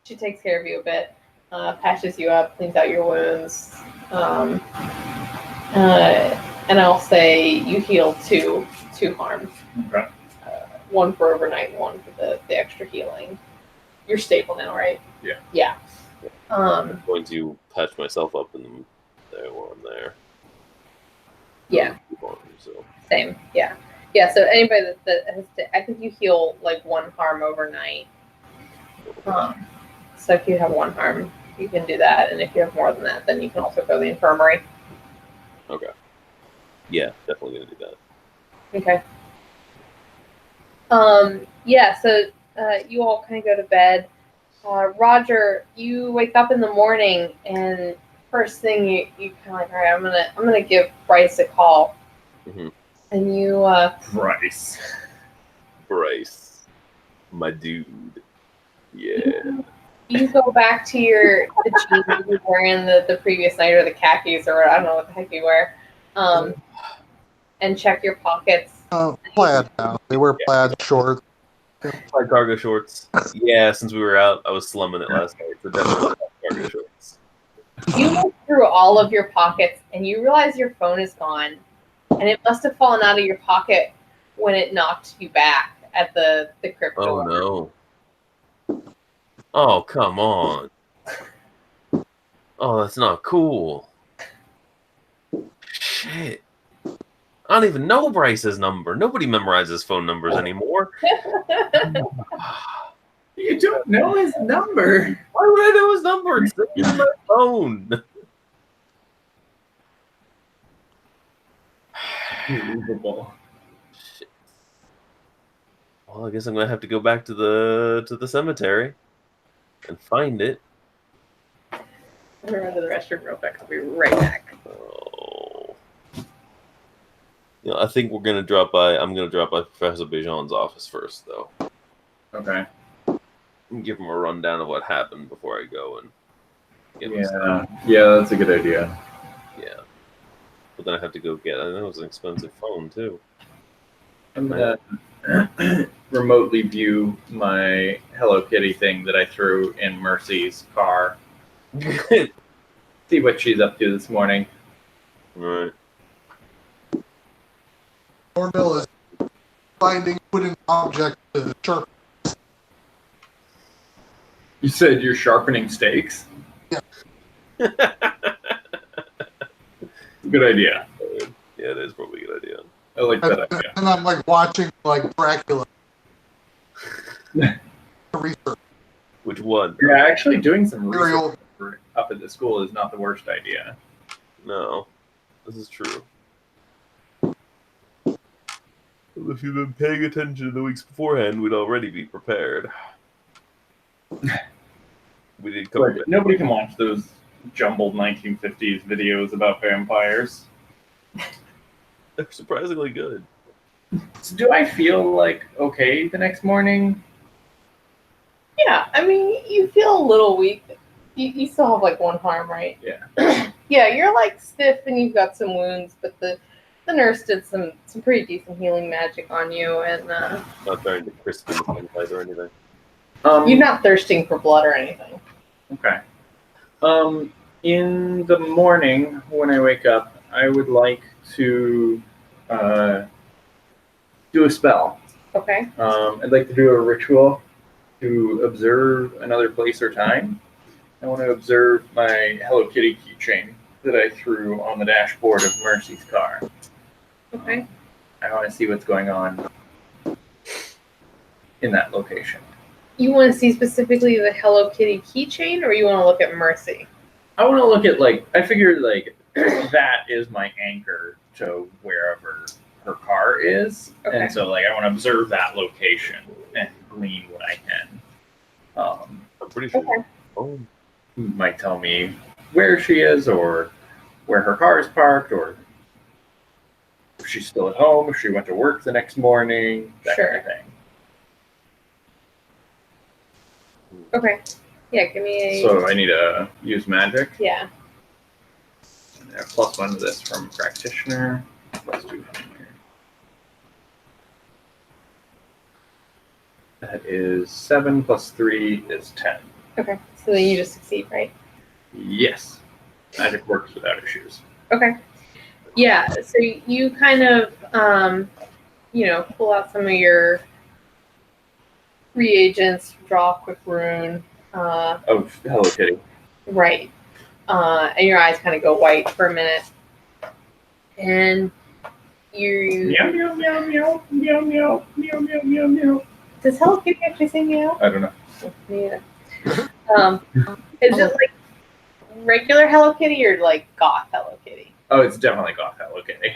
She takes care of you a bit, patches you up, cleans out your wounds, and I'll say you heal two harms. Okay. One for overnight and one for the extra healing. You're stable now, right? Yeah. Yeah. I'm going to patch myself up in there while I'm there. Yeah. So. Same. Yeah. Yeah, so anybody that has I think you heal like 1 harm overnight. So if you have 1 harm, you can do that, and if you have more than that, then you can also go to the infirmary. Okay. Yeah, definitely gonna do that. Okay. Yeah, so you all kind of go to bed. Roger, you wake up in the morning, and first thing you kind of like, all right, I'm gonna give Bryce a call, Mm-hmm. and you Bryce. Bryce, my dude. Yeah. you go back to the jeans you were wearing the previous night, or the khakis, or I don't know what the heck you wear, and check your pockets. Plaid now. They wear plaid shorts. My cargo shorts. Yeah, since we were out, I was slumming it last night. So definitely cargo shorts. You look through all of your pockets, and you realize your phone is gone, and it must have fallen out of your pocket when it knocked you back at the crypt door. Oh no. Oh, come on. Oh, that's not cool. Shit. I don't even know Bryce's number. Nobody memorizes phone numbers anymore. You don't know his number. Why would I know his number? It's in my phone. Unbelievable. Shit. Well, I guess I'm gonna have to go back to the cemetery and find it. I'm gonna run to the restroom real quick. I'll be right back. Oh. You know, I think we're gonna drop by. I'm gonna drop by Professor Bijan's office first, though. Okay. And give him a rundown of what happened before I go and get Yeah, that's a good idea. Yeah. But then I have to go get. I know it's an expensive phone too. I'm gonna remotely view my Hello Kitty thing that I threw in Mercy's car. See what she's up to this morning. Right. Orville is finding wooden objects to sharpen. You said you're sharpening steaks? Yeah. Good idea. Yeah, it is probably a good idea. I like that idea. And I'm like watching like Dracula. Research. Which one? Yeah, actually doing some Serial. research up at the school is not the worst idea. No, this is true. Well, if you've been paying attention the weeks beforehand, we'd already be prepared. We did cover But nobody can watch those jumbled 1950s videos about vampires. They're surprisingly good. So do I feel like okay the next morning? Yeah, I mean, you feel a little weak. You still have like 1 harm, right? Yeah. Yeah, you're like stiff and you've got some wounds, but the nurse did some pretty decent healing magic on you, and Not trying to crispy sunlight or anything. you're not thirsting for blood or anything. Okay. In the morning when I wake up, I would like to do a spell. Okay. I'd like to do a ritual to observe another place or time. I want to observe my Hello Kitty keychain that I threw on the dashboard of Mercy's car. Okay. I want to see what's going on in that location. You want to see specifically the Hello Kitty keychain, or you want to look at Mercy? I want to look at, like, I figured, like, that is my anchor to wherever her car is. Okay. And so, like, I want to observe that location and glean what I can. I'm pretty sure. Okay. Oh, Might tell me where she is, or where her car is parked, or if she's still at home, if she went to work the next morning, that kind of thing. Okay. Yeah, give me a... So I need to use magic. Yeah. And I have +1 to this from practitioner, +2 from here. That is 7 + 3 is 10. Okay. So then you just succeed, right? Yes. Magic works without issues. Okay. Yeah, so you kind of, pull out some of your reagents, draw a quick rune. Of Hello Kitty. Right. And your eyes kind of go white for a minute. And you Meow, meow, meow, meow, meow, meow, meow, meow, meow, meow. does Hello Kitty actually say meow? I don't know. Yeah. Is it like regular Hello Kitty or like goth Hello Kitty? Oh, it's definitely got Hello Kitty.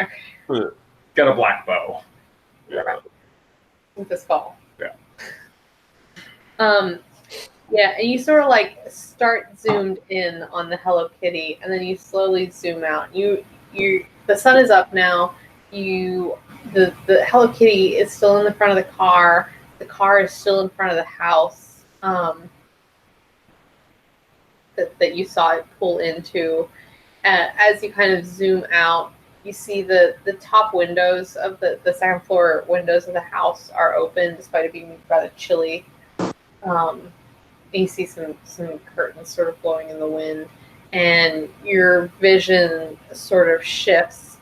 Got a black bow. Yeah. With a skull. Yeah. Yeah, and you sort of like start zoomed in on the Hello Kitty, and then you slowly zoom out. The sun is up now. The Hello Kitty is still in the front of the car. The car is still in front of the house that you saw it pull into. As you kind of zoom out, you see the top windows of the second floor windows of the house are open, despite it being rather chilly. And you see some curtains sort of blowing in the wind, and your vision sort of shifts,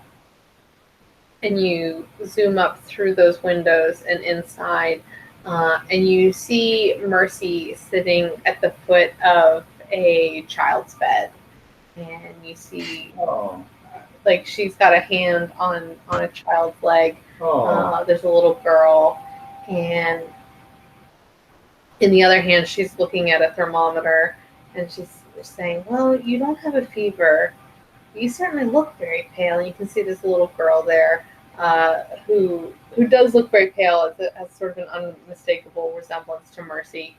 and you zoom up through those windows and inside, and you see Mercy sitting at the foot of a child's bed, and you see Oh. like she's got a hand on a child's leg. Oh. There's a little girl, and in the other hand, she's looking at a thermometer, and she's saying, "Well, you don't have a fever. You certainly look very pale." And you can see this little girl there, who does look very pale, has sort of an unmistakable resemblance to Mercy.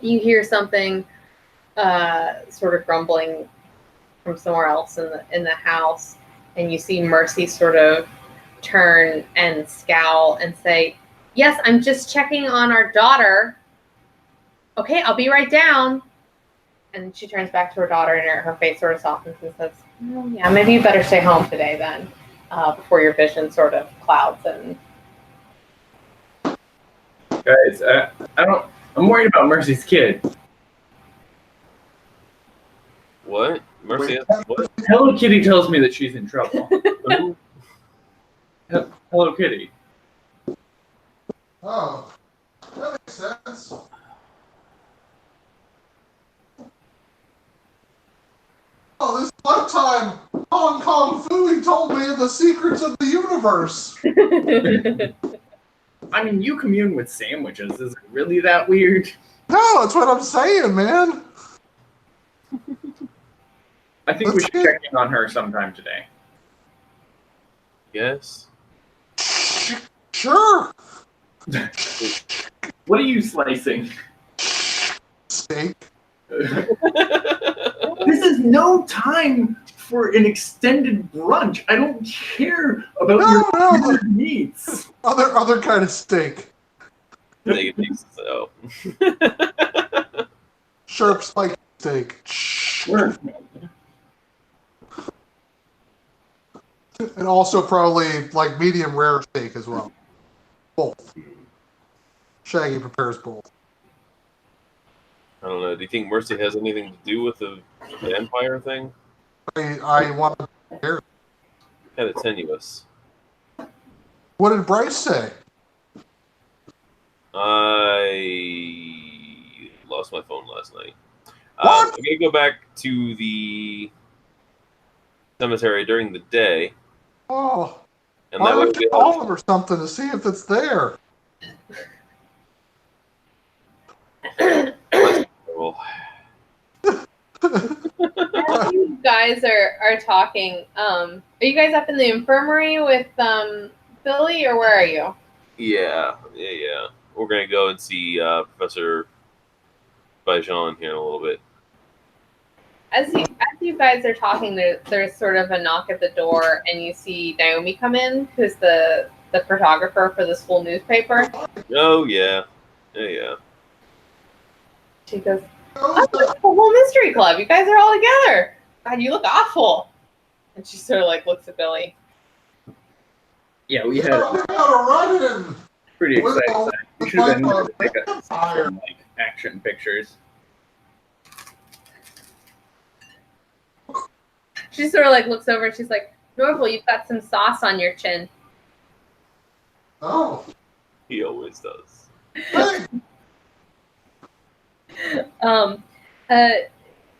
You hear something sort of grumbling from somewhere else in the house, and you see Mercy sort of turn and scowl and say, "Yes, I'm just checking on our daughter. Okay, I'll be right down." And she turns back to her daughter, and her face sort of softens and says, "Oh, yeah, maybe you better stay home today then, before your vision sort of clouds." And Guys, I'm worried about Mercy's kid. What? Mercy? What? Hello Kitty tells me that she's in trouble. Hello Kitty. Oh, that makes sense. Oh, this one time Hong Kong Fooey told me the secrets of the universe. I mean, you commune with sandwiches. Is it really that weird? No, that's what I'm saying, man. I think we should check in on her sometime today. Yes. Sure. What are you slicing? Steak. This is no time for an extended brunch. I don't care about your weird meats. Other kind of steak. They think so. Sharp spike steak. Sure. And also probably like medium rare steak as well. Both. Shaggy prepares both. I don't know. Do you think Mercy has anything to do with the vampire thing? I want to hear. Kind of tenuous. What did Bryce say? I lost my phone last night. What? I'm gonna go back to the cemetery during the day, Oh, and why that way don't we you call him or something to see if it's there? well, as you guys are talking, are you guys up in the infirmary with Billy, or where are you? yeah. We're gonna go and see Professor Bajan here in a little bit. As you guys are talking, there's sort of a knock at the door, and you see Naomi come in, who's the photographer for the school newspaper. Oh yeah. She goes, "Oh, it's the whole mystery club. You guys are all together. God, you look awful." And she sort of like looks at Billy. Yeah, we had Got a run-in. pretty exciting time. We should have been With like fire. like action pictures. She sort of like looks over and she's like, "Norval, you've got some sauce on your chin." Oh, He always does. hey.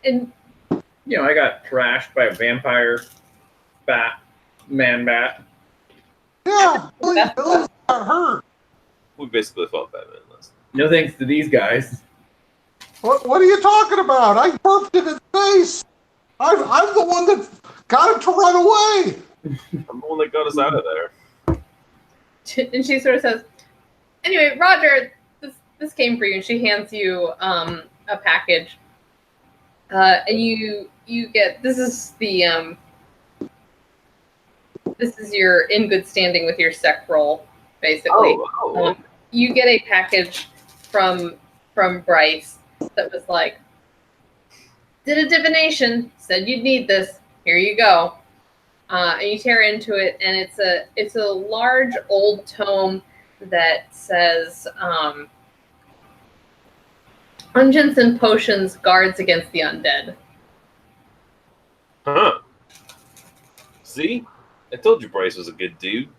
And You know, I got trashed by a vampire bat, man bat. Yeah, Billy's got hurt. We basically fought Batman last. No thanks to these guys. What are you talking about? I burped in his face. I'm the one that got him to run away. I'm the one that got us out of there. And she sort of says, "Anyway, Roger, this came for you." And she hands you a package, and you get this is your in good standing with your sec roll, basically. Oh. You get a package from Bryce that was like, "Did a divination, said you'd need this. Here you go." And you tear into it, and it's a large old tome that says "Unguents and Potions Guards Against the Undead." Huh. See? I told you Bryce was a good dude.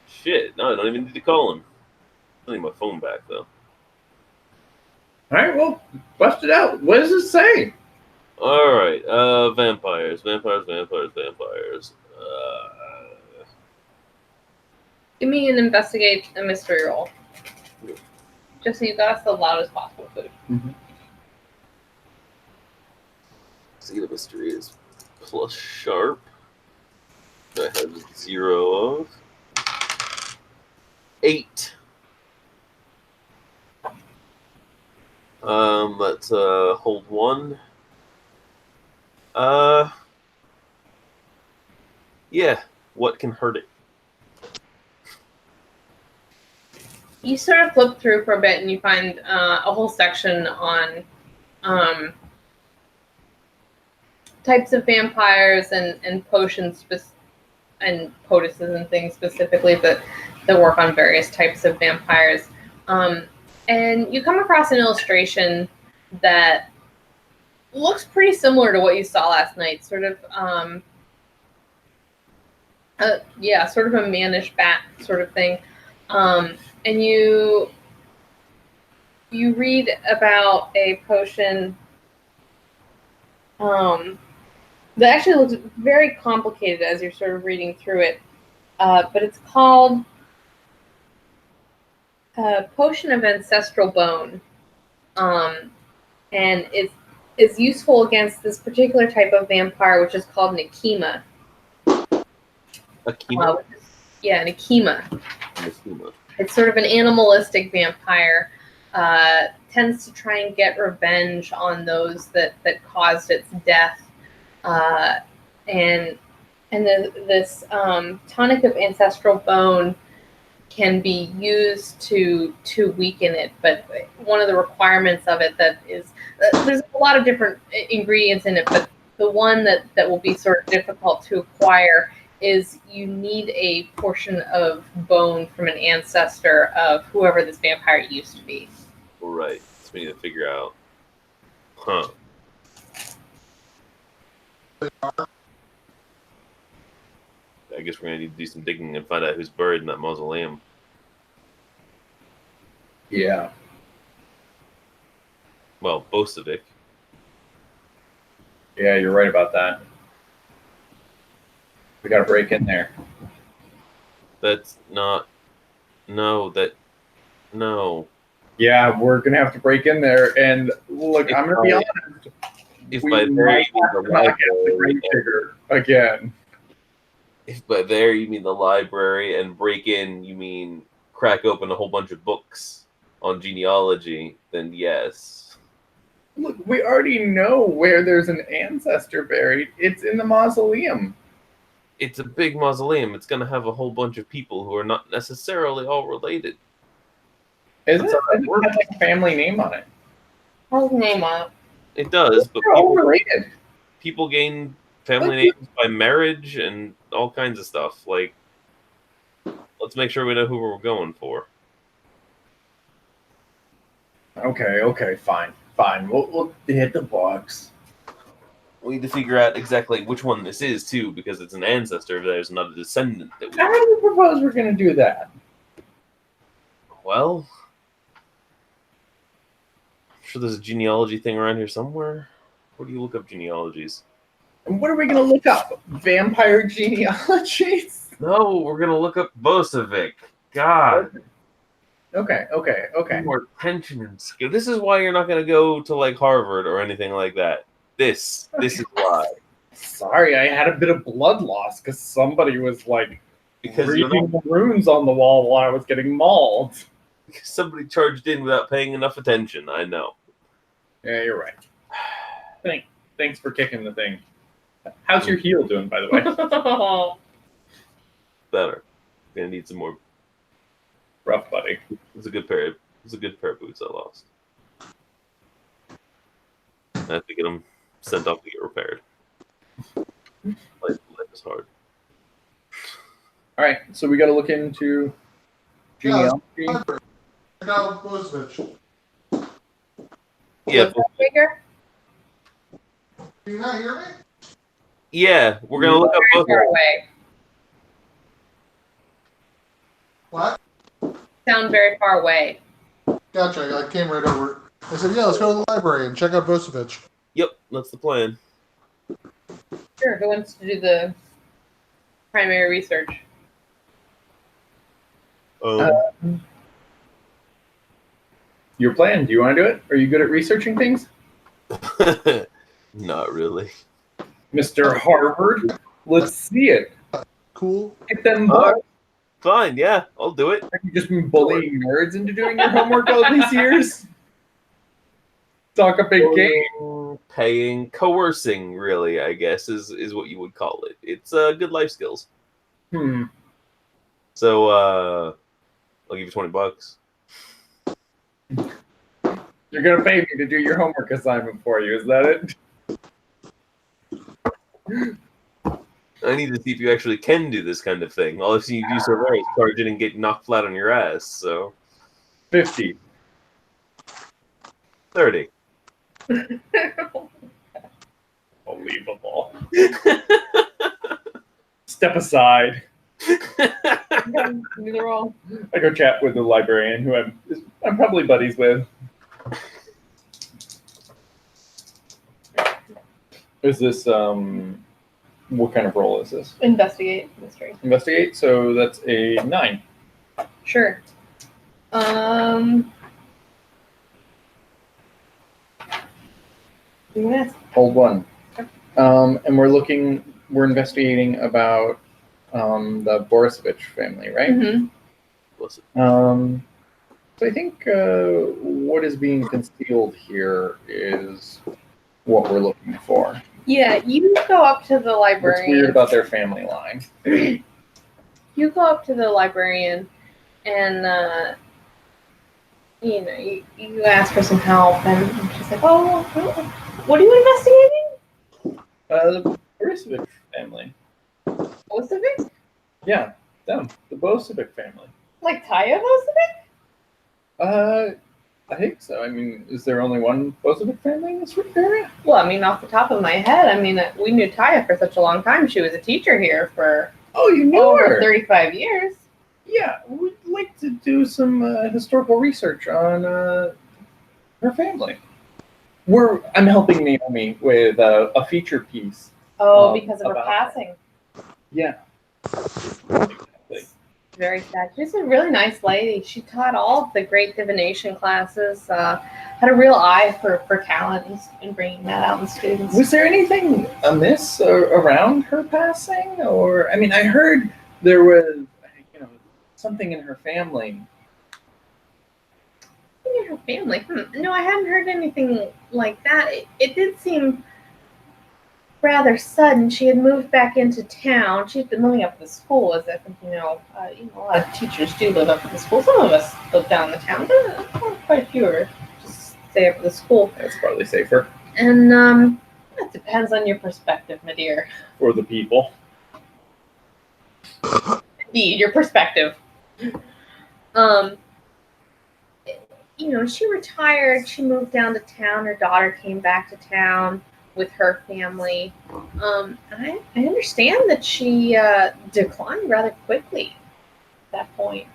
Shit, no, I don't even need to call him. I need my phone back, though. All right, well, bust it out. What does it say? All right, vampires. Give me an investigate a mystery roll. Just so you got us the loudest possible food. See, the mystery is plus sharp. That has 0 of 8. Let's hold 1. Yeah. What can hurt it? You sort of flip through for a bit, and you find a whole section on types of vampires and potions and potuses and things specifically that work on various types of vampires. And you come across an illustration that looks pretty similar to what you saw last night. Sort of, sort of a mannish bat sort of thing. And you read about a potion that actually looks very complicated as you're sort of reading through it. But it's called Potion of Ancestral Bone. And it's useful against this particular type of vampire, which is called an Akima. Akima? An Akima. It's sort of an animalistic vampire. Tends to try and get revenge on those that caused its death. And this tonic of ancestral bone can be used to weaken it, but one of the requirements of it that is there's a lot of different ingredients in it, but the one that will be sort of difficult to acquire is you need a portion of bone from an ancestor of whoever this vampire used to be. Right. So we need to figure out. Huh. I guess we're going to need to do some digging and find out who's buried in that mausoleum. Yeah. Well, Bosovic. Yeah, you're right about that. We got to break in there. That's not... No. Yeah, we're going to have to break in there. And look, I'm going to be honest. If We by there might you mean have the to knock out the library, grave digger again. if by there you mean the library and break in you mean crack open a whole bunch of books on genealogy, then yes. Look, we already know where there's an ancestor buried. It's in the mausoleum. It's a big mausoleum. It's going to have a whole bunch of people who are not necessarily all related. Is That's it? how that It works. has like a family name on it. How's the name on it? It does, but They're all related. people gain family names by marriage and all kinds of stuff. Like, let's make sure we know who we're going for. Okay, fine. We'll hit the box. We need to figure out exactly which one this is, too, because it's an ancestor of theirs, not a descendant that we... How do you propose we're going to do that? Well... I'm sure there's a genealogy thing around here somewhere. Where do you look up genealogies? And what are we gonna look up? Vampire genealogies? No, we're gonna look up Bosovic. God. Okay. More tension and skill. This is why you're not gonna go to like Harvard or anything like that. This is why. Sorry, I had a bit of blood loss because somebody was like Because reading the runes on the wall while I was getting mauled. somebody charged in without paying enough attention. I know. Yeah, you're right. Thanks for kicking the thing. How's your heel doing, by the way? Better. Gonna need some more. Rough, buddy. It's a good pair of boots I lost. I have to get them sent off to get repaired. Life is hard. All right, so we got to look into genealogy. Check out Bosevich. Yeah, Was that bigger? Do you not hear me? yeah. We're gonna look up Very both. far away. What? Sound very far away. Gotcha. I came right over. I said, yeah, let's go to the library and check out Bosevich. Yep, that's the plan. Sure. Who wants to do the primary research? Your plan. Do you want to do it? Are you good at researching things? Not really. Mr. Harvard, let's see it. Cool. Get them books. Fine, yeah, I'll do it. Have you just been bullying nerds into doing your homework all these years? Talk a big game. Paying, coercing, really, I guess, is what you would call it. It's good life skills. So, I'll give you $20. You're gonna pay me to do your homework assignment for you, is that it? I need to see if you actually can do this kind of thing. All I've seen you do so far is charge in and get knocked flat on your ass, so. 50. 30. Unbelievable. Step aside. Neither all. I go chat with the librarian who I'm probably buddies with. Is this what kind of role is this? Investigate mystery. Investigate, so that's a 9. Sure. Yes. Hold 1. And we're investigating about the Borisovich family, right? Mm-hmm. So I think what is being concealed here is what we're looking for. Yeah, you go up to the What's librarian. weird about their family line? You go up to the librarian and you ask for some help, and she's like, "Oh, what are you investigating?" The Borisovich family. Bosovic? Yeah, them. The Bosovic family. Like Taya Bosovic? I think so. I mean, is there only one Bosovic family in this area? Well, I mean, off the top of my head, I mean, we knew Taya for such a long time. She was a teacher here for Oh, you knew over her. 35 years. Yeah, we'd like to do some historical research on her family. I'm helping Naomi with a feature piece. Oh, because of her about passing. Yeah. Exactly. Very sad. She's a really nice lady. She taught all of the great divination classes. Had a real eye for talent and bringing that out in students. Was there anything amiss around her passing, or I mean, I heard there was, something in her family. In her family? No, I hadn't heard anything like that. It did seem rather sudden. She had moved back into town. She'd been living up at the school, as I think a lot of teachers do live up at the school. Some of us live down the town, but quite a few are just stay up at the school. That's probably safer And it depends on your perspective, my dear. for the people. Indeed, your perspective. She retired. She moved down to town. Her daughter came back to town with her family. I understand that she declined rather quickly at that point.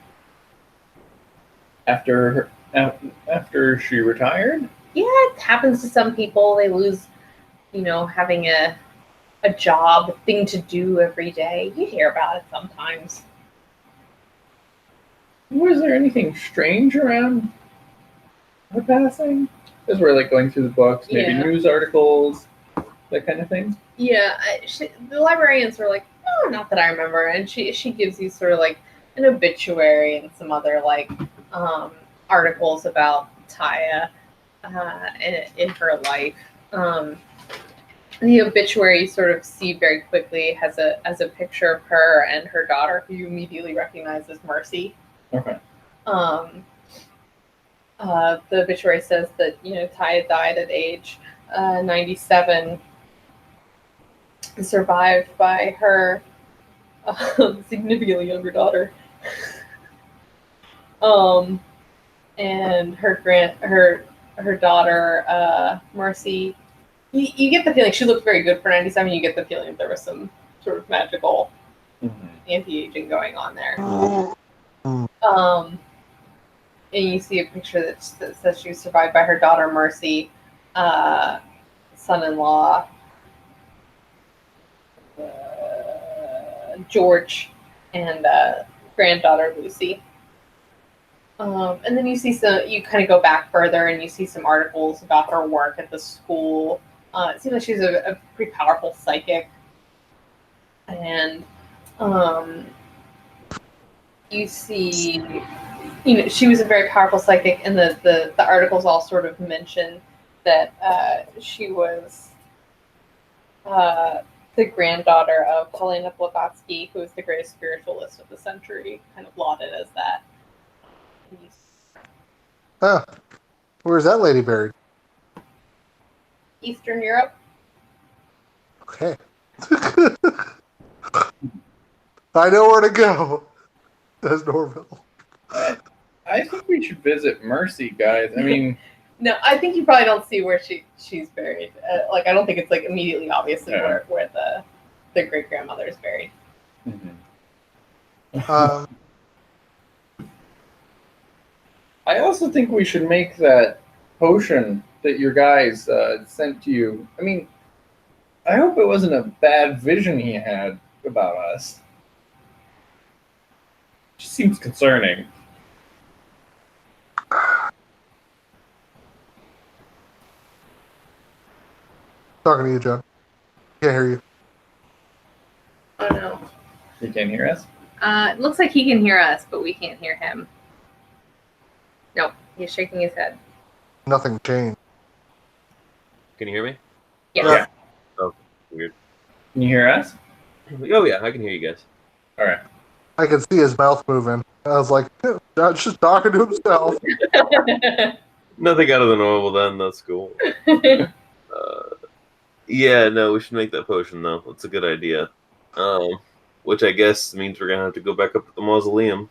After she retired? Yeah, it happens to some people. They lose, having a a job, a thing to do every day. You hear about it sometimes. Was there anything strange around her passing? As we're like going through the books, maybe Yeah. news articles, that kind of thing. Yeah, the librarians were like, oh, not that I remember, and she gives you sort of like an obituary and some other like articles about Taya in her life. The obituary you sort of see very quickly has a picture of her and her daughter, who you immediately recognize as Mercy. Okay. The obituary says that Taya died at age 97, survived by her significantly younger daughter, and her daughter Mercy. You get the feeling she looked very good for 97. You get the feeling that there was some sort of magical anti-aging going on there. And you see a picture that says she was survived by her daughter Mercy, son-in-law George, and granddaughter Lucy. And then you see you kind of go back further and you see some articles about her work at the school. It seems like she's a pretty powerful psychic. And you see, she was a very powerful psychic, and the articles all sort of mention that she was the granddaughter of Helena Blavatsky, who is the greatest spiritualist of the century, kind of lauded as that. Where's that lady buried? Eastern Europe. Okay. I know where to go. That's Norville. I think we should visit Mercy, guys. I mean, No, I think you probably don't see where she's buried. I don't think it's like immediately obvious where the great grandmother is buried. I also think we should make that potion that your guys sent to you. I mean, I hope it wasn't a bad vision he had about us. Just seems concerning. Talking to you, John. Can't hear you. Oh no. You can't hear us? It looks like he can hear us, but we can't hear him. Nope, he's shaking his head. Nothing changed. Can you hear me? Yes. Oh, weird. Can you hear us? Oh yeah, I can hear you guys. All right. I can see his mouth moving. I was like, John's just talking to himself. Nothing out of the normal then. That's cool. Yeah, no, we should make that potion though. That's a good idea. Which I guess means we're gonna have to go back up to the mausoleum.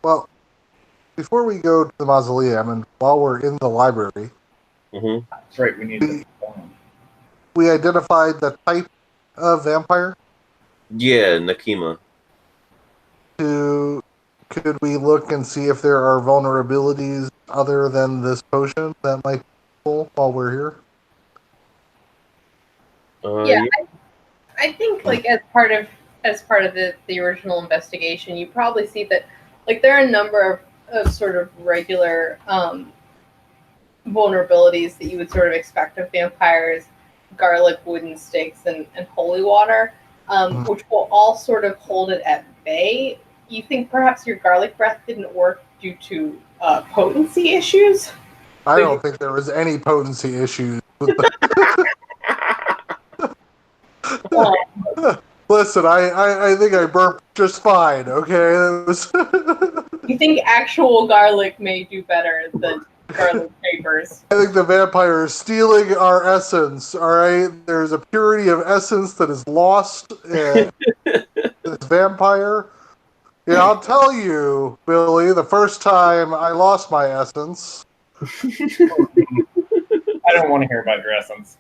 Well, before we go to the mausoleum, and while we're in the library, That's right. We need to. we identified the type of vampire. Yeah, Nakima. Could we look and see if there are vulnerabilities other than this potion that might be useful while we're here? Yeah, I think like as part of the original investigation, you probably see that like there are a number of sort of regular vulnerabilities that you would sort of expect of vampires: garlic, wooden stakes, and holy water, which will all sort of hold it at bay. You think perhaps your garlic breath didn't work due to potency issues? I don't think there was any potency issues with the Listen, I think I burped just fine, okay? It was You think actual garlic may do better than garlic vapors? I think the vampire is stealing our essence, alright? There's a purity of essence that is lost in this vampire. Yeah, I'll tell you, Billy, the first time I lost my essence. I don't want to hear about your essence.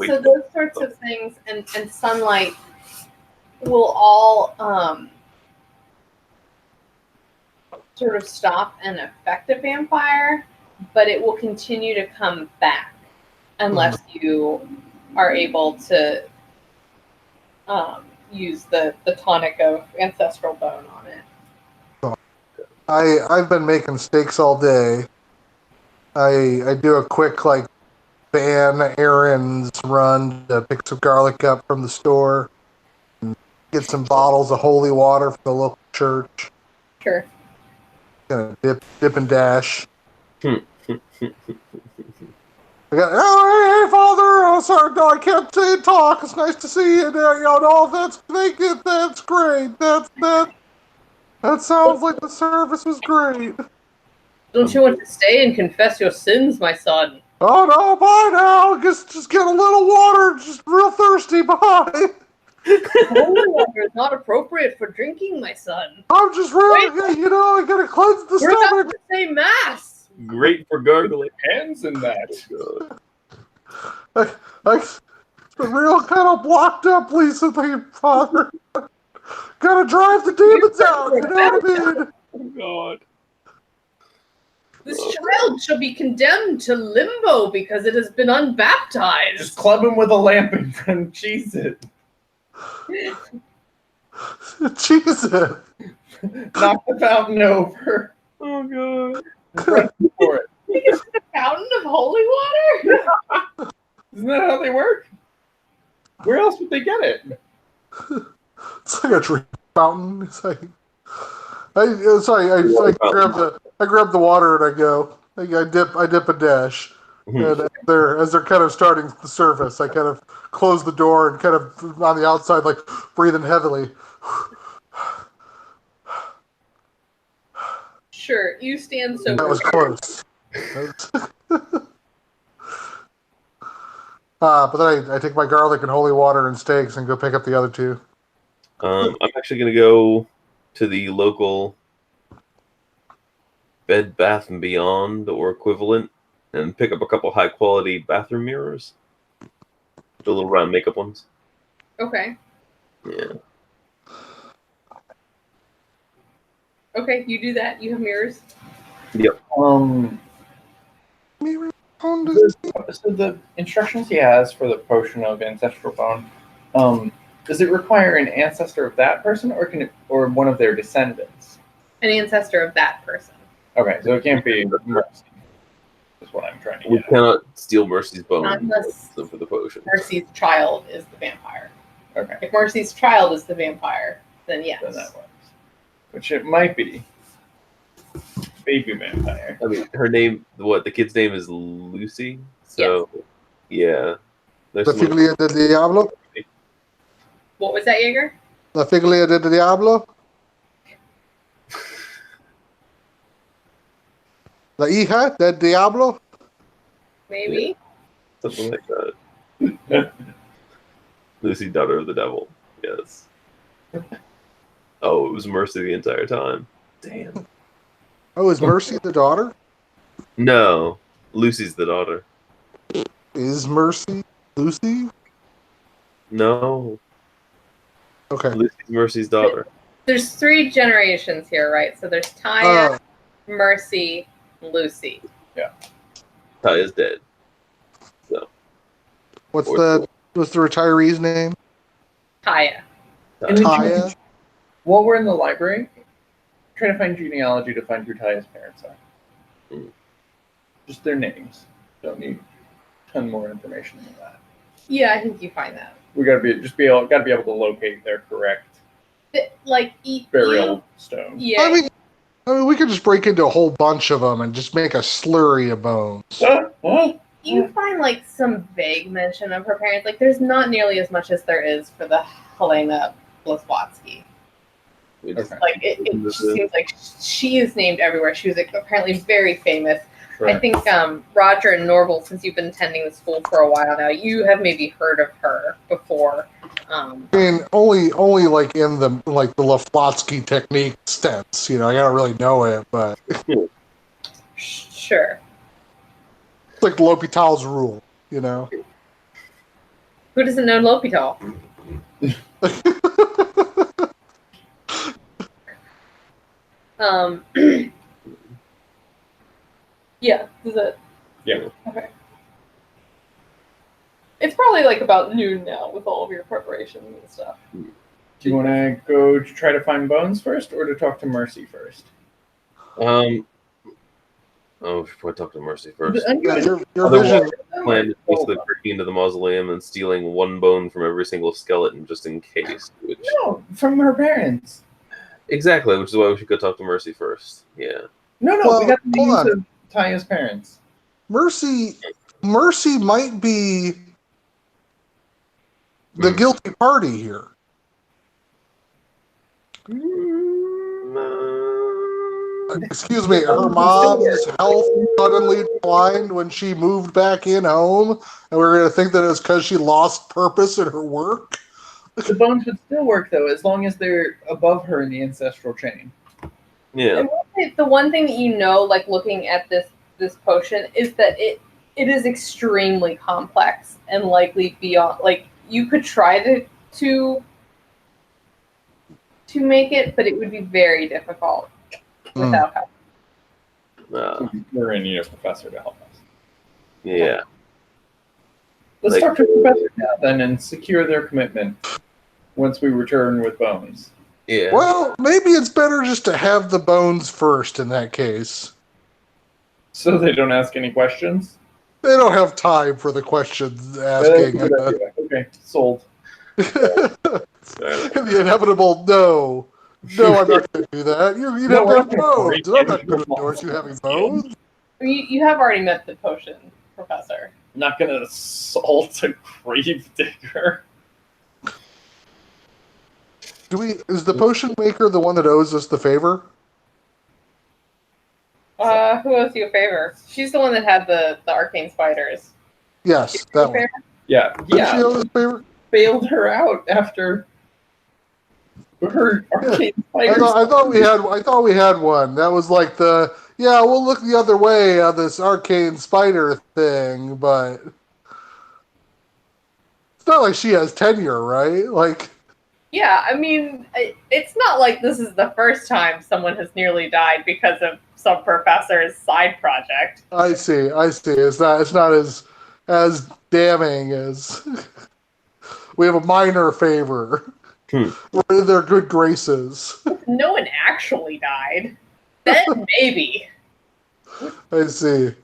So those sorts of things and sunlight will all sort of stop and affect a vampire, but it will continue to come back unless you are able to use the tonic of ancestral bone on it. I've been making steaks all day. I do a quick van errands run to pick some garlic up from the store, and get some bottles of holy water from the local church. Sure. Gonna dip and dash. Hmm. I got, oh, hey, Father! Oh, sorry, no, I can't talk. It's nice to see you. No, that's great. That sounds like the service was great. Don't you want to stay and confess your sins, my son? Oh no, bye now. Just get a little water. Just real thirsty. Bye. Holy water is not appropriate for drinking, my son. I'm just really, I gotta cleanse the We're stomach. about to say mass. Great for gargling. Hands in that. It's been real kind of blocked up recently, Father. Gotta drive the demons out. You know what I mean? Oh God. This child shall be condemned to limbo because it has been unbaptized. Just club him with a lamp and cheese it. Jesus. Knock the fountain over. Oh God. Run for it. It's a fountain of holy water. Isn't that how they work? Where else would they get it? It's like a drink fountain. It's like I grab the water and I go. I dip and dash. And as they're kind of starting the service, I kind of close the door and kind of on the outside, breathing heavily. Sure, you stand so. That was close. But then I take my garlic and holy water and steaks and go pick up the other two. I'm actually gonna go to the local Bed Bath and Beyond or equivalent and pick up a couple high quality bathroom mirrors, the little round makeup ones. Okay. Yeah. Okay, you do that. You have mirrors. Yep. Mirror So the instructions he has for the potion of ancestral bone, does it require an ancestor of that person, or one of their descendants? An ancestor of that person. Okay, so it can't be Mercy. Is what I'm trying to We get. cannot steal Mercy's bone Unless for the potion. Mercy's child is the vampire. Okay, If Mercy's child is the vampire, then yes. then that works. Which it might be. Baby vampire. I mean, her name, the kid's name is Lucy. So, yeah. There's La some- Figlia del Diablo? What was that, Jaeger? La Figlia del Diablo? La Hija del Diablo? Maybe. Something like that. Lucy, daughter of the devil. Yes. Oh, it was Mercy the entire time. Damn. Oh, is Mercy the daughter? No, Lucy's the daughter. Is Mercy Lucy? No, Okay. Lucy's Mercy's daughter. There's 3 generations here, right? So there's Taya, Uh, Mercy, Lucy. Taya's dead. So, what's the retiree's name? Taya. And then Taya? While we're in the library, try to find genealogy to find who Taya's parents are. Hmm. Just their names. Don't need a ton more information than that. Yeah, I think you find that. We gotta be able to locate their correct burial stone. Yeah. I mean, we could just break into a whole bunch of them and just make a slurry of bones. You find some vague mention of her parents. There's not nearly as much as there is for the Helena Blavatsky. we just- Okay. It just seems like she is named everywhere. She was apparently very famous. Sure. I think Roger and Norval, since you've been attending the school for a while now, you have maybe heard of her before. I mean, only in the the Laflotsky technique sense. I don't really know it, but Sure. it's like L'Hopital's rule. Who doesn't know L'Hopital? Yeah. Is it? Yeah. Okay. If probably like about noon now with all of your preparations and stuff. Do you want to go to try to find Bones first, or to talk to Mercy first? Oh, we should probably talk to Mercy first. Yeah, your Otherwise, vision. the plan is basically breaking into the mausoleum and stealing one bone from every single skeleton just in case. Which... No, from her parents. Exactly, which is why we should go talk to Mercy first. Yeah. No, Well, we got the hold names on. of Taya's parents. Mercy might be the Hmm. guilty party here. Excuse me, her mom's health suddenly declined when she moved back in home, and we're going to think that it's because she lost purpose in her work? The bones would still work, though, as long as they're above her in the ancestral chain. Yeah. And the one thing that you know, like looking at this potion, is that it is extremely complex and likely beyond. Like you could try to make it, but it would be very difficult without help. We're in need a professor to help us. Yeah. Let's Like- talk to the professor now, then, and secure their commitment once we return with Bones. Yeah. Well, maybe it's better just to have the bones first in that case. So they don't ask any questions? They don't have time for the questions That's a asking. good idea. Okay, sold. The inevitable no. No, I'm not going to do that. You'd No, have to have we're not bones. gonna I'm not going to endorse you having bones. You have already met the potion professor. Not gonna assault a grave digger. Is the potion maker the one that owes us the favor? Who owes you a favor? She's the one that had the arcane spiders. Yes, that one. Yeah, Did she owe us a favor? bailed her out after her arcane I spiders. thought we had one. That was like we'll look the other way on this arcane spider thing, but it's not like she has tenure, right? Like, Yeah, I mean, it's not like this is the first time someone has nearly died because of some professor's side project. I see. It's not as damning as we have a minor favor. We're in their good graces. No one actually died. Then maybe. I see.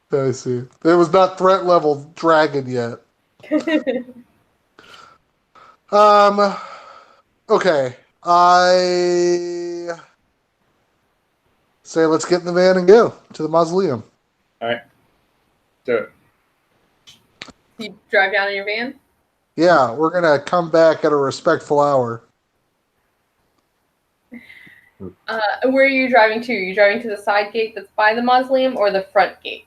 There was not threat level dragon yet. Okay. I say let's get in the van and go to the mausoleum. Alright. Do it. You drive down in your van? Yeah, we're gonna come back at a respectful hour. Where are you driving to? Are you driving to the side gate that's by the mausoleum or the front gate?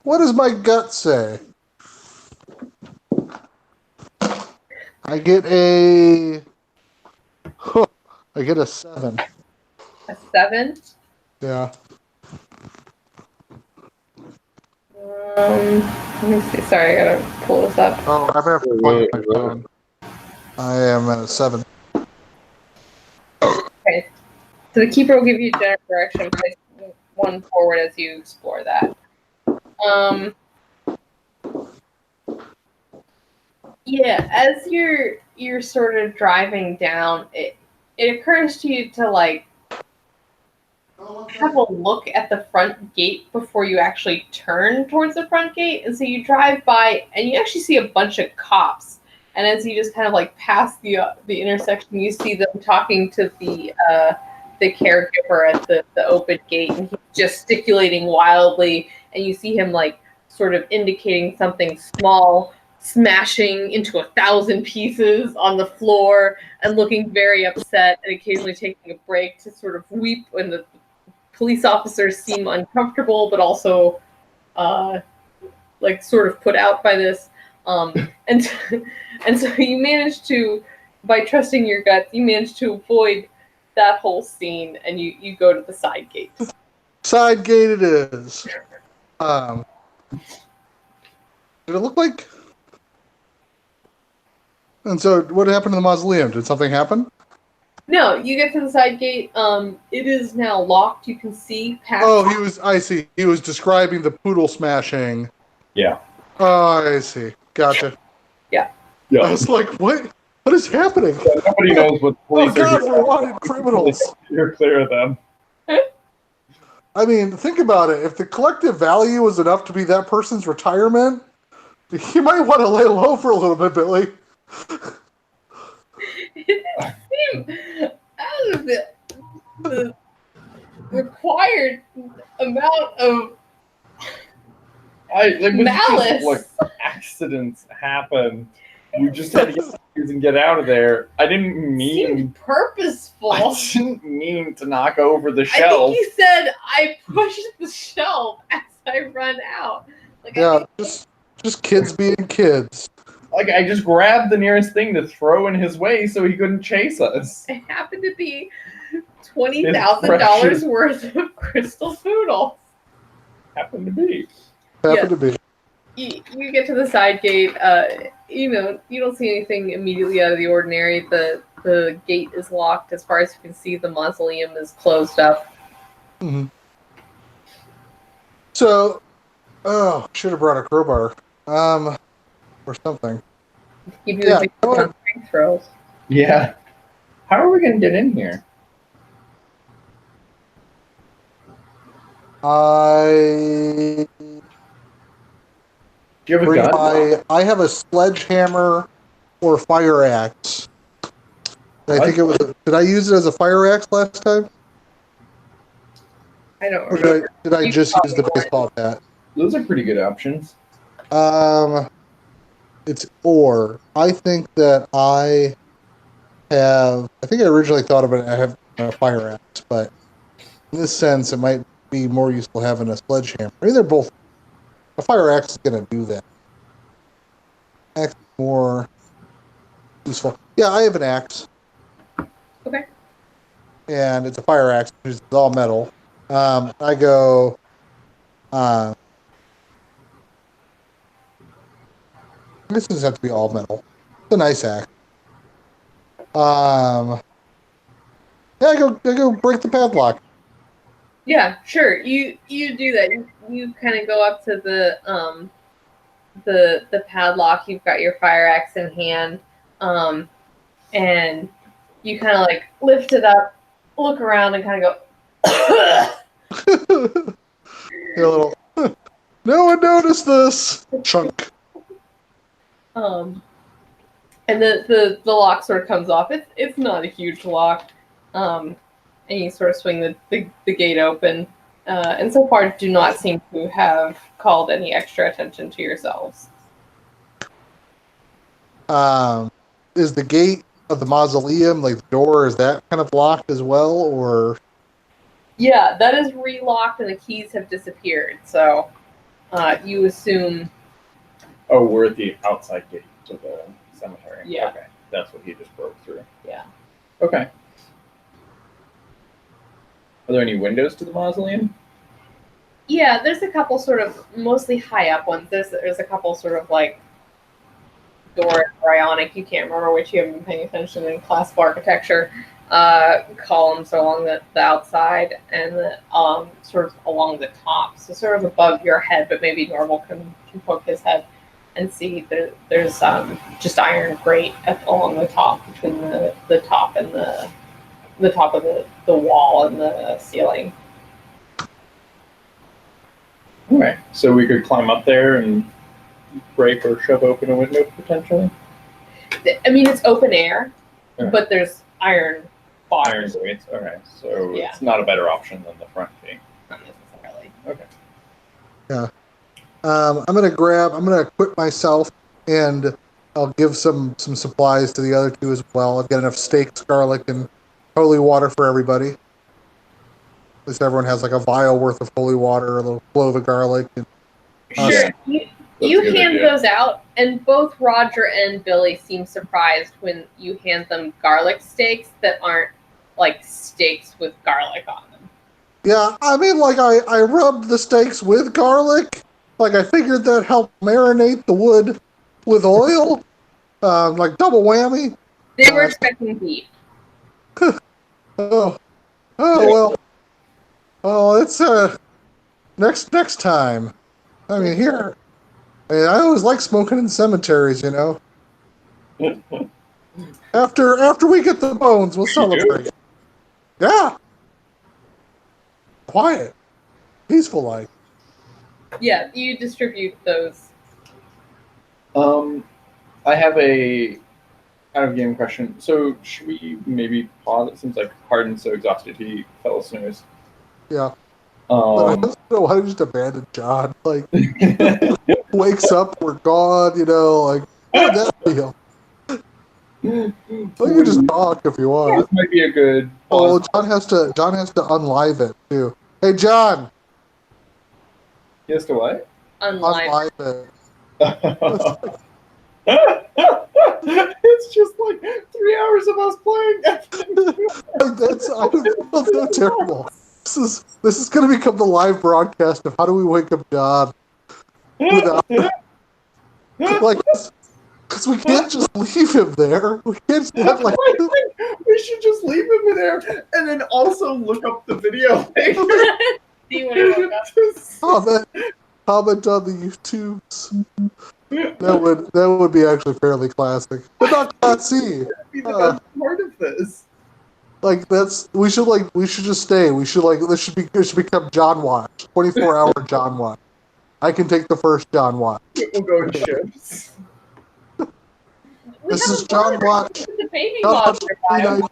What does my gut say? I get a 7. A 7? Yeah. Let me see. Sorry, I gotta pull this up. Oh, I'm gonna have to plug my phone. I am at a 7. Okay. So the keeper will give you general direction. Place one forward as you explore that. Yeah, as you're sort of driving down, it occurs to you to like have a look at the front gate before you actually turn towards the front gate. And so you drive by and you actually see a bunch of cops. And as you just kind of like pass the intersection, you see them talking to the caregiver at the open gate, and he's gesticulating wildly. And you see him like sort of indicating something small, smashing into 1,000 pieces on the floor, and looking very upset, and occasionally taking a break to sort of weep when the police officers seem uncomfortable, but also like sort of put out by this. And so you manage to, by trusting your guts, you manage to avoid that whole scene, and you go to the side gate. Side gate it is. Did it look like? And so, what happened to the mausoleum? Did something happen? No, you get to the side gate. It is now locked. You can see past. Oh, I see. He was describing the poodle smashing. Yeah. Oh, I see. Gotcha. Yeah. I was like, what? What is happening? Nobody knows what Oh police are God, doing. we're wanted criminals. You're clear of them. I mean, think about it. If the collective value was enough to be that person's retirement, you might want to lay low for a little bit, Billy. It didn't seem out of the required amount of It was malice. just, look, accidents happen. We just had to get these and get out of there. I didn't mean. Seemed purposeful. I didn't mean to knock over the I shelf. think you said I pushed the shelf as I run out. Like, Yeah, just kids being kids. Like, I just grabbed the nearest thing to throw in his way so he couldn't chase us. it happened to be $20,000 worth of crystal poodles. Happened to be. Happened to be. You get to the side gate. You don't see anything immediately out of the ordinary. The gate is locked. As far as you can see, the mausoleum is closed up. Mm-hmm. So, should have brought a crowbar. Or something. You do Yeah, the strength throws. Yeah. How are we going to get in here? I Do you have a gun? I have a sledgehammer or fire axe. I think it was. Did I use it as a fire axe last time? I don't Or remember. did I just use the baseball bat? Those are pretty good options. It's or. I think that I have. I think I originally thought of it. I have a fire axe, but in this sense, it might be more useful having a sledgehammer. I mean, they're both. A fire axe is going to do that. Axe is more useful. Yeah, I have an axe. Okay. And it's a fire axe, which is all metal. I go. This doesn't have to be all metal. It's a nice axe. Yeah, I go break the padlock. Yeah, sure. You do that. You kind of go up to the padlock. You've got your fire axe in hand, and you kind of like lift it up, look around, and kind of go. A little. No one noticed this. Chunk. And the lock sort of comes off. It's not a huge lock. And you sort of swing the gate open. And so far do not seem to have called any extra attention to yourselves. Is the gate of the mausoleum, like the door, is that kind of locked as well, or? Yeah, that is relocked and the keys have disappeared. So you assume. Oh, we're at the outside gate to the cemetery. Yeah. Okay. That's what he just broke through. Yeah. Okay. Are there any windows to the mausoleum? Yeah, there's a couple sort of mostly high up ones. There's a couple sort of like Doric or Ionic, you can't remember which, you haven't been paying attention in class of architecture, columns along the outside and the sort of along the top. So sort of above your head, but maybe Normal can poke his head and see there's just iron grate along the top between the top and the top of the wall and the ceiling. Okay. So we could climb up there and break or shove open a window potentially? I mean, it's open air, Okay. but there's iron bars. Iron grates. Okay. So Yeah. it's not a better option than the front gate. Not necessarily. Okay. Yeah. I'm gonna equip myself, and I'll give some supplies to the other two as well. I've got enough steaks, garlic, and holy water for everybody. At least everyone has like a vial worth of holy water, a little clove of garlic. And, Sure. You a good hand idea. those out, and both Roger and Billy seem surprised when you hand them garlic steaks that aren't like steaks with garlic on them. yeah, I mean, like I rubbed the steaks with garlic. Like I figured that helped marinate the wood with oil. Like double whammy. They were expecting beef. Oh well. Oh, it's next time. I mean, here I always like smoking in cemeteries, you know. After we get the bones, we'll celebrate. Yeah. Quiet. Peaceful life. Yeah, you distribute those. I have a out of game question. So should we maybe pause? It seems like Hardin's so exhausted he fell asleep. Yeah. But I Um, don't know why we just abandon John. Like, wakes up, we're gone, you know, like, how'd that feel? We can just talk if you want. this might be a good Oh, pause. John has to unlive it too. Hey John, Yes to what? Unlike. unlive it. It's just like 3 hours of us playing. Like, I feel so terrible. This is gonna become the live broadcast of how do we wake up John without like, because we can't just leave him there. We can't just let like We should just leave him in there and then also look up the video later. See when I woke up. comment on the YouTubes. That would be actually fairly classic, but not classy. That'd be the best part of this. Like we should just stay. We should it should become John Watch, 24-hour John Watch. I can take the first John Watch. We'll go in shifts. This is John Watch. The baby John Watch monster bio.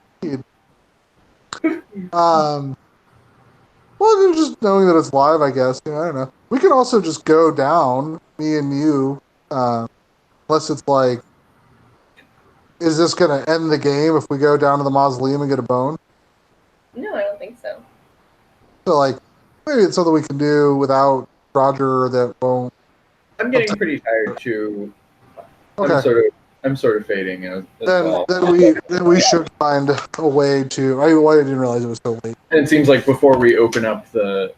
2019. Well, just knowing that it's live, I guess. I don't know. We can also just go down, me and you, unless it's like, is this going to end the game if we go down to the mausoleum and get a bone? No, I don't think so. So, like, maybe it's something we can do without Roger that won't. I'm getting pretty tired too. Okay. I'm sort of fading as Then well. we should find a way to. I didn't realize it was so late. And it seems like before we open up the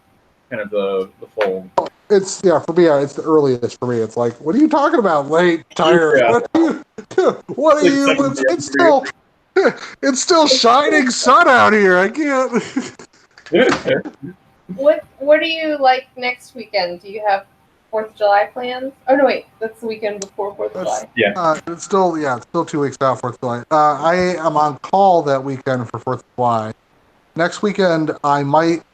kind of the full. It's for me. It's the earliest for me. It's like, what are you talking about? Late, tired. Yeah. What are you? It's still shining sun out here. I can't. What do you like next weekend? Do you have 4th of July plans? Oh no, wait, that's the weekend before 4th of July. It's still 2 weeks out 4th of July. I am on call that weekend for 4th of July. Next weekend I might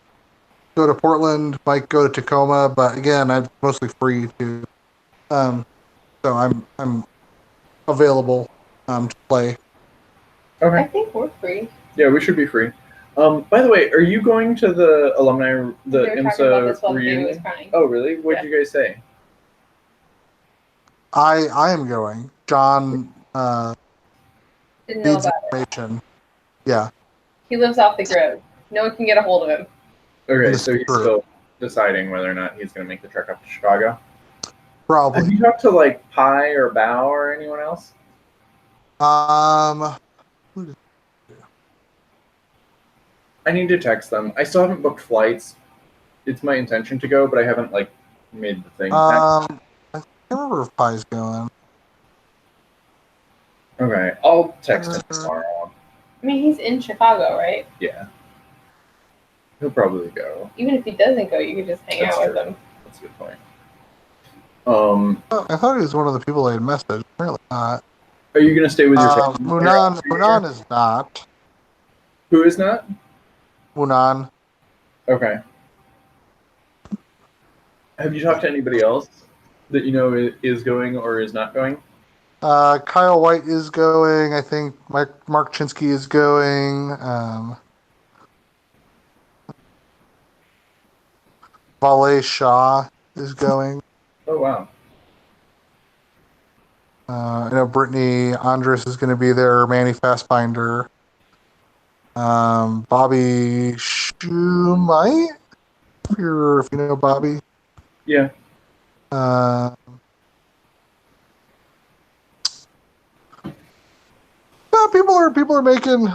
go to Portland, might go to Tacoma, but again I'm mostly free too. So I'm available to play. Okay. I think we're free. Yeah, we should be free. By the way, are you going to the alumni, the We were talking about this IMSA while the baby was reunion? crying. Oh, really? What did you guys say? I am going. John Didn't know needs about it. information. Yeah. He lives off the grid. No one can get a hold of him. Okay, This so is he's true. still deciding whether or not he's going to make the trek up to Chicago. Have Probably. you talked to like Pi or Bao or anyone else? Who did- I need to text them. I still haven't booked flights. It's my intention to go, but I haven't like made the thing. I can't remember if Pi's going. Okay, I'll text him tomorrow. I mean, he's in Chicago, right? Yeah, he'll probably go. Even if he doesn't go, you could just hang That's out with true. him. That's a good point. I thought he was one of the people I had messaged. Really not. Are you gonna stay with your family? Munan is not. Who is not? Munan. Okay. Have you talked to anybody else that you know is going or is not going? Kyle White is going. I think Mark Chinsky is going. Valet Shaw is going. Oh wow. I know Brittany Andres is going to be there. Manny Fassbinder. Bobby Schumite, if you know Bobby. Yeah. People are making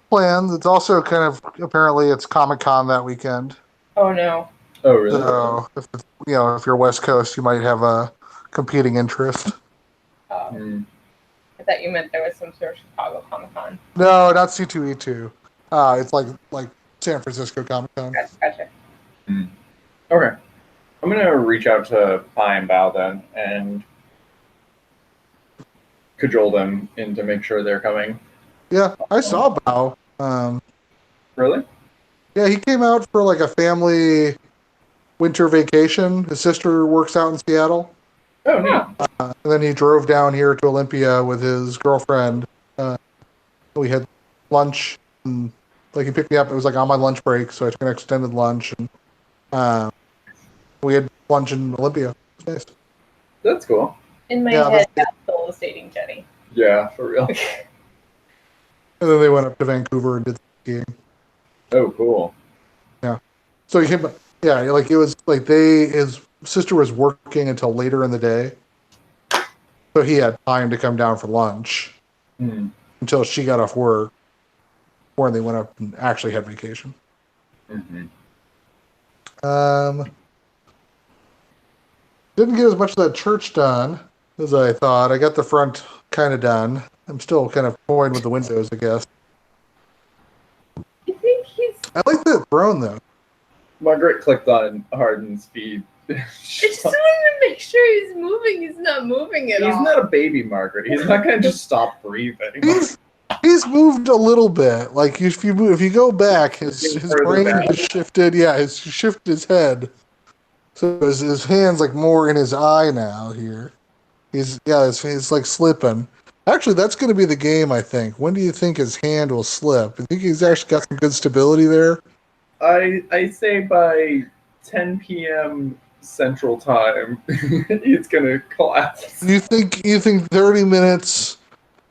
plans. It's also kind of apparently it's Comic-Con that weekend. Oh no. Oh really? So if you're West Coast, you might have a competing interest. Oh, Hmm. I thought you meant there was some sort of Chicago Comic Con. No, not C2E2. It's like San Francisco Comic-Con. Gotcha. Okay. I'm I'm gonna reach out to Pi and Bao then and cajole them in to make sure they're coming. Yeah, I saw Bao. Really? Yeah, he came out for like a family winter vacation. His sister works out in Seattle. Oh, neat. And then he drove down here to Olympia with his girlfriend. We had lunch. And, like, he picked me up. It was like on my lunch break, so I took an extended lunch. And we had lunch in Olympia. It was nice. That's cool. In my Yeah, head, that's still dating Jenny. Yeah, for real. And then they went up to Vancouver and did skiing. Oh, cool. So he came, yeah, like it was like his sister was working until later in the day. So he had time to come down for lunch until she got off work. Before they went up and actually had vacation. Mm-hmm. Didn't get as much of that church done as I thought. I got the front kind of done. I'm still kind of toying with the windows, I guess. I think he's. I like the throne, though. Margaret clicked on Hardin's feed. I just wanted to make sure he's moving. He's not moving at all. He's not a baby, Margaret. He's not going to just stop breathing. He's moved a little bit. Like if you go back, his brain has shifted. Yeah, he's shifted his head. So his hand's like more in his eye now. Here, he's like slipping. Actually, that's going to be the game. I think. When do you think his hand will slip? I think he's actually got some good stability there. I say by 10 p.m. Central Time, it's going to collapse. You think 30 minutes?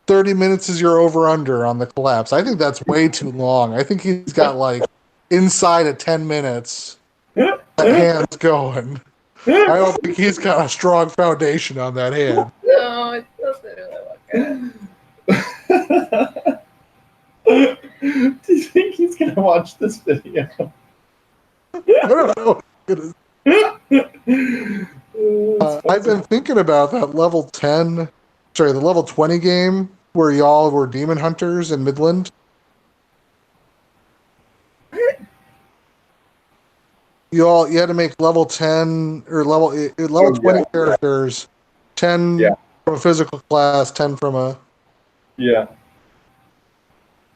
30 minutes is your over-under on the collapse. I think that's way too long. I think he's got like inside of 10 minutes. That hand's going. I don't think he's got a strong foundation on that hand. No, it doesn't really look good. Do you think he's going to watch this video? I don't know. I've been thinking about that level 10, the level 20 game where y'all were demon hunters in Midland. You had to make level 10 or level 20 characters, 10 from a physical class, 10 from a... Yeah.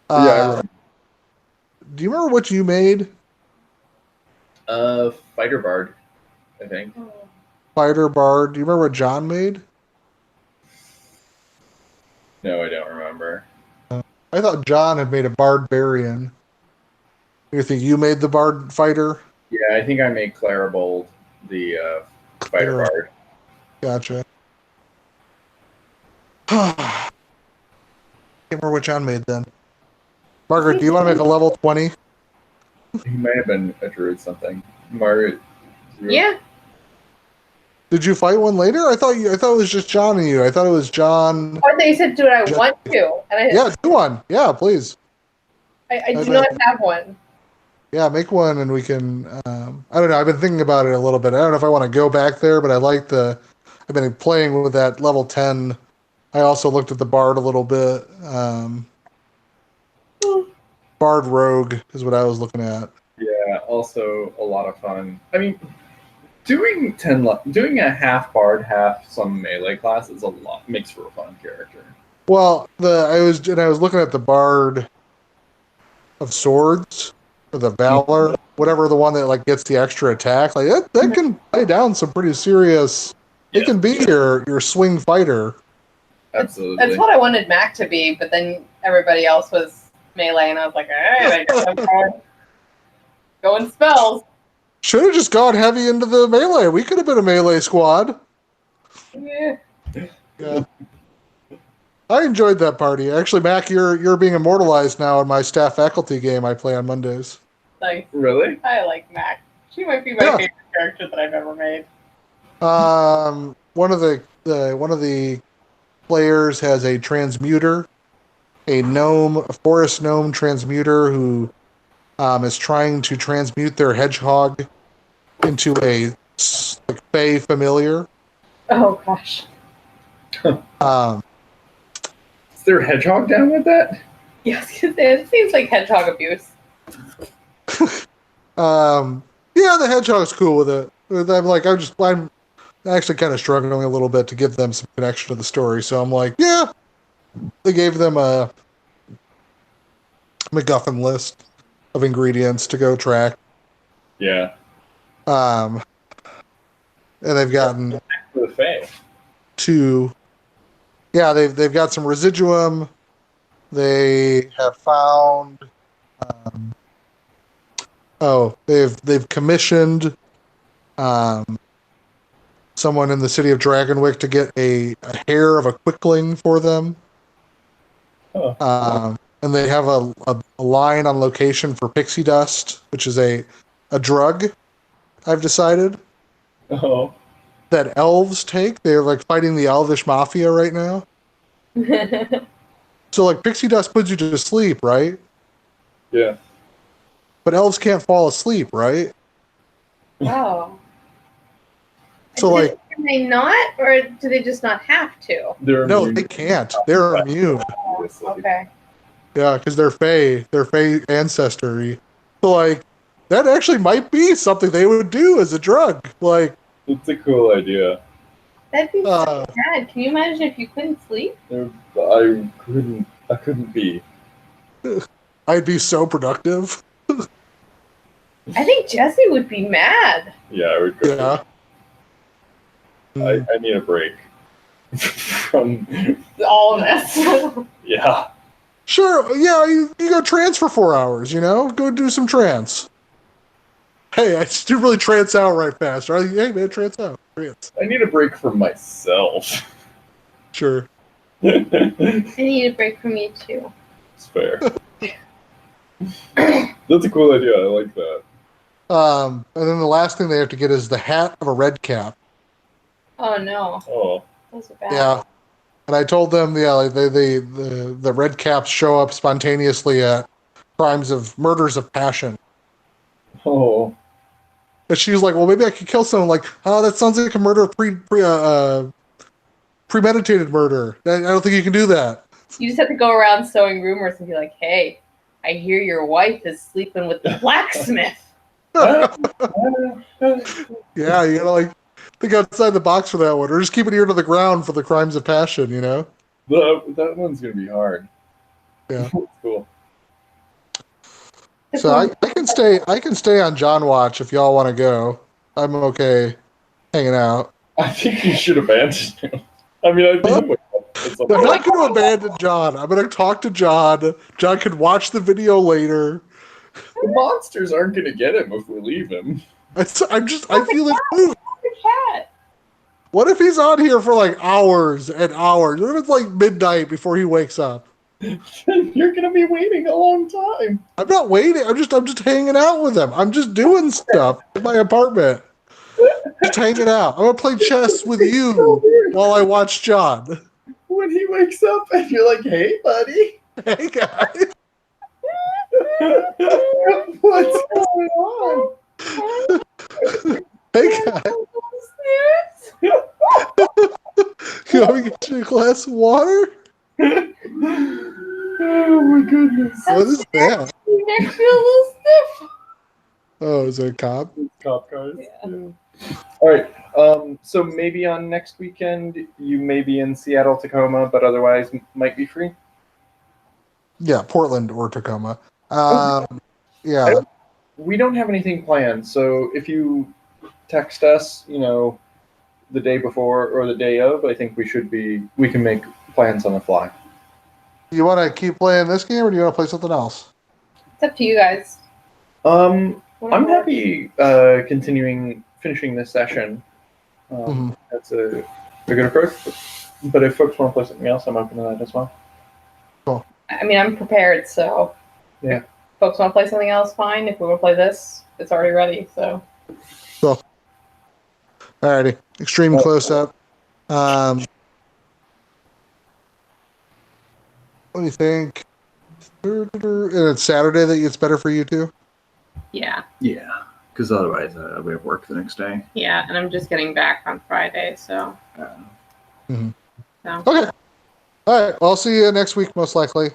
I remember. Do you remember what you made? Fighter Bard, I think. Fighter Bard. Do you remember what John made? No, I don't remember. I thought John had made a Barbarian. You think you made the Bard Fighter? Yeah, I think I made Clarabold the Fighter Bard. Gotcha. Can't remember what John made then. Margaret, do you want to make a level 20? He may have been a druid something. Margaret. Yeah. Did you fight one later? I thought it was just John and you. I thought it was John. I thought you said, do I want to? And yeah, do one. Yeah, please. I do not have one. Yeah, make one and we can... I don't know. I've been thinking about it a little bit. I don't know if I want to go back there, but I've been playing with that level 10. I also looked at the Bard a little bit. Bard Rogue is what I was looking at. Yeah, also a lot of fun. I mean, doing a half Bard, half some melee class is makes for a fun character. Well, I was looking at the Bard of Swords, or the Valor, whatever the one that like gets the extra attack. Like that can play down some pretty serious. It can be your swing fighter. Absolutely. That's what I wanted Mac to be, but then everybody else was melee, and I was like, all right, I guess I'm going spells. Should have just gone heavy into the melee. We could have been a melee squad. Yeah. I enjoyed that party. Actually, Mac, you're being immortalized now in my staff faculty game I play on Mondays. Like, really? I like Mac. She might be my favorite character that I've ever made. One of the players has a transmuter, a forest gnome transmuter who is trying to transmute their hedgehog into a fey familiar. Oh gosh. Is there a hedgehog down with that? Yes, it seems like hedgehog abuse. Yeah, the hedgehog's cool with it. I'm actually kind of struggling a little bit to give them some connection to the story. So I'm like, yeah, they gave them a MacGuffin list of ingredients to go track. Yeah. And they've gotten For the Fae. 2. Yeah, they've got some residuum. They have found. They've commissioned someone in the city of Dragonwick to get a hair of a quickling for them. Oh. And they have a line on location for pixie dust, which is a drug, I've decided, Oh. that elves take. They're like fighting the elvish mafia right now. So like pixie dust puts you to sleep, right? Yeah. But elves can't fall asleep, right? Oh. So like Can they not, or do they just not have to? They're no, immune. they can't. They're immune. Oh, okay. Yeah, because they're Fey ancestry. So like that actually might be something they would do as a drug. Like It's a cool idea. That'd be so bad. Can you imagine if you couldn't sleep? I couldn't be. I'd be so productive. I think Jesse would be mad. Yeah, I would go. Yeah. I need a break from. All of this. Yeah. Sure, yeah, you go trance for 4 hours, Go do some trance. Hey, I just do really trance out right fast, right? Hey, man, trance out. Trance. I need a break from myself. Sure. I need a break from you too. It's fair. That's a cool idea. I like that. And then the last thing they have to get is the hat of a red cap. Oh no. Oh. Those are bad. Yeah. And I told them, like the red caps show up spontaneously at murders of passion. Oh. And she was like, well, maybe I could kill someone. Like, oh, that sounds like a murder of premeditated murder. I don't think you can do that. You just have to go around sowing rumors and be like, hey, I hear your wife is sleeping with the blacksmith. Yeah, you gotta like think outside the box for that one, or just keep it ear to the ground for the crimes of passion. That one's gonna be hard. Yeah. Cool. So I can stay on John Watch if y'all want to go. I'm okay hanging out. I think you should abandon him. I mean, I think it's I'm not going to abandon John. I'm going to talk to John. John can watch the video later. the monsters aren't gonna get him if we leave him. I feel it too. Cat. What if he's on here for like hours and hours? What if it's like midnight before he wakes up? You're gonna be waiting a long time. I'm not waiting. I'm just hanging out with him. I'm just doing stuff in my apartment. Just hanging out. I'm gonna play chess with you while I watch John. When he wakes up and you're like, "Hey, buddy, Hey guys. what's going on?" Hey guys. You want me to get you a glass of water? Oh my goodness! What is that? Your neck feel a little stiff. Oh, is it a cop? Cop cars. Yeah. All right. So maybe on next weekend you may be in Seattle, Tacoma, but otherwise might be free. Yeah, Portland or Tacoma. Yeah. We don't have anything planned, so if you text us, the day before or the day of, I think we can make plans on the fly. You want to keep playing this game, or do you want to play something else? It's up to you guys. I'm happy finishing this session. That's a good approach. But if folks want to play something else, I'm open to that as well. I mean, I'm prepared, so Yeah. if folks want to play something else, fine. If we want to play this, it's already ready. So Cool. Alrighty. Extreme close up. What do you think? And it's Saturday that it's better for you too? yeah, Yeah, because otherwise we have work the next day. yeah, and I'm just getting back on Friday, so. Mhm. So. Okay. All right. Well, I'll see you next week, most likely.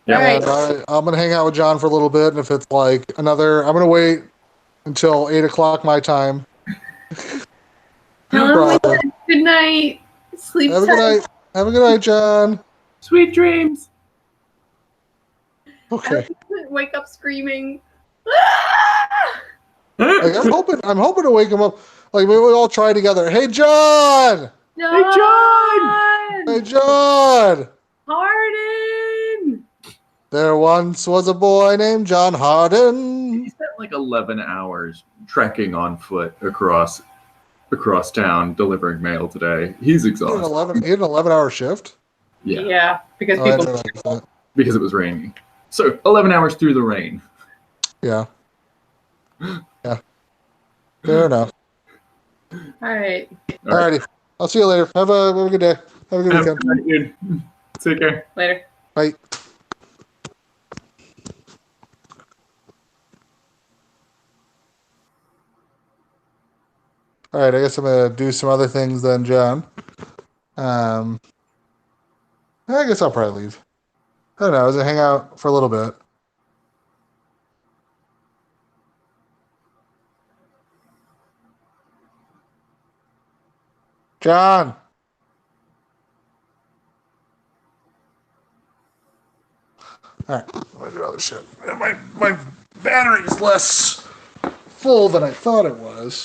Yeah. All And I'm going to hang out with John for a little bit. And if it's like I'm going to wait until 8 o'clock my time. Oh, problem. good night. Sleep Have a good tight. night. Have a good night, John. Sweet dreams. Okay. Wake up screaming. Like, I'm hoping to wake him up. Like, maybe we all try together. Hey, John! Hey, John! Hey, John! Harden! There once was a boy named John Harden. He spent like 11 hours trekking on foot across town delivering mail today. He's He had exhausted. an 11-hour shift. Yeah, because Oh, I people. didn't realize that. because it was raining. So 11 hours through the rain. Yeah. Yeah. Fair enough. All right. Alrighty. I'll see you later. Have a good day. Have a good weekend. Good night, dude. Take care. Later. Bye. All right, I guess I'm gonna do some other things then, John. I guess I'll probably leave. I don't know. I was gonna hang out for a little bit. John. All right, I'm gonna do other shit. My battery's less full than I thought it was.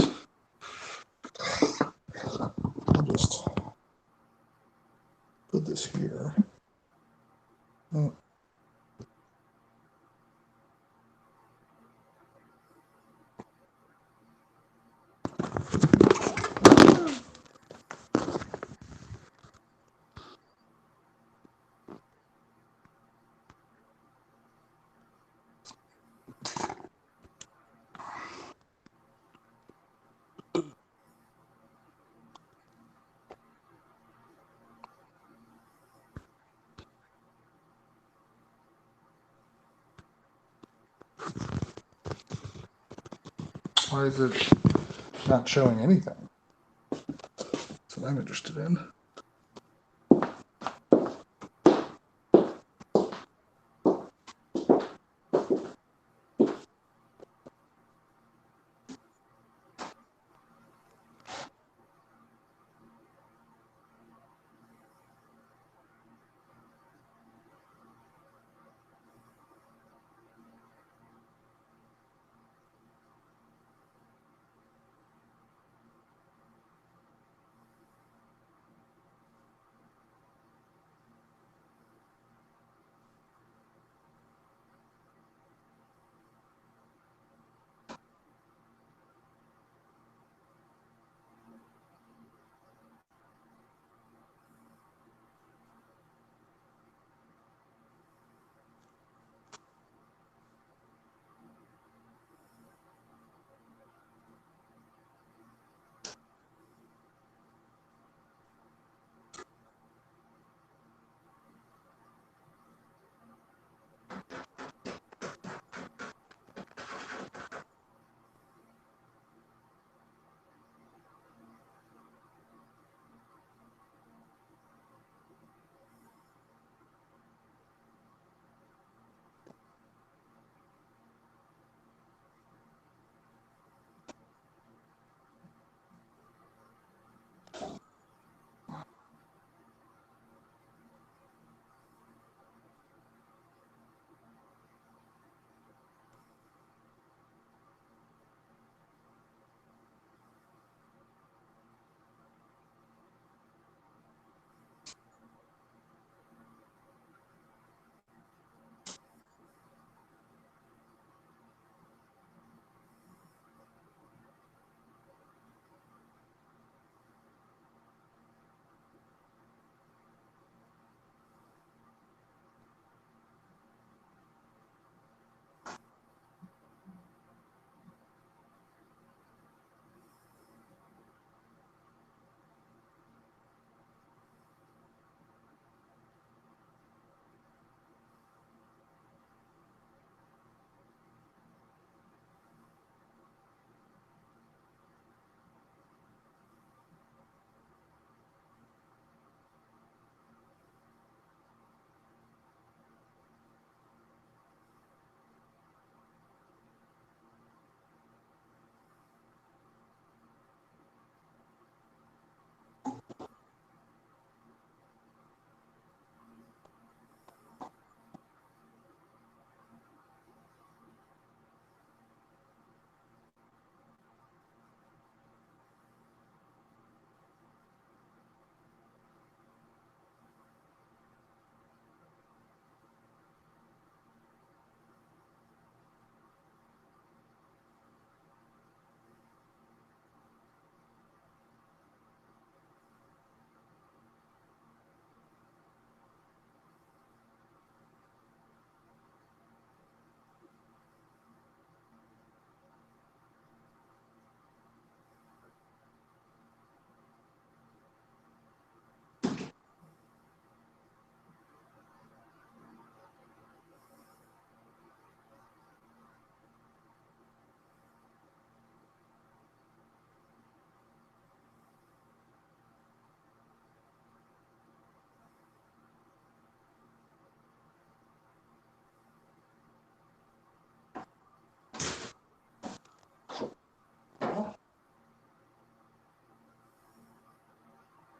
I'll just put this here. Oh. Why is it not showing anything? That's what I'm interested in.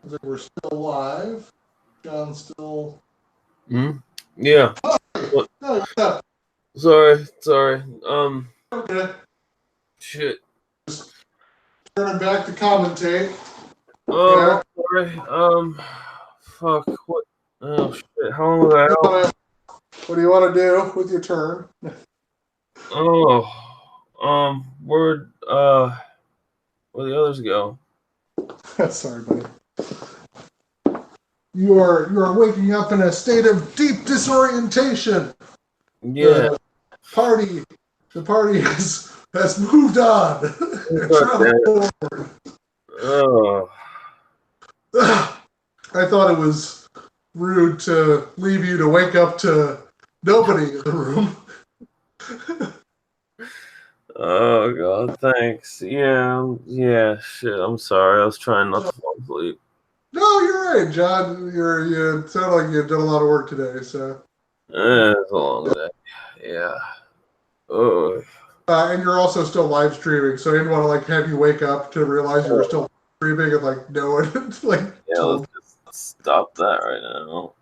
I think we're still live. John's still. Yeah. No, yeah. Sorry. Okay. Shit. Turning back to commentate. Oh, sorry. Fuck. What? Oh shit. How long was I out? What do you want to do with your turn? Oh. Where'd the others go? Sorry, buddy. You are waking up in a state of deep disorientation. Yeah. The party has moved on. God damn it. Oh. I thought it was rude to leave you to wake up to nobody in the room. Oh god, thanks. Yeah, shit. I'm sorry. I was trying not to fall asleep. No, you're right, John. You sound like you've done a lot of work today. So, It's a long day. Yeah. Oh. and you're also still live streaming, so I didn't want to have you wake up to realize you were still streaming and no one Yeah, let's just stop that right now.